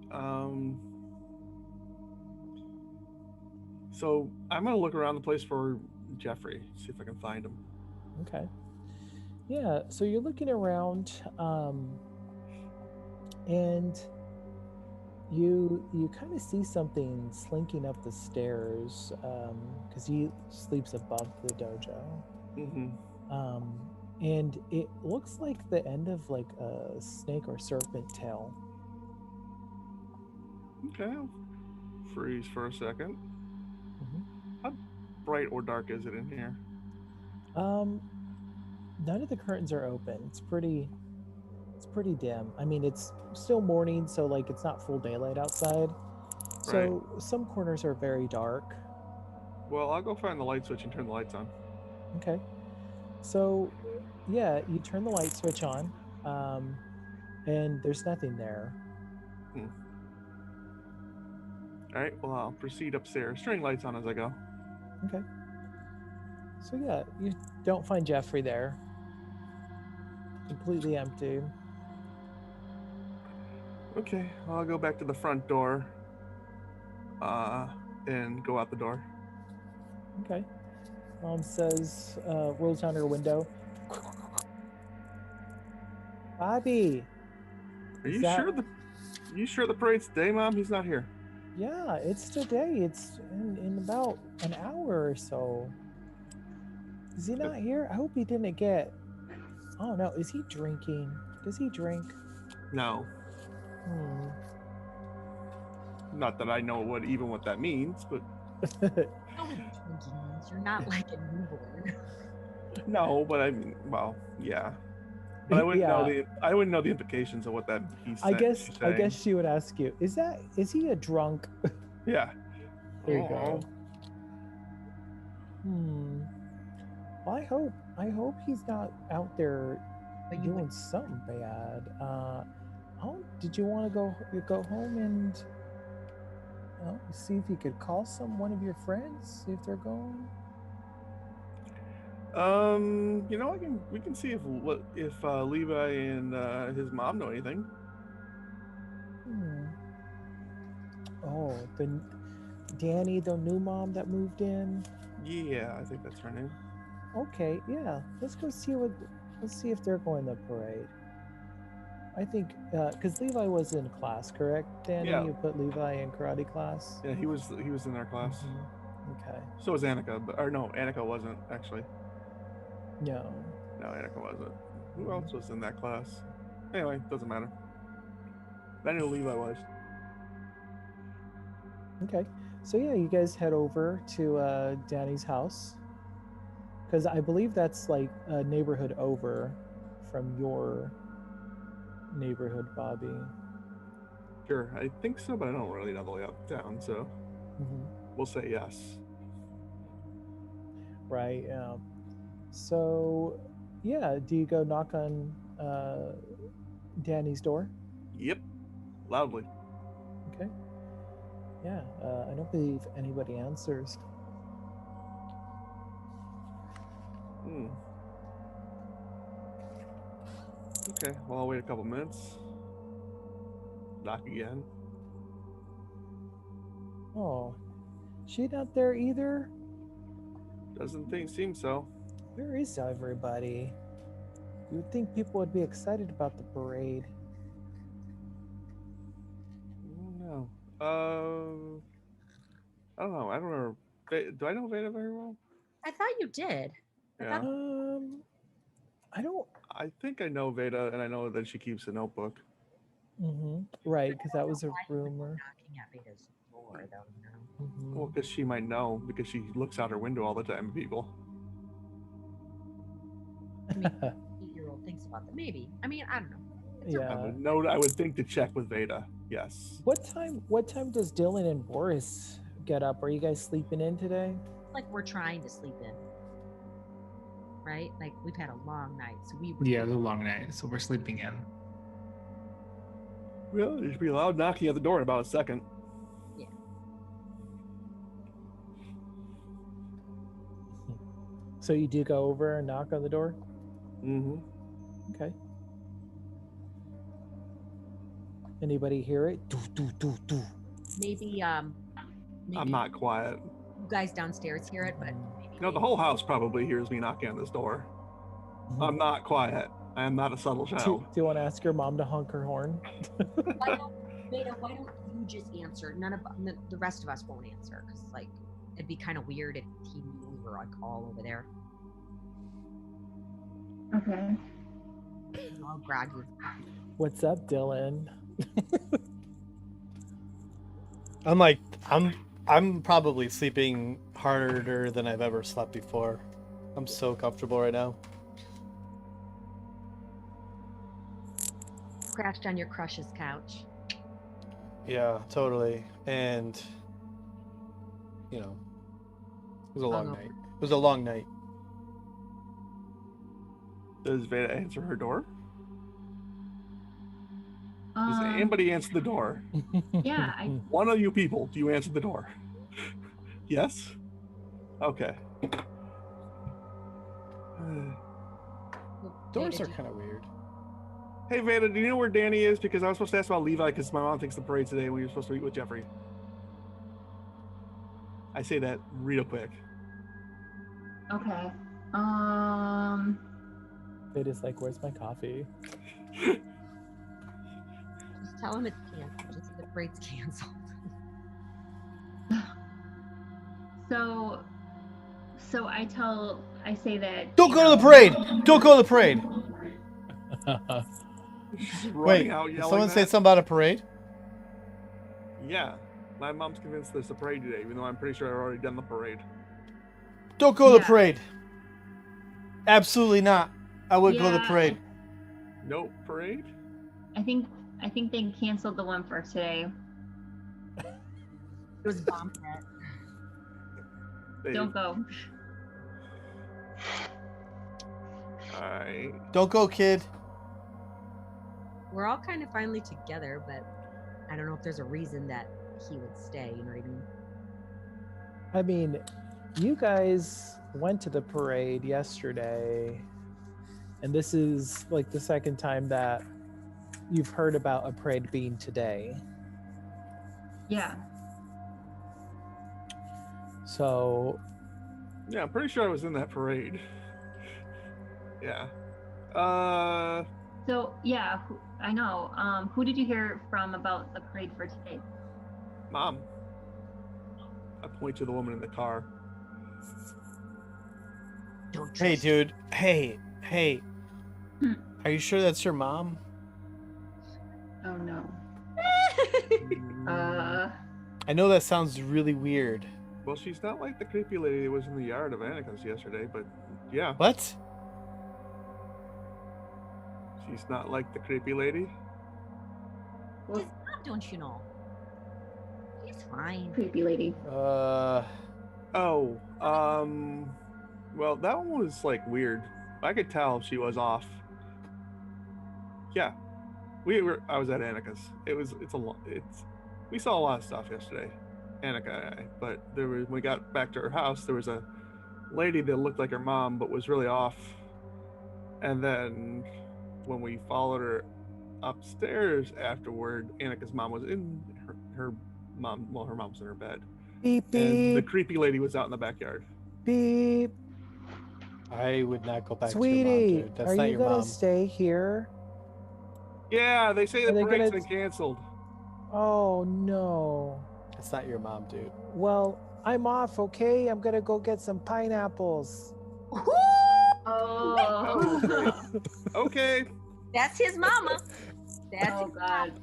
So I'm gonna look around the place for Jeffrey, see if I can find him. Okay. Yeah. So you're looking around, and you kind of see something slinking up the stairs, because he sleeps above the dojo. Mm-hmm. And it looks like the end of like a snake or serpent tail. Okay. I'll freeze for a second. Mhm. How bright or dark is it in here? None of the curtains are open. It's pretty dim. I mean, it's still morning, so like it's not full daylight outside. So some corners are very dark. Well, I'll go find the light switch and turn the lights on. Okay. So yeah, you turn the light switch on, and there's nothing there. All right. Well, I'll proceed upstairs, turning lights on as I go. Okay. So yeah, you don't find Jeffrey there. Completely empty. Okay. Well, I'll go back to the front door. And go out the door. Okay. Mom says, rolls down her window. Bobby. Are Is you that- sure the parade's today, Mom? He's not here. Yeah, it's today. It's in about an hour or so. Is he not here? I hope he didn't get. Oh no, is he drinking? Does he drink? No. Hmm. Not that I know what that means, but You know what drinking means. You're not like a newborn. no. But I mean, well, yeah. But I wouldn't know the implications of what that he's I saying. guess she would ask you, is he a drunk? Yeah. There you go. Well, I hope he's not out there But you doing something bad. Did you want to go home and see if you could call one of your friends, see if they're going? We can see if Levi and his mom know anything. Oh, Danny, the new mom that moved in. Yeah, I think that's her name. Okay, yeah. Let's see if they're going to the parade. I think because Levi was in class, correct, Danny? Yeah. You put Levi in karate class. Yeah, he was in our class. Okay. So was Annika, Annika wasn't actually. No, Annika wasn't. Who else was in that class? Anyway, doesn't matter. I knew Levi was. Okay. So yeah, you guys head over to Danny's house because I believe that's like a neighborhood over from your neighborhood, Bobby. Sure, I think so, but I don't really know the layout of town, so we'll say yes. Right. Yeah. So yeah, do you go knock on Danny's door? Yep. Loudly. Okay. Yeah, I don't believe anybody answers. Okay, well, I'll wait a couple minutes. Knock again. Oh, she not there either? Doesn't seem so. Where is everybody? You would think people would be excited about the parade. No. I don't know. I don't remember. Do I know Veda very well? I thought you did. Yeah. I don't. I think I know Veda, and I know that she keeps a notebook. Right, because that was a rumor. Knocking at Veda's door, though, you know. Well, because she might know, because she looks out her window all the time at people. I mean, 8-year-old thinks about that. Maybe. I mean, I don't know. Yeah. I would think to check with Veda. Yes. What time does Dylan and Boris get up? Are you guys sleeping in today? Like we're trying to sleep in. Right? Like we've had a long night, so Yeah, it was a long night, so we're sleeping in. Well, there should be a loud knocking at the door in about a second. Yeah. So you do go over and knock on the door? Okay. Anybody hear it? Maybe I'm not quiet. You guys downstairs hear it, but maybe The whole house probably hears me knocking on this door. I'm not quiet. I am not a subtle child. Do you want to ask your mom to honk her horn? why don't you just answer? The rest of us won't answer because like it'd be kind of weird if he knew we were like all over there. Okay. I'll grab you. What's up, Dylan? I'm probably sleeping harder than I've ever slept before. I'm so comfortable right now. Crashed on your crush's couch. Yeah, totally. And you know, it was a long Hungover. night. It was a long night. Does Veda answer her door? Does Um, anybody answer the door? yeah, One of you people, do you answer the door? Yes? Okay. Doors Veda, are do you- kind of weird. Hey Veda, do you know where Danny is? Because I was supposed to ask about Levi because my mom thinks the parade today and we were supposed to meet with Jeffrey. I say that real quick. okay. It is like, where's my coffee? just tell him it's canceled. Just say the parade's canceled. So I say that. Don't you go to the know- parade! Don't go to the parade! She's Wait, running out did yelling someone say that. something about a parade? Yeah. My mom's convinced there's a parade today, even though I'm pretty sure I've already done the parade. Don't go to the Yeah. parade. Absolutely not. I would go to the Yeah. parade. No parade? I think they canceled the one for today. It was bomb threat. Don't go. Alright. Don't go, kid. We're all kind of finally together, but I don't know if there's a reason that he would stay. You know what I mean? I mean, you guys went to the parade yesterday, and this is like the second time that you've heard about a parade being today. Yeah. So, Yeah, I'm pretty sure I was in that parade. Yeah. So yeah, I know. Who did you hear from about the parade for today? Mom. I point to the woman in the car. Don't trust Hey, dude. Hey. Hmm. Are you sure that's your mom? Oh no. I know that sounds really weird. Well, she's not like the creepy lady that was in the yard of Annika's yesterday, but yeah. What? She's not like the creepy lady. He's not, don't you know? He's fine. Creepy lady. Oh, well, that one was like weird. I could tell she was off. Yeah, I was at Annika's. We saw a lot of stuff yesterday, Annika and I. But when we got back to her house, there was a lady that looked like her mom, but was really off. And then when we followed her upstairs afterward, Annika's mom was in her mom. Well, her mom's in her bed. beep, And the beep, creepy lady was out in the backyard. beep. I would not go back to your Sweetie, mom, dude. That's are not you your gonna mom. stay here? Yeah, they say the Are they parade's gonna- been canceled. Oh no. That's not your mom, dude. Well, I'm off, okay? I'm gonna go get some pineapples. Oh. Okay. That's his mama. That's Oh God.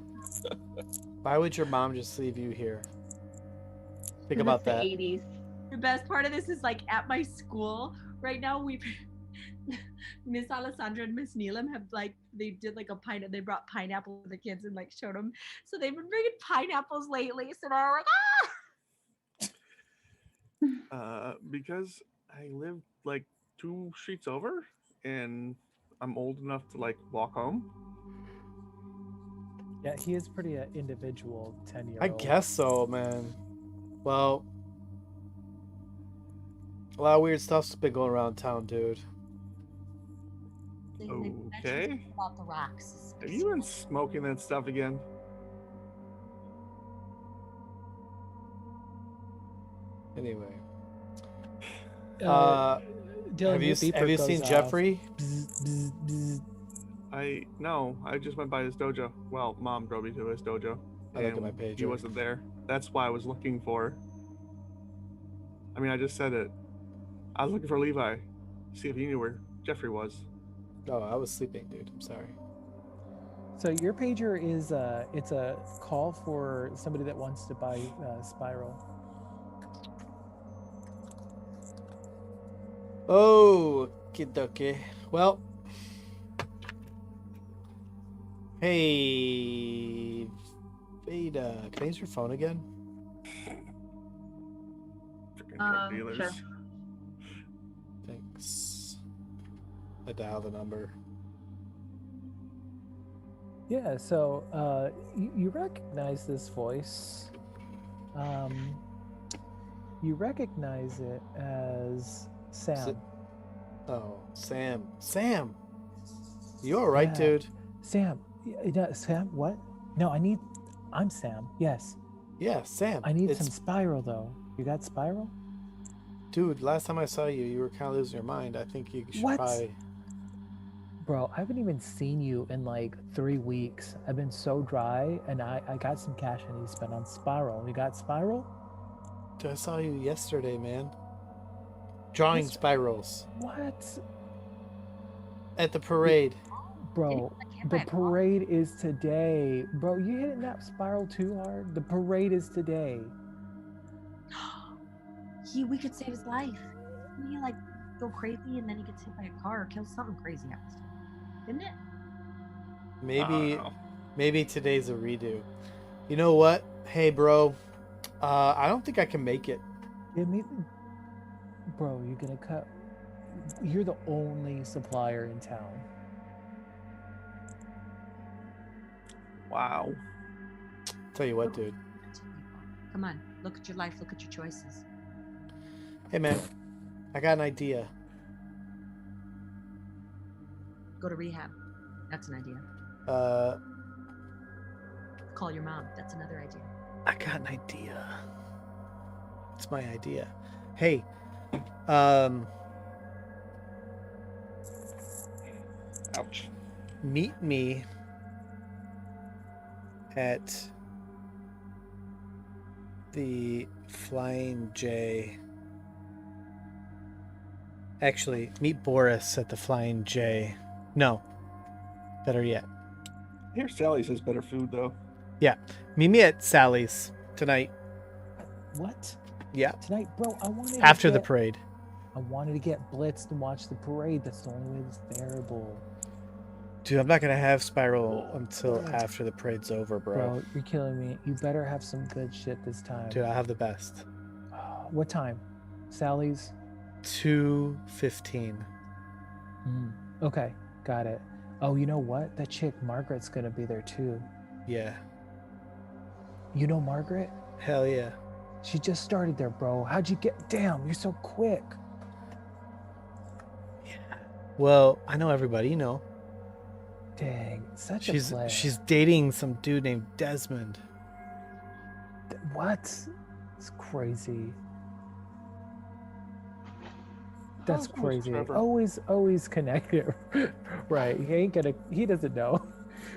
Why would your mom just leave you here? Think That's about the that. 80s. The best part of this is like at my school right now. Miss Alessandra and Miss Neelam have they did like they brought pineapple to the kids and like showed them. So they've been bringing pineapples lately. So now we're like, Because I live like 2 streets over, and I'm old enough to like walk home. Yeah, he is pretty individual 10-year-old. I guess so, man. Well, a lot of weird stuff's been going around town, dude. they mentioned Okay. something about the rocks. Have you been smoking that stuff again? Anyway, Dylan, have your you beeper goes seen off. Jeffrey? Bzz, bzz, bzz. I just went by his dojo. Well, Mom drove me to his dojo. I looked at and my pager. He wasn't there. That's why I was looking for. I mean, I just said it. I was looking for Levi. See if he knew where Jeffrey was. Oh, I was sleeping, dude. I'm sorry. So your pager is it's a call for somebody that wants to buy Spiral. Oh, okay. Well, hey, Veda, can I use your phone again? Freaking drug dealers. Sure. Thanks. I dial the number. Yeah, so you recognize this voice. You recognize it as Sam. Oh, Sam. Sam! You alright, Yeah. dude? Sam. Sam, what? No, I'm Sam, yes. Yeah, Sam. I need some Spiral, though. You got Spiral? Dude, last time I saw you, you were kind of losing your mind. I think you should What? probably... Bro, I haven't even seen you in like 3 weeks. I've been so dry, and I got some cash I need to spend on Spiral. You got Spiral? Dude, I saw you yesterday, man. Drawing spirals. What? At the parade. Bro, the parade is today. Bro, you hitting that Spiral too hard? The parade is today. We could save his life. Didn't he like go crazy and then he gets hit by a car or kill something crazy happens to him? Didn't it? Maybe today's a redo. You know what? Hey, bro. I don't think I can make it. Bro, you're gonna cut. You're the only supplier in town. Wow. Tell you what, dude. Come on, look at your life, look at your choices. Hey, man. I got an idea. Go to rehab. That's an idea. Call your mom. That's another idea. I got an idea. It's my idea. Hey, Ouch. meet me at the Flying J. Actually, meet Boris at the Flying J. No. Better yet. Here, Sally says better food, though. Yeah. Meet me at Sally's tonight. What? Yeah. Tonight, bro, I wanted After the parade. I wanted to get blitzed and watch the parade. That's the only way that's bearable. Dude, I'm not going to have Spiral until after the parade's over, bro. Bro, you're killing me. You better have some good shit this time. Dude, I'll have the best. What time? Sally's? 2:15. Okay, got it. Oh, you know what? That chick Margaret's gonna be there too. Yeah. You know Margaret? Hell yeah. She just started there, bro. How'd you get? Damn, you're so quick. Yeah. Well, I know everybody, you know. Dang, such a play. She's dating some dude named Desmond. What? It's crazy. That's crazy. Always connected. Right. He doesn't know.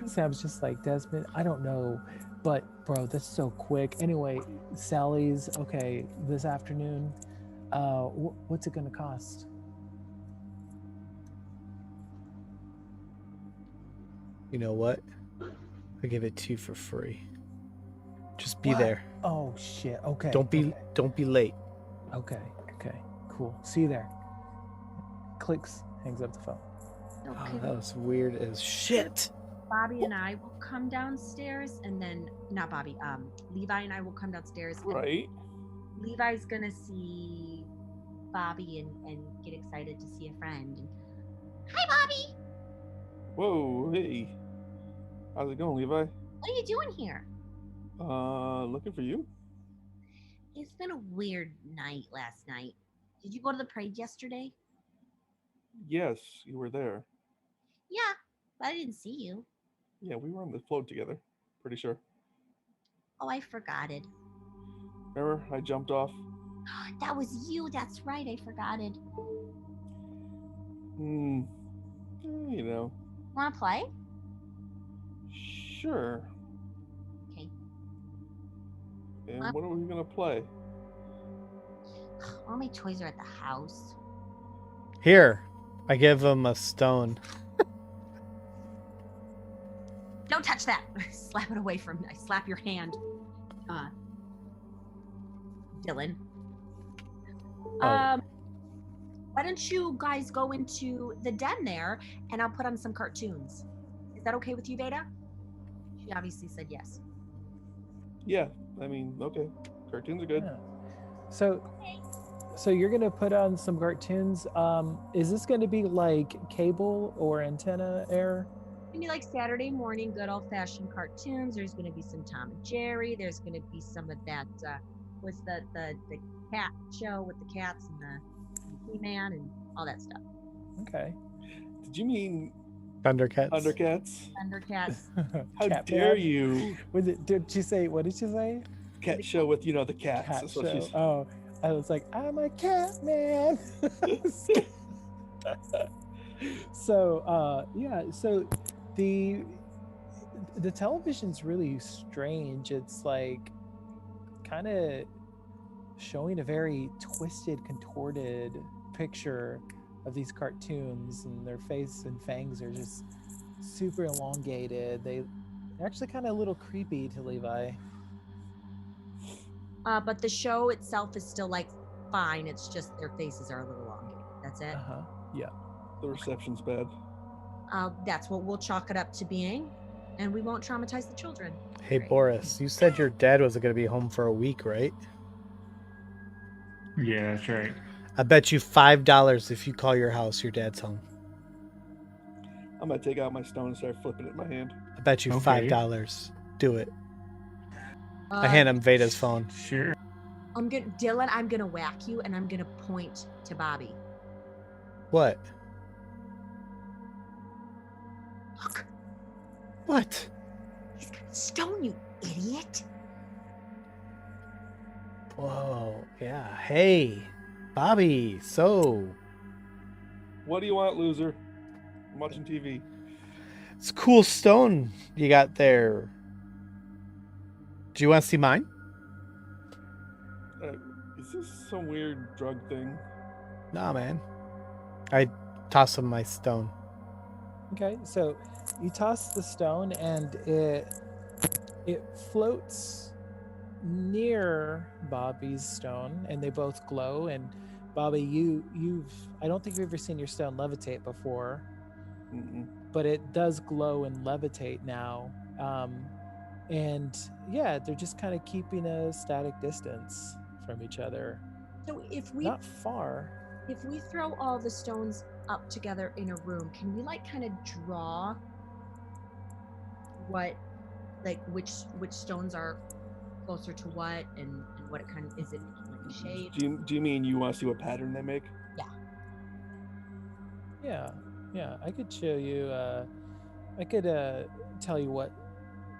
Sam's just like, Desmond, I don't know. But bro, that's so quick. Anyway, Sally's, okay, this afternoon. What's it gonna cost? You know what? I'll give it to you for free. Just be What? there. Oh shit. Okay. Don't be late. Okay. Cool. See you there. Clicks, hangs up the phone. Okay. Oh, that was weird as shit. Bobby and I will come downstairs, and then not Bobby. Levi and I will come downstairs. Right. Levi's gonna see Bobby and get excited to see a friend. Hi, Bobby. Whoa, hey. How's it going, Levi? What are you doing here? Looking for you? It's been a weird night last night. Did you go to the parade yesterday? Yes, you were there. Yeah, but I didn't see you. Yeah, we were on the float together. Pretty sure. Oh, I forgot it. Remember, I jumped off? That was you. That's right. I forgot it. You know. Want to play? Sure. Okay. And what are we gonna play? All my toys are at the house. Here, I give him a stone. Don't touch that. Slap it away from me. I slap your hand. Dylan. Right. Why don't you guys go into the den there and I'll put on some cartoons. Is that okay with you, Veda? She obviously said yes. Yeah, I mean, okay. Cartoons are good. Yeah. So you're gonna put on some cartoons. Is this gonna be like cable or antenna air? It's gonna be like Saturday morning, good old fashioned cartoons. There's gonna be some Tom and Jerry. There's gonna be some of that. What's the cat show with the cats and the He-Man and all that stuff. Okay. Did you mean Thundercats. Thundercats? Thundercats. How Cat dare Man? you? Was it? Did she say? What did she say? Cat show with, the cats. Cat That's what show. she's. Oh, I was like, I'm a cat man. So yeah. So the television's really strange. It's like kind of showing a very twisted, contorted picture of these cartoons, and their face and fangs are just super elongated. They're actually kind of a little creepy to Levi. But the show itself is still like fine. It's just their faces are a little elongated. That's it. Yeah. The reception's bad. That's what we'll chalk it up to being, and we won't traumatize the children. Hey, Great. Boris, you said your dad was going to be home for a week, right? Yeah, that's right. I bet you $5 if you call your house, your dad's home. I'm gonna take out my stone and start flipping it in my hand. I bet you Okay. $5. Do it. I hand him Veda's phone. Sure. Dylan, I'm gonna whack you, and I'm gonna point to Bobby. What? Look, What? he's gonna stone you, idiot. Whoa. Yeah. Hey, Bobby. So, What do you want, loser? I'm watching TV. it's a cool stone you got there. Do you want to see mine? Is this some weird drug thing? Nah, man. I toss him my stone. Okay, so you toss the stone and it floats near Bobby's stone, and they both glow. And Bobby, you've I don't think you've ever seen your stone levitate before, but it does glow and levitate now. And yeah, they're just kind of keeping a static distance from each other. So if we Not far. throw all the stones up together in a room, can we like kind of draw what, like which stones are closer to what, and what it kind of is, it like a shape? Do you mean you want to see what pattern they make? Yeah, I could show you. I could tell you what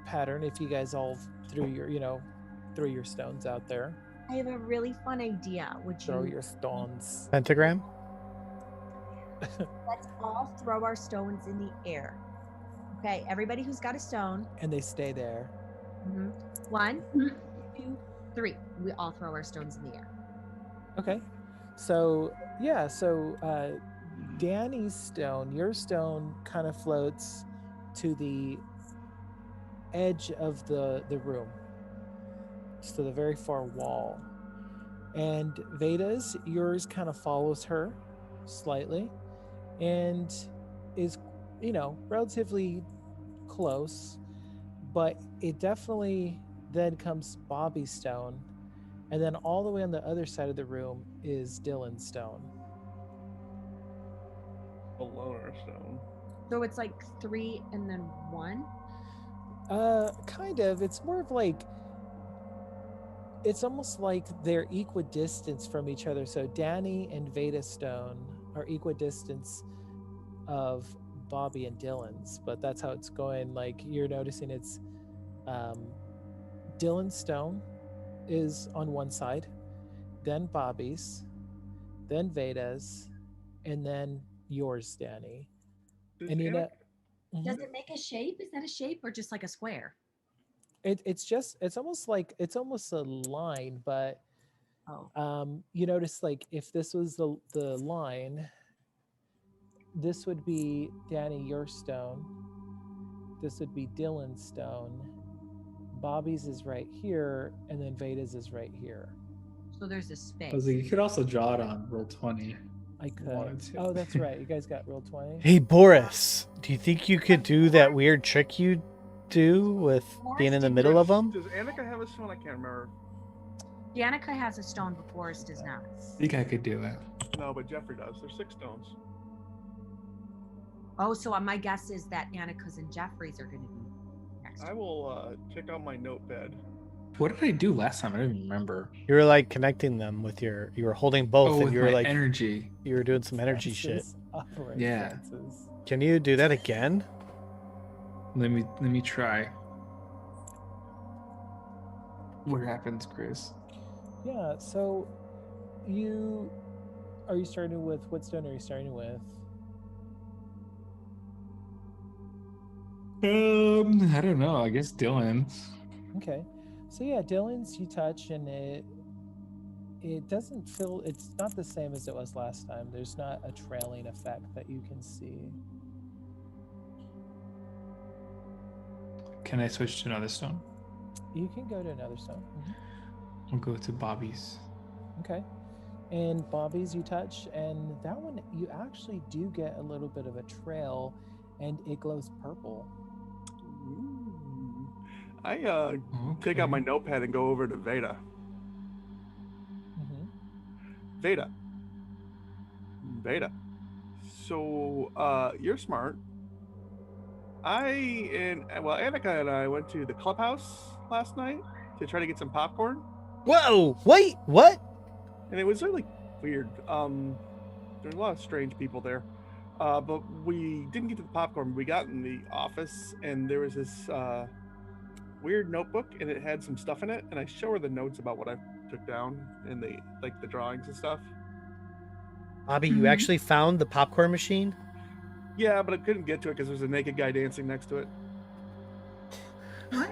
pattern if you guys all threw your stones out there. I have a really fun idea. Would Throw you your stones. Pentagram? let's all throw our stones in the air. Okay, everybody who's got a stone. And they stay there. Mm-hmm. 1, 2, 3. We all throw our stones in the air. Okay. So yeah, Danny's stone, your stone kind of floats to the edge of the room, to the very far wall. And Veda's, yours kind of follows her slightly and is, relatively close, but it definitely then comes Bobby's stone, and then all the way on the other side of the room is Dylan's stone. A loner stone. So it's like 3 and then 1. Kind of. It's more of like, it's almost like they're equidistant from each other. So Danny and Veda stone are equidistant of Bobby and Dylan's, but that's how it's going. Like, you're noticing it's Dylan's stone is on one side, then Bobby's, then Veda's, and then yours, Danny. Does And Anna- Does it make a shape? Is that a shape or just like a square? it's almost a line, but Oh. you notice, like, if this was the line, this would be Danny, your stone. this would be Dylan's stone. Bobby's is right here, and then Veda's is right here. So there's a I space. was like, you could also draw it on roll 20. I wanted could. to. Oh, that's right. You guys got roll 20. Hey, Boris, do you think you could do that weird trick you do with being in the middle of them? Does Annika have a stone? I can't remember. Danica has a stone, but Boris does not. I think I could do it. No, but Jeffrey does. There's 6 stones. Oh, so my guess is that Annika's and Jeffrey's are going to be next. I will check out my notepad. What did I do last time? I don't even remember. You were like connecting them with you were holding both, Oh, and with you were my like energy. you were doing some energy shit. Senses, operate Yeah. senses. Can you do that again? Let me try. What happens, Chris? Yeah, so are you starting with, what stone are you starting with? I don't know. I guess Dylan. Okay. So yeah, Dylan's you touch and it doesn't feel, it's not the same as it was last time. There's not a trailing effect that you can see. Can I switch to another stone? You can go to another stone. I'll go to Bobby's. Okay. And Bobby's you touch, and that one you actually do get a little bit of a trail, and it glows purple. Ooh. I take out my notepad and go over to Veda. Mm-hmm. Veda. So you're smart. Annika and I went to the clubhouse last night to try to get some popcorn. Whoa! Wait, what? And it was really weird. There's a lot of strange people there. But we didn't get to the popcorn. We got in the office, and there was this weird notebook, and it had some stuff in it. And I show her the notes about what I took down and the drawings and stuff. Bobby, you actually found the popcorn machine? Yeah, but I couldn't get to it because there's a naked guy dancing next to it. What?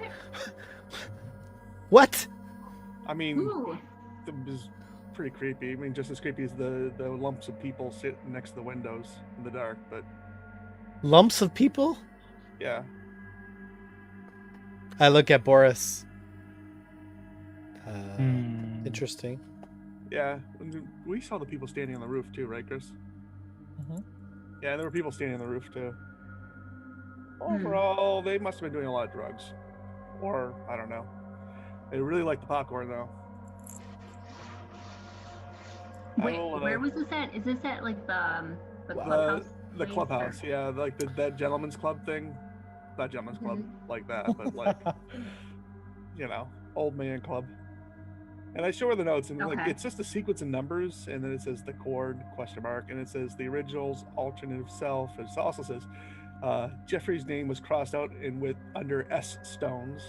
What? I mean, Ooh. it was pretty creepy. I mean, just as creepy as the lumps of people sitting next to the windows in the dark. But Lumps of people? yeah, I look at Boris. Interesting. yeah. And we saw the people standing on the roof too, right, Chris? Mm-hmm. Yeah, there were people standing on the roof too. Overall, they must have been doing a lot of drugs, or I don't know. They really like the popcorn though. Wait, where was this at? Is this at like the clubhouse? The place, clubhouse, or- yeah, like that gentleman's club thing. Not gentleman's club like that, but like old man club. And I show her the notes, and like Okay. it's just a sequence of numbers, and then it says the chord ? And it says the original's alternative self. It also says Jeffrey's name was crossed out under S stones.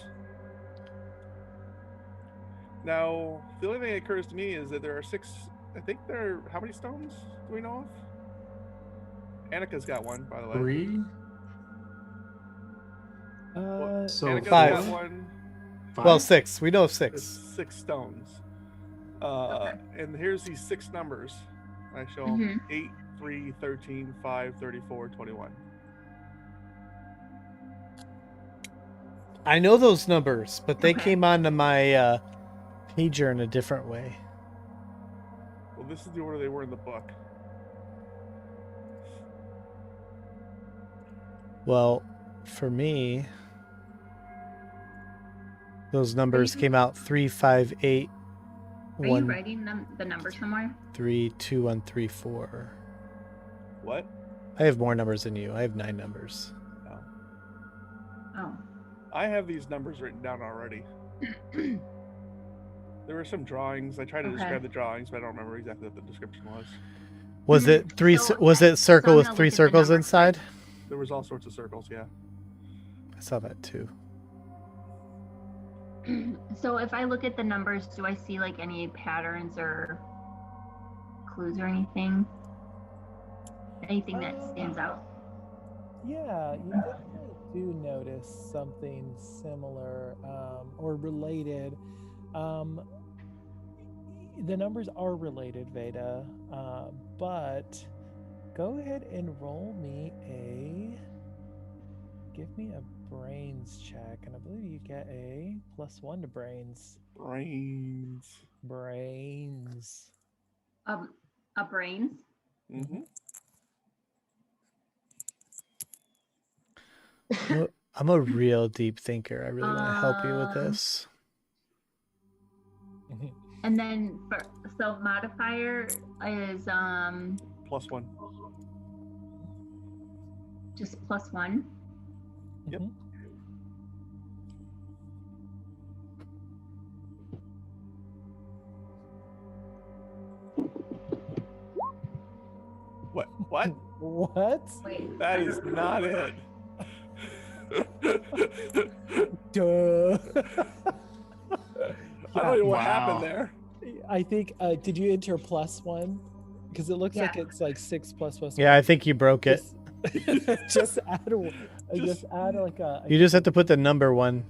Now the only thing that occurs to me is that there are 6. I think there are, how many stones do we know of? Annika's got one, by the way. 3? So Annika's 5. got one. 5? Well, 6. We know of 6. It's 6 stones. And here's these 6 numbers. I show them 8, 3, 13, 5, 34, 21. I know those numbers, but they Okay. came onto my pager in a different way. Well, this is the order they were in the book. Well, for me, those numbers came out 3, 5, 8, Are you 1, writing the number somewhere? 3, 2, 1, 3, 4. What? I have more numbers than you. I have 9 numbers. No. Oh. I have these numbers written down already. There were some drawings. I tried to Okay. describe the drawings, but I don't remember exactly what the description was. Was it 3? So- Was it circle so I'm with gonna 3 look at the circles numbers. inside? There was all sorts of circles, yeah. I saw that too. So if I look at the numbers, do I see like any patterns or clues or anything? Anything that stands out? Yeah, you definitely do notice something similar or related. The numbers are related, Veda, but go ahead and roll me give me a brains check, and I believe you get a +1 to brains. Brains. Brains. A brains. Mm-hmm. I'm a real deep thinker. I really want to help you with this. And then so modifier is +1. just +1. Yep. Mhm. What? What? What? Wait. That is not it. Duh. I don't know what Wow. happened there. I think. Did you enter +1? Because it looks like it's like 6 ++. Yeah, I think you broke it. Just add just add like a. You just have to put the number 1.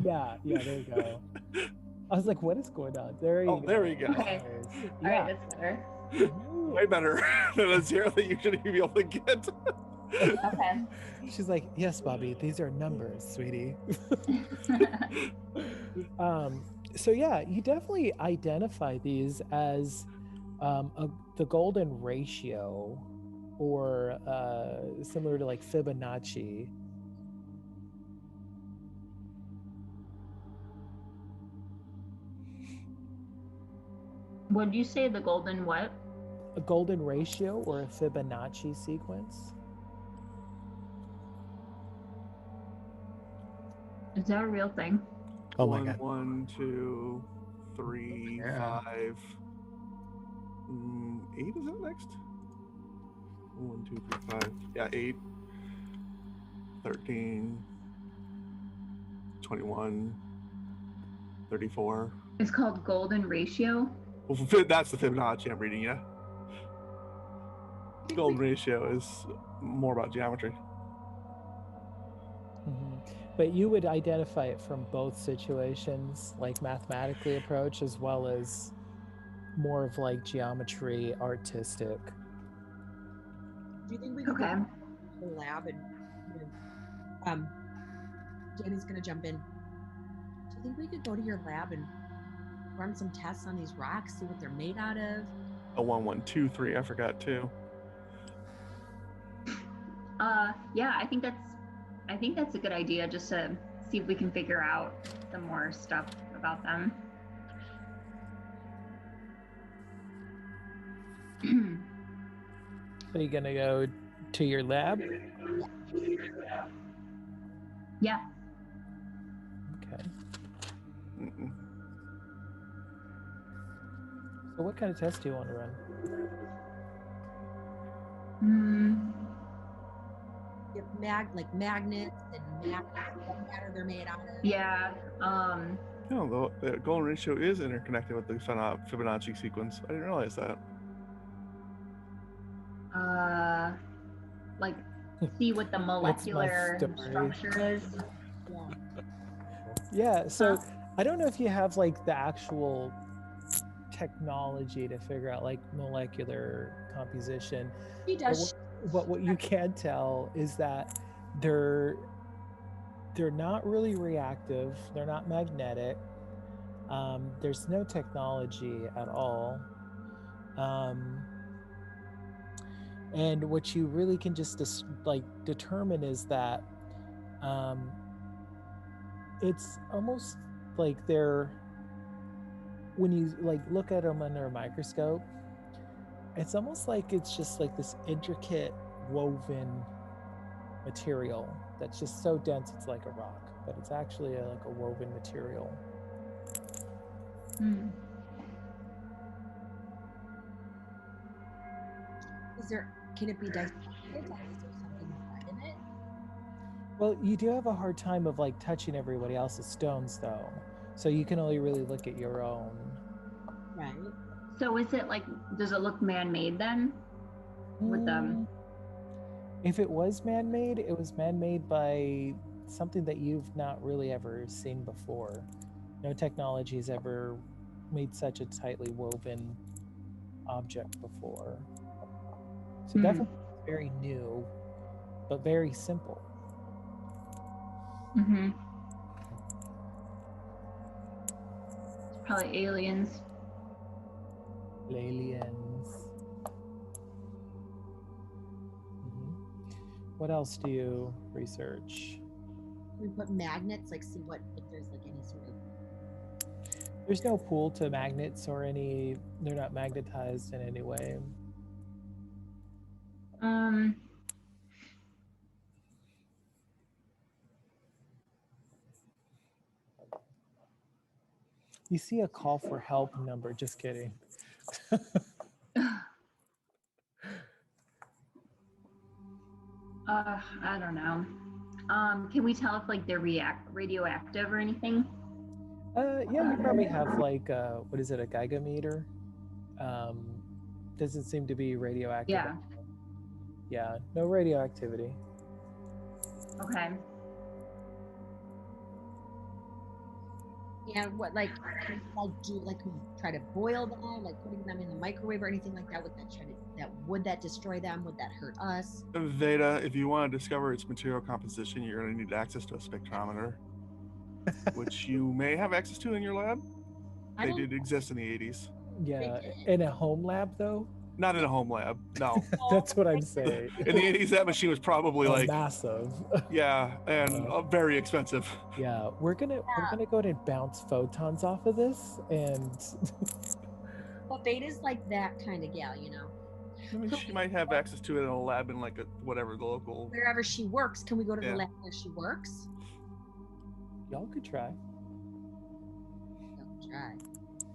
Yeah. There you go. I was like, what is going on? There you go. There we go. Okay. Nice. All right, that's better. Way better than a 0 that you shouldn't be able to get. Okay. She's like, yes, Bobby, these are numbers, sweetie. So yeah, you definitely identify these as the golden ratio, or similar to like Fibonacci. What did you say? The golden what? A golden ratio or a Fibonacci sequence. Is that a real thing? Oh my god. 1, 2, 3, Yeah. 5. 8 is it next? 1, 2, 3, 5. Yeah, 8. 13. 21. 34. It's called golden ratio. Well, that's the Fibonacci I'm reading, yeah. Golden ratio is more about geometry. But you would identify it from both situations, like mathematically approach, as well as more of like geometry, artistic. Do you think we could Okay. go to the lab and Danny's gonna jump in. Do you think we could go to your lab and run some tests on these rocks, see what they're made out of? A 1, 1, 2, 3. I forgot 2. Yeah, I think that's a good idea, just to see if we can figure out some more stuff about them. Are you gonna go to your lab? Yeah. Okay. Mm-mm. So what kind of test do you want to run? Get like magnets and what matter they're made out of. Yeah. No, the golden ratio is interconnected with the Fibonacci sequence. I didn't realize that. Like see what the molecular story. structure is. Yeah, so I don't know if you have like the actual technology to figure out like molecular composition. He does. But what you can tell is that they're not really reactive. They're not magnetic. There's no technology at all. And what you really can just determine is that it's almost like when you like look at them under a microscope, it's almost like it's just like this intricate woven material that's just so dense it's like a rock, but it's actually like a woven material. Can it be dissected? Is there something red in it? Well, you do have a hard time of like touching everybody else's stones though, so you can only really look at your own. Right. So is it like, does it look man-made then? With them? If it was man-made, it was man-made by something that you've not really ever seen before. No technology has ever made such a tightly woven object before. So definitely very new, but very simple. Mm-hmm. It's probably aliens. Aliens. Mhm. What else do you research? We put magnets, like see what if there's like any sort of. There's no pool to magnets or any. They're not magnetized in any way. You see a call for help number. Just kidding. I don't know. Can we tell if like they're radioactive or anything? Yeah, you probably have like what is it, a Geiger meter? Doesn't seem to be radioactive. Yeah. Yeah, no radioactivity. Okay. Yeah, what like can we, like do like can we try to boil them, like putting them in the microwave or anything like that? Would that destroy them? Would that hurt us? Veda, if you want to discover its material composition, you're going to need access to a spectrometer, which you may have access to in your lab. I They don't. did exist in the 80s. Yeah, did. in a home lab though. Not in a home lab, no. That's what I'm saying. In the 80s, that machine was probably like, massive. yeah, and very expensive. Yeah, we're gonna go ahead and bounce photons off of this, and But Veda's like that kind of gal, you know. I mean, she might have access to it in a lab in like whatever the local. Wherever she works, can we go to Yeah. the lab where she works? y'all could try. Don't try.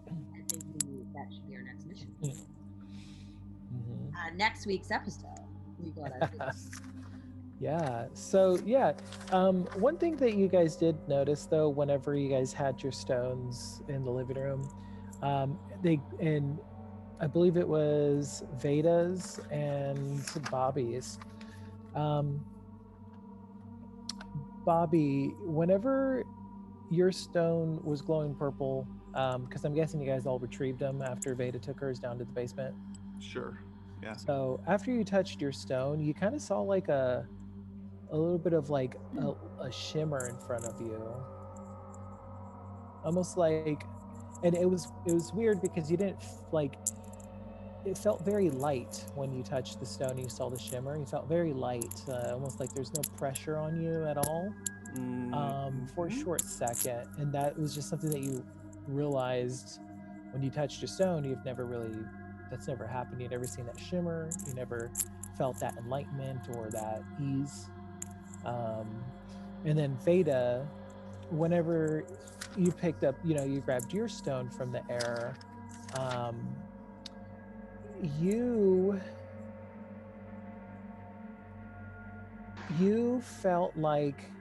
I think that should be our next mission. Mhm. Next week's episode, we go to Yeah. So yeah, one thing that you guys did notice though, whenever you guys had your stones in the living room, I believe it was Veda's and Bobby's. Bobby, whenever your stone was glowing purple, because I'm guessing you guys all retrieved them after Veda took hers down to the basement. Sure. Yeah. So after you touched your stone, you kind of saw like a little bit of like a shimmer in front of you, almost like, and it was weird because you didn't like. It felt very light when you touched the stone and you saw the shimmer. You felt very light, almost like there's no pressure on you at all. For a short second, and that was just something that you realized when you touched your stone. That's never happened. You'd never seen that shimmer. You never felt that enlightenment or that ease. And then Veda, whenever you picked up, you grabbed your stone from the air, you felt like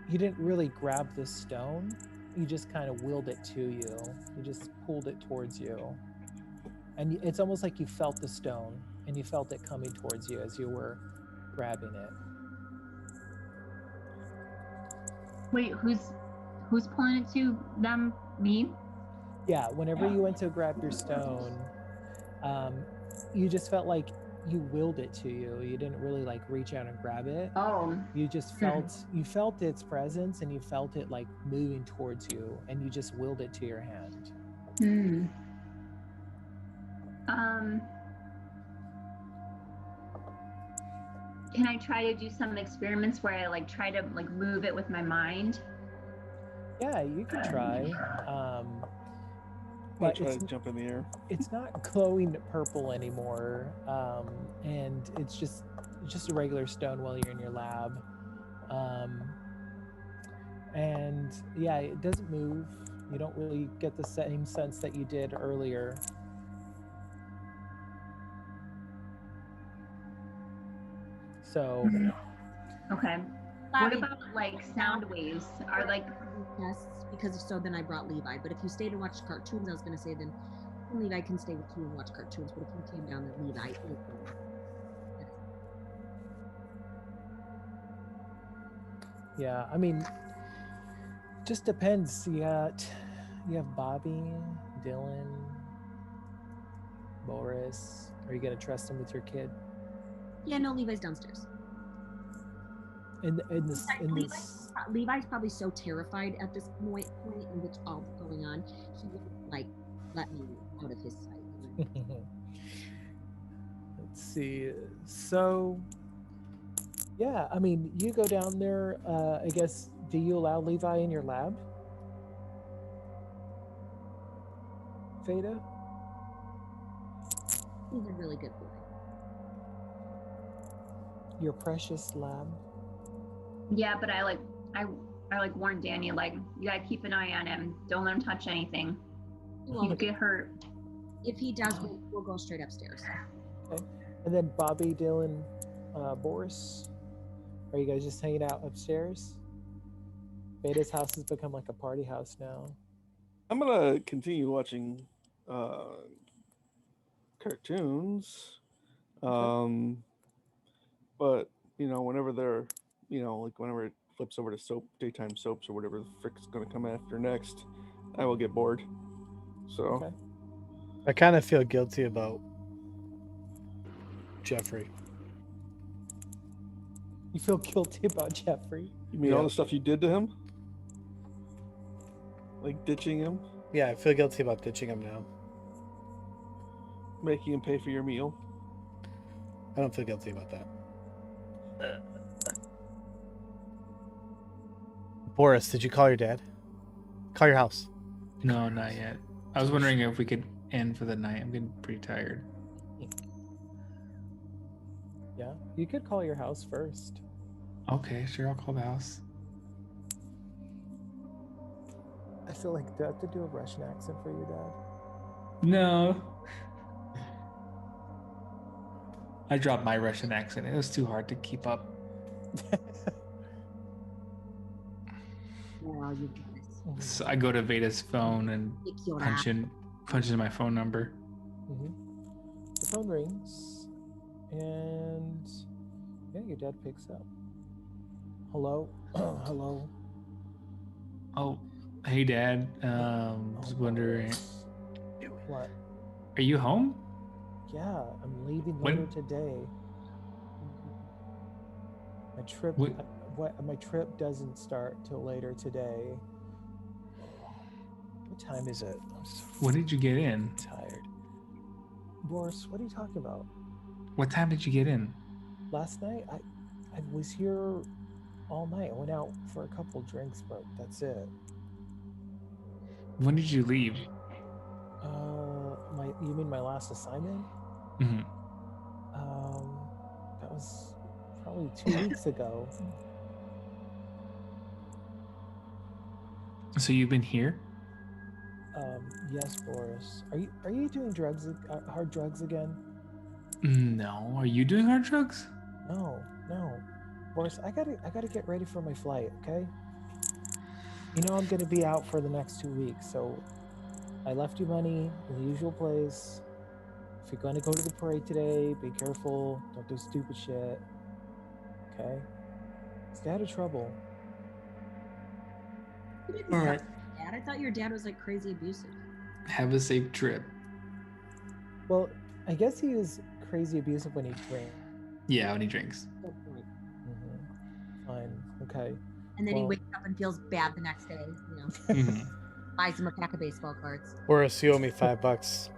you didn't really grab the stone. You just kind of willed it to you. You just pulled it towards you. And it's almost like you felt the stone and you felt it coming towards you as you were grabbing it. Wait, who's pulling it to them? Me? Yeah, whenever you went to grab your stone, you just felt like you willed it to you. You didn't really like reach out and grab it. Oh. You just felt its presence, and you felt it like moving towards you, and you just willed it to your hand. Can I try to do some experiments where I like try to like move it with my mind? Yeah, you could try. But try to jump in the air. It's not glowing purple anymore, and it's just a regular stone while you're in your lab. And yeah, it doesn't move. You don't really get the same sense that you did earlier. So okay. What about like sound waves? Are like tests? Because if so, then I brought Levi. But if you stayed and watched cartoons, I was going to say then Levi can stay with you and watch cartoons. But if you came down, then Levi is going. Yeah, I mean, just depends. You have Bobby, Dylan, Boris. Are you gonna trust him with your kid? Yeah, no, Levi's downstairs. Levi's probably so terrified at this point in which all is going on, he wouldn't like let me out of his sight. Let's see. So, yeah, I mean, you go down there. I guess. Do you allow Levi in your lab, Veda? He's a really good boy. Your precious lab. Yeah, but I warned Danny, like, you gotta keep an eye on him. Don't let him touch anything. He'll get hurt. If he does, we'll go straight upstairs. Okay. And then Bobby, Dylan, Boris, are you guys just hanging out upstairs? Veda's house has become like a party house now. I'm gonna continue watching cartoons. But whenever they're like whenever it flips over to daytime soaps or whatever the frick's gonna come after next, I will get bored. So Okay. I kind of feel guilty about Jeffrey. You feel guilty about Jeffrey? You mean all the stuff you did to him? Like ditching him? Yeah, I feel guilty about ditching him now. Making him pay for your meal? I don't feel guilty about that. Boris, did you call your dad? Call your house. No, not yet. I was wondering if we could end for the night. I'm getting pretty tired. Yeah, you could call your house first. Okay, sure, I'll call the house. I feel like, do I have to do a Russian accent for you, Dad? No. I dropped my Russian accent. It was too hard to keep up. Wow, you guys. So I go to Veda's phone and punch in my phone number. Mm-hmm. The phone rings, and yeah, your dad picks up. Hello, hello. Oh, hey, Dad. Was wondering, What? are you home? Yeah, I'm leaving When? later today. My trip. My trip doesn't start till later today. What time is it? I'm so When did you get in? tired. Boris, what are you talking about? What time did you get in? Last night, I was here all night. I went out for a couple drinks, but that's it. When did you leave? You mean my last assignment? Mm-hmm. That was probably 2 weeks ago. So you've been here? Yes, Boris. Are you doing drugs, hard drugs again? No. Are you doing hard drugs? No. Boris, I gotta get ready for my flight, okay? You know I'm gonna be out for the next 2 weeks, so I left you money in the usual place. If you're gonna go to the parade today, be careful. Don't do stupid shit. Okay? Stay out of trouble. All right. Dad, I thought your dad was like crazy abusive. Have a safe trip. Well, I guess he is crazy abusive when he drinks. Yeah, when he drinks. Good point. Fine. Okay. And then he Well- wakes up and feels bad the next day. Mhm. Buys him a pack of baseball cards. Boris, you owe me $5.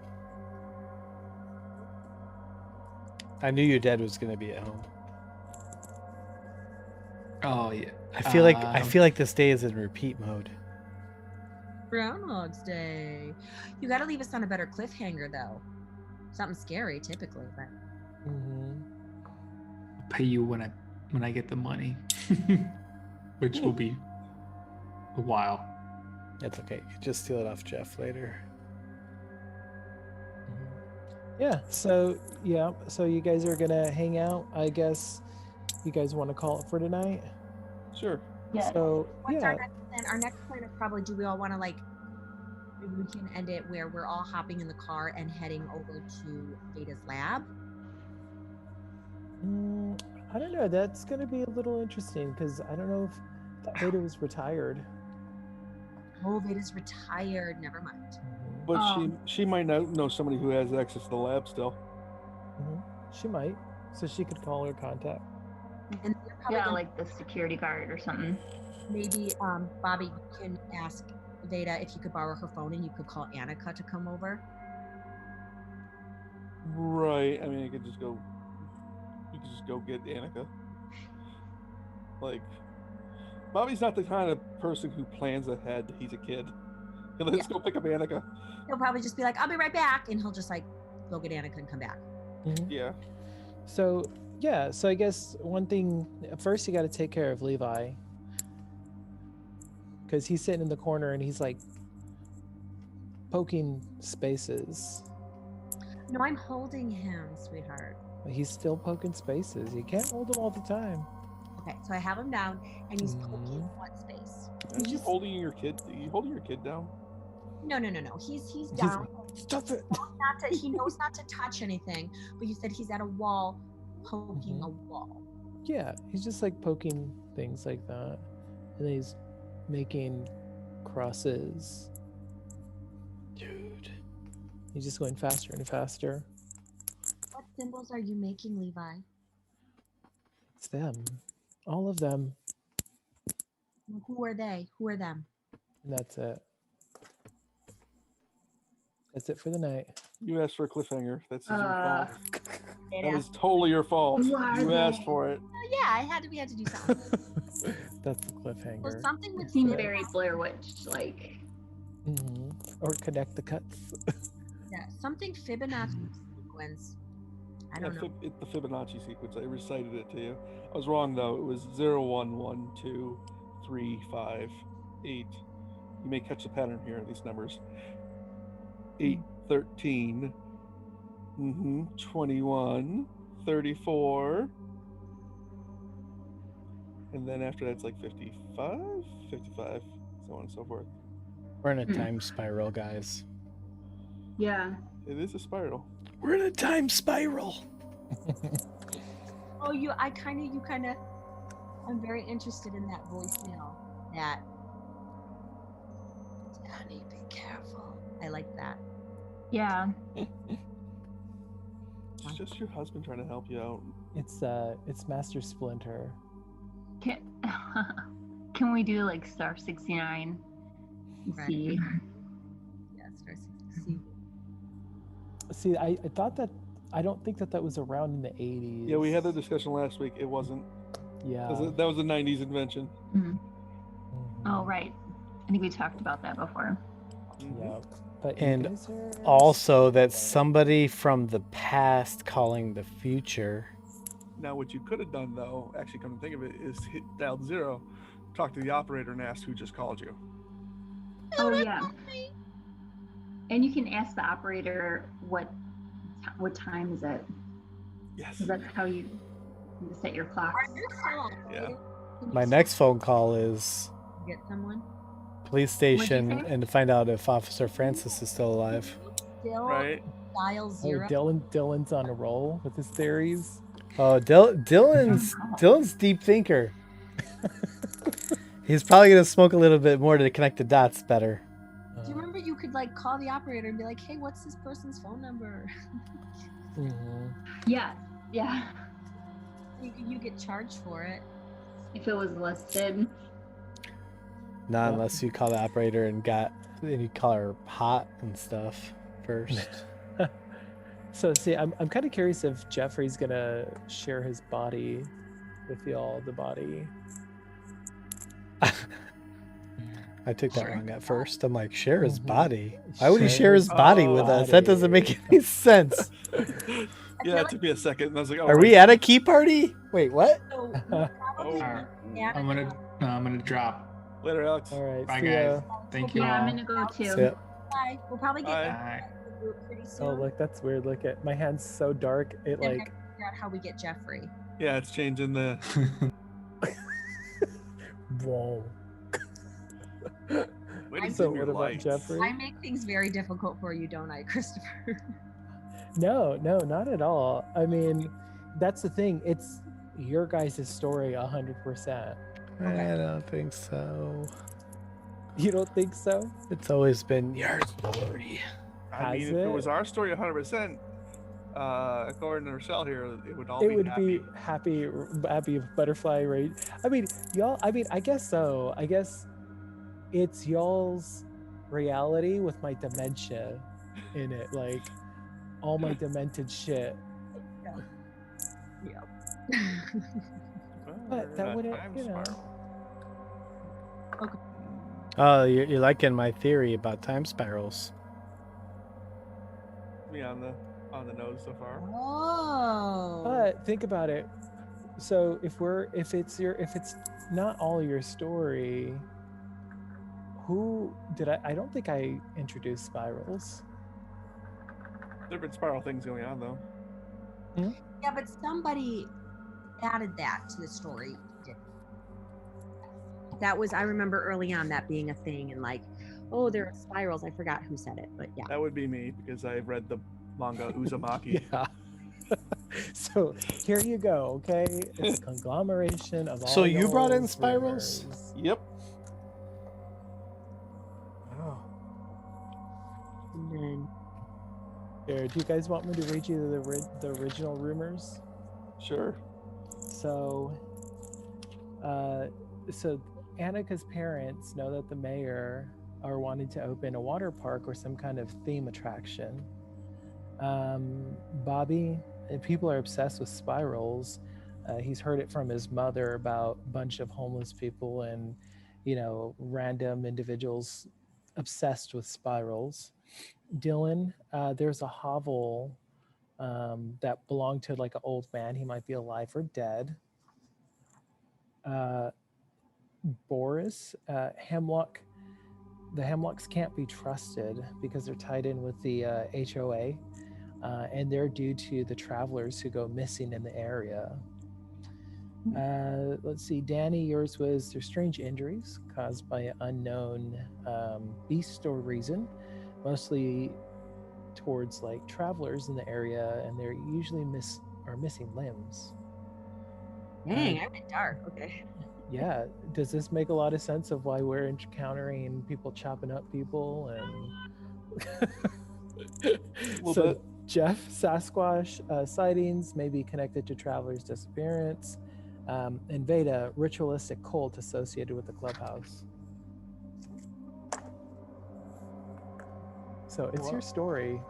I knew your dad was gonna be at home. Oh yeah. I feel like this day is in repeat mode. Groundhog's Day. You got to leave us on a better cliffhanger, though. Something scary, typically. But I'll pay you when I get the money, which will be a while. It's okay. You can just steal it off Jeff later. Yeah. So you guys are gonna hang out. I guess you guys want to call it for tonight. Sure. Yeah. So what's yeah. our next plan? Our next plan is probably, do we all want to maybe we can end it where we're all hopping in the car and heading over to Veda's lab? I don't know. That's gonna be a little interesting because I don't know if Veda was retired. Oh, Veda's retired. Never mind. But she might not know somebody who has access to the lab still. She might, so she could call her contact. And the probably Yeah, gonna- like the security guard or something. maybe Bobby, you can ask Veda if you could borrow her phone and you could call Annika to come over. Right. I mean, you could just go get Annika. Like, Bobby's not the kind of person who plans ahead. He's a kid. Let's go pick up Annika. He'll probably just be like, I'll be right back, and he'll just like go get Annika and come back. Yeah. So yeah, so I guess one thing first you got to take care of Levi, because he's sitting in the corner and he's like poking spaces. No, I'm holding him, sweetheart. He's still poking spaces. You can't hold him all the time. Okay, so I have him down, and he's poking one space. Are you holding your kid? Are you holding your kid down? No. He's down. Stop it. He knows not to touch anything, but you said he's at a wall, poking a wall. Yeah, he's just like poking things like that, and then he's making crosses. Dude. He's just going faster and faster. What symbols are you making, Levi? It's them, all of them, Who are they? Who are them? and that's it. That's it for the night. You asked for a cliffhanger. That's your fault. It That is. was totally your fault. Who are You asked they? for it. Oh, yeah, we had to do something. That's the Well, cliffhanger. something with Seems Fib- very Blair Witch like. Or connect the cuts. yeah, something Fibonacci sequence. I don't know. The Fibonacci sequence. I recited it to you. I was wrong though. It was 0, 1, 1, 2, 3, 5, 8. You may catch the pattern here in these numbers. 8, 13, 21, 34. And then after that's like 55, so on and so forth. We're in a time spiral, guys. Yeah. It is a spiral. We're in a time spiral. Oh, I'm very interested in that voicemail. That Danny, be careful. I like that. Yeah. It's just your husband trying to help you out. It's Master Splinter. Can we do like Star 69? Right. See. Yeah, starts to see. See, I thought that I don't think that was around in the 80s. Yeah, we had the discussion last week. It wasn't. Yeah. That was a 90s invention. Oh right. I think we talked about that before. Yeah. But you And guys are- also that somebody from the past calling the future. Now, what you could have done, though, actually come to think of it, is dialed 0, talk to the operator, and ask who just called you. Oh yeah. And you can ask the operator what time is it? Yes. 'Cause that's how you set your clock. Are you still on? Yeah. Can you My next phone call is get someone? police What'd station you say? and to find out if Officer Francis is still alive. Still Right. dial Oh, 0. Dylan's on a roll with his theories. Oh, Dylan's deep thinker. He's probably gonna smoke a little bit more to connect the dots better. Do you remember you could like call the operator and be like, "Hey, what's this person's phone number?" Yeah. Yeah. You get charged for it. If it was listed. Not unless you call the operator and you call her hot and stuff first. So see, I'm kind of curious if Jeffrey's gonna share his body with y'all. The body. I took that wrong at first. I'm like, share his Mhm. body? Why would he share his body with us? That doesn't make any sense. Yeah, it took me a second, and I was like, "Oh, Are we at a key party? Wait, what? So you probably Alright. yeah, I'm gonna drop. Later, Alex." All right. Bye, see guys. ya. Thank you Yeah, I'm all. gonna go too. So, bye. We'll probably get Bye. Bye. the group pretty soon. Oh, look, that's weird. Look at my hand's so dark. It Then we like. have to figure out how we get Jeffrey. Yeah, it's changing the. Whoa. Way to So dim your what about lights. Jeffrey? I make things very difficult for you, don't I, Christopher? No, not at all. I mean, that's the thing. It's your guys' story 100%. I don't think so. You don't think so? It's always been your story. I mean, Has if it it? was our story 100%, according to Rochelle here, it would all It be would happy. be happy butterfly rate. I mean, y'all. I mean, I guess so. I guess it's y'all's reality with my dementia in it. Like all my demented shit. Yeah. Well, But we're that in a wouldn't, time you know. spiral. Oh, you're liking my theory about time spirals. Me on the nose so far. Oh. But think about it. So if it's not all your story, who did I don't think I introduced spirals. There have been spiral things going on though. Yeah, but somebody added that to the story. That was, I remember early on that being a thing, and like, oh, there are spirals. I forgot who said it, but yeah. That would be me because I've read the manga Uzumaki. Yeah. So here you go, okay? It's a conglomeration of all. So you brought in y'all's spirals? rumors. Yep. Oh. And then Here, do you guys want me to read you the original rumors? Sure. So, so Annika's parents know that the mayor are wanting to open a water park or some kind of theme attraction. Bobby, people are obsessed with spirals. He's heard it from his mother about a bunch of homeless people and, you know, random individuals obsessed with spirals. Dylan, there's a hovel that belonged to like an old man. He might be alive or dead. Boris, Hemlock, the Hemlocks can't be trusted because they're tied in with the HOA, and they're due to the travelers who go missing in the area. Let's see, Danny, yours was there's strange injuries caused by an unknown beast or reason, mostly towards like travelers in the area, and they're usually missing limbs. dang, I went dark. Okay. Yeah, does this make a lot of sense of why we're encountering people chopping up people and Little bit. Jeff, Sasquatch sightings may be connected to travelers' disappearance, and Veda, ritualistic cult associated with the clubhouse. So it's your story.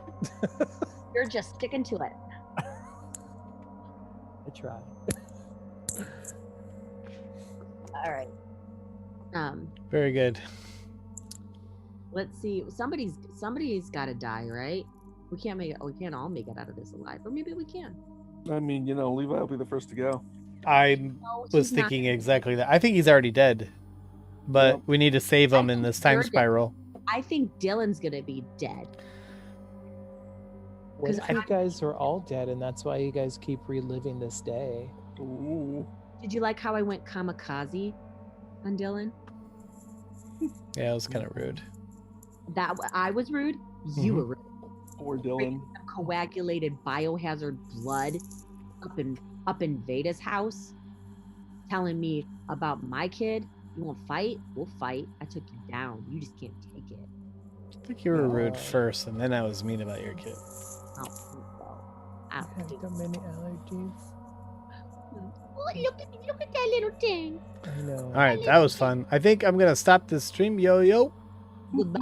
You're just sticking to it. I try. All right. Very good. Let's see. Somebody's got to die, right? We can't all make it out of this alive, or maybe we can. I mean, you know, Levi will be the first to go. I No, was he's not. thinking exactly that. I think he's already dead, but Yep. we need to save him I in think this time you're dead. spiral. I think Dylan's gonna be dead. What 'Cause if you guys are all dead and that's why you guys keep reliving this day? Ooh. Did you like how I went kamikaze on Dylan? Yeah, it was kind of rude. That I was rude. You Mhm. were rude. Poor Dylan. Coagulated biohazard blood up in Veda's house, telling me about my kid. You want to fight? We'll fight. I took you down. You just can't take it. I think you were rude No. first, and then I was mean about your kid. I don't think so. I I don't have think so many allergies. Oh, look at that little thing. I know. All right, that was fun. I think I'm gonna stop this stream. Yo. Goodbye.